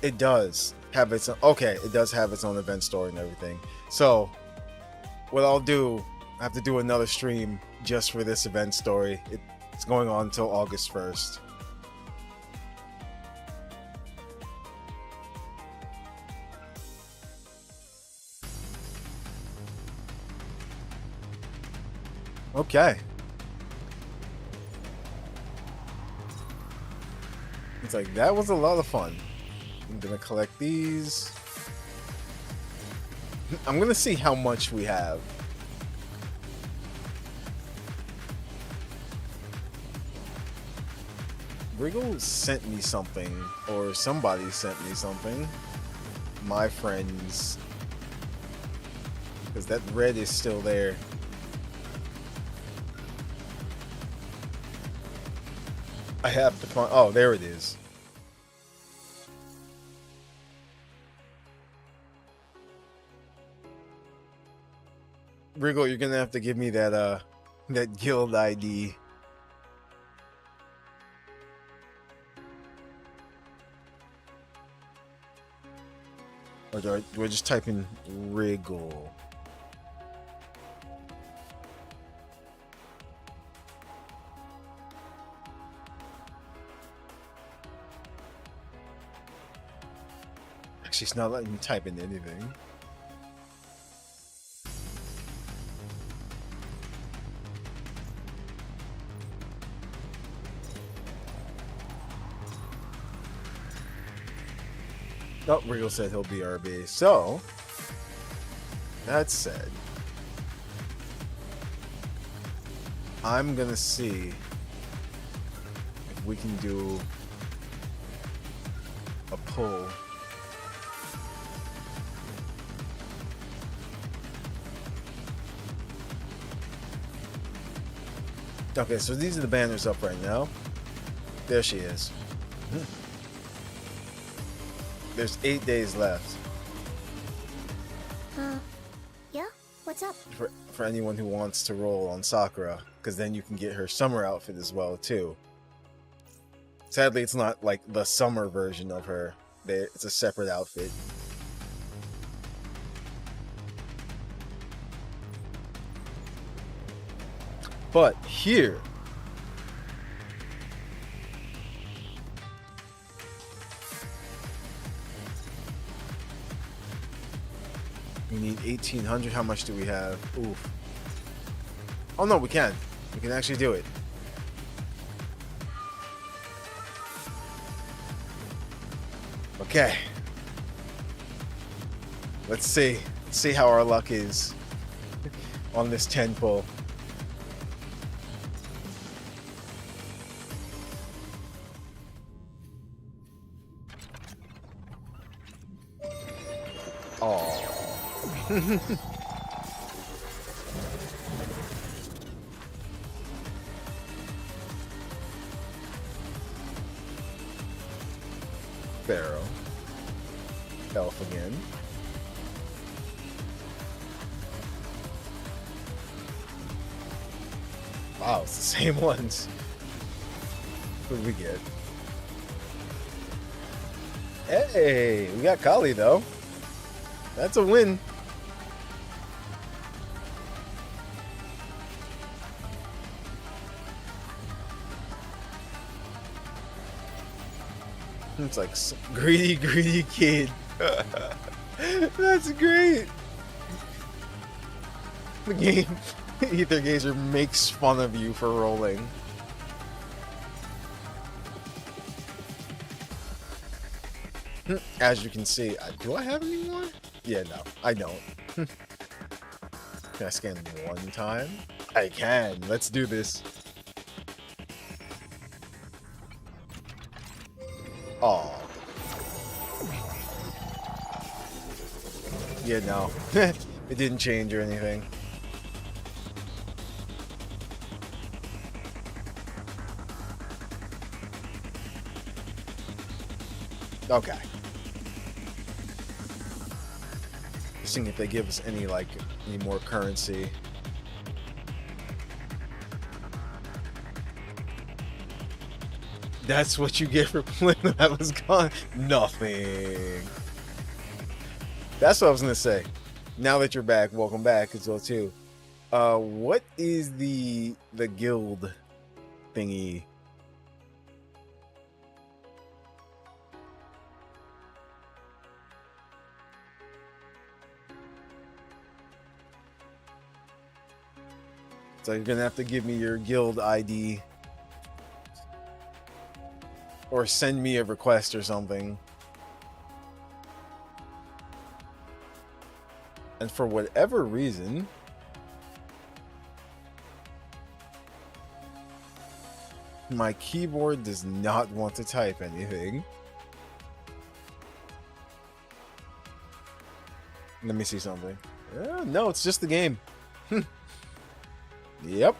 S1: It does have its okay, it does have its own event story and everything. So what I'll do, I have to do another stream just for this event story. It's going on until August 1st. Okay. It's like, that was a lot of fun. I'm gonna collect these. I'm gonna see how much we have. Wriggle sent me something, or somebody sent me something. My friends. Because that red is still there. I have to find. Oh, there it is. Wriggle, you're gonna have to give me that that guild ID. Or do I just type in Wriggle? Actually, it's not letting me type in anything. Oh, Wriggle said he'll be RB. So, that said, I'm gonna see if we can do a pull. Okay, so these are the banners up right now. There she is. There's 8 days left.
S18: Yeah? What's up?
S1: for anyone who wants to roll on Sakura, because then you can get her summer outfit as well too. Sadly, it's not like the summer version of her. It's a separate outfit. But here, we need 1,800. How much do we have? Oof. Oh no, we can. We can actually do it. Okay. Let's see. Let's see how our luck is on this 10 pull. Oh. Pharaoh. Elf again. Wow, it's the same ones. What did we get? Hey, we got Kali though. That's a win. It's like greedy, greedy kid. That's great. The game, Aether Gazer makes fun of you for rolling. As you can see, do I have any more? Yeah, no, I don't. Can I scan one time? I can. Let's do this. Oh. Yeah, no. It didn't change or anything. Okay. Seeing if they give us any more currency. That's what you get for playing that was gone. Nothing. That's what I was gonna say. Now that you're back, welcome back as well too. What is the guild thingy? So you're gonna have to give me your guild ID. Or send me a request or something. And for whatever reason, my keyboard does not want to type anything. Let me see something. No, it's just the game. Yep.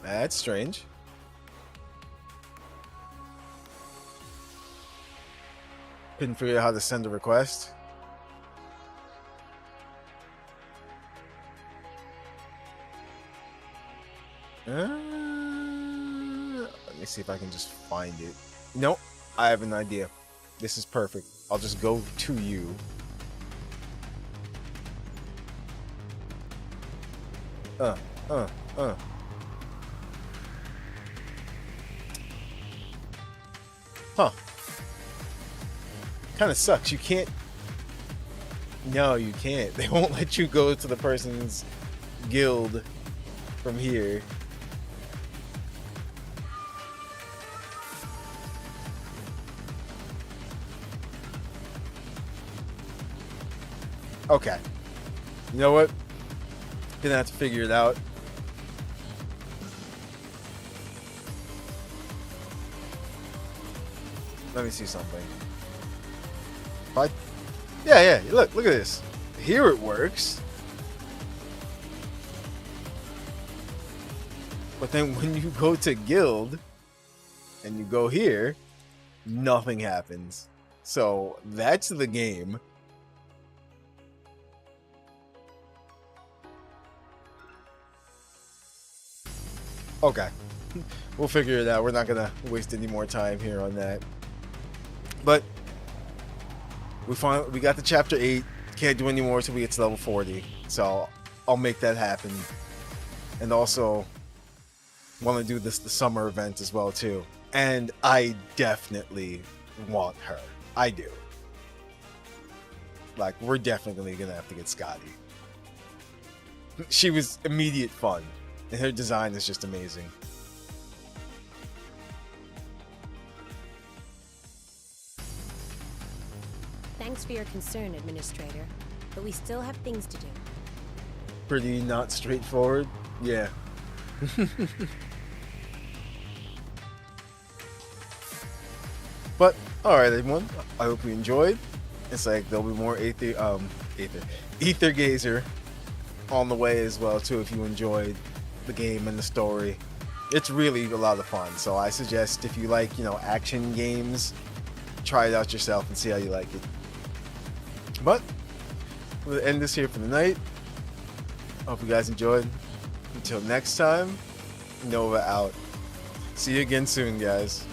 S1: That's strange. Couldn't figure out how to send a request. Let me see if I can just find it. Nope. I have an idea. This is perfect. I'll just go to you. Huh. Kind of sucks. You can't. No, you can't. They won't let you go to the person's guild from here. Okay. You know what? Gonna have to figure it out. Let me see something. But yeah, look at this. Here it works. But then when you go to guild and you go here, nothing happens. So that's the game. Okay. We'll figure it out. We're not gonna waste any more time here on that. But we got the chapter 8. Can't do any more until we get to level 40. So I'll make that happen. And also want to do the summer event as well too. And I definitely want her. I do. Like, we're definitely gonna have to get Scotty. She was immediate fun, and her design is just amazing.
S10: Thanks for your concern, Administrator, but we still have things to do.
S1: Pretty not straightforward. Yeah. But alright everyone, I hope you enjoyed. It's like there'll be more Aether Gazer on the way as well too if you enjoyed the game and the story. It's really a lot of fun, so I suggest if you like, you know, action games, try it out yourself and see how you like it. But we'll end this here for the night. Hope you guys enjoyed. Until next time, Nova out. See you again soon, guys.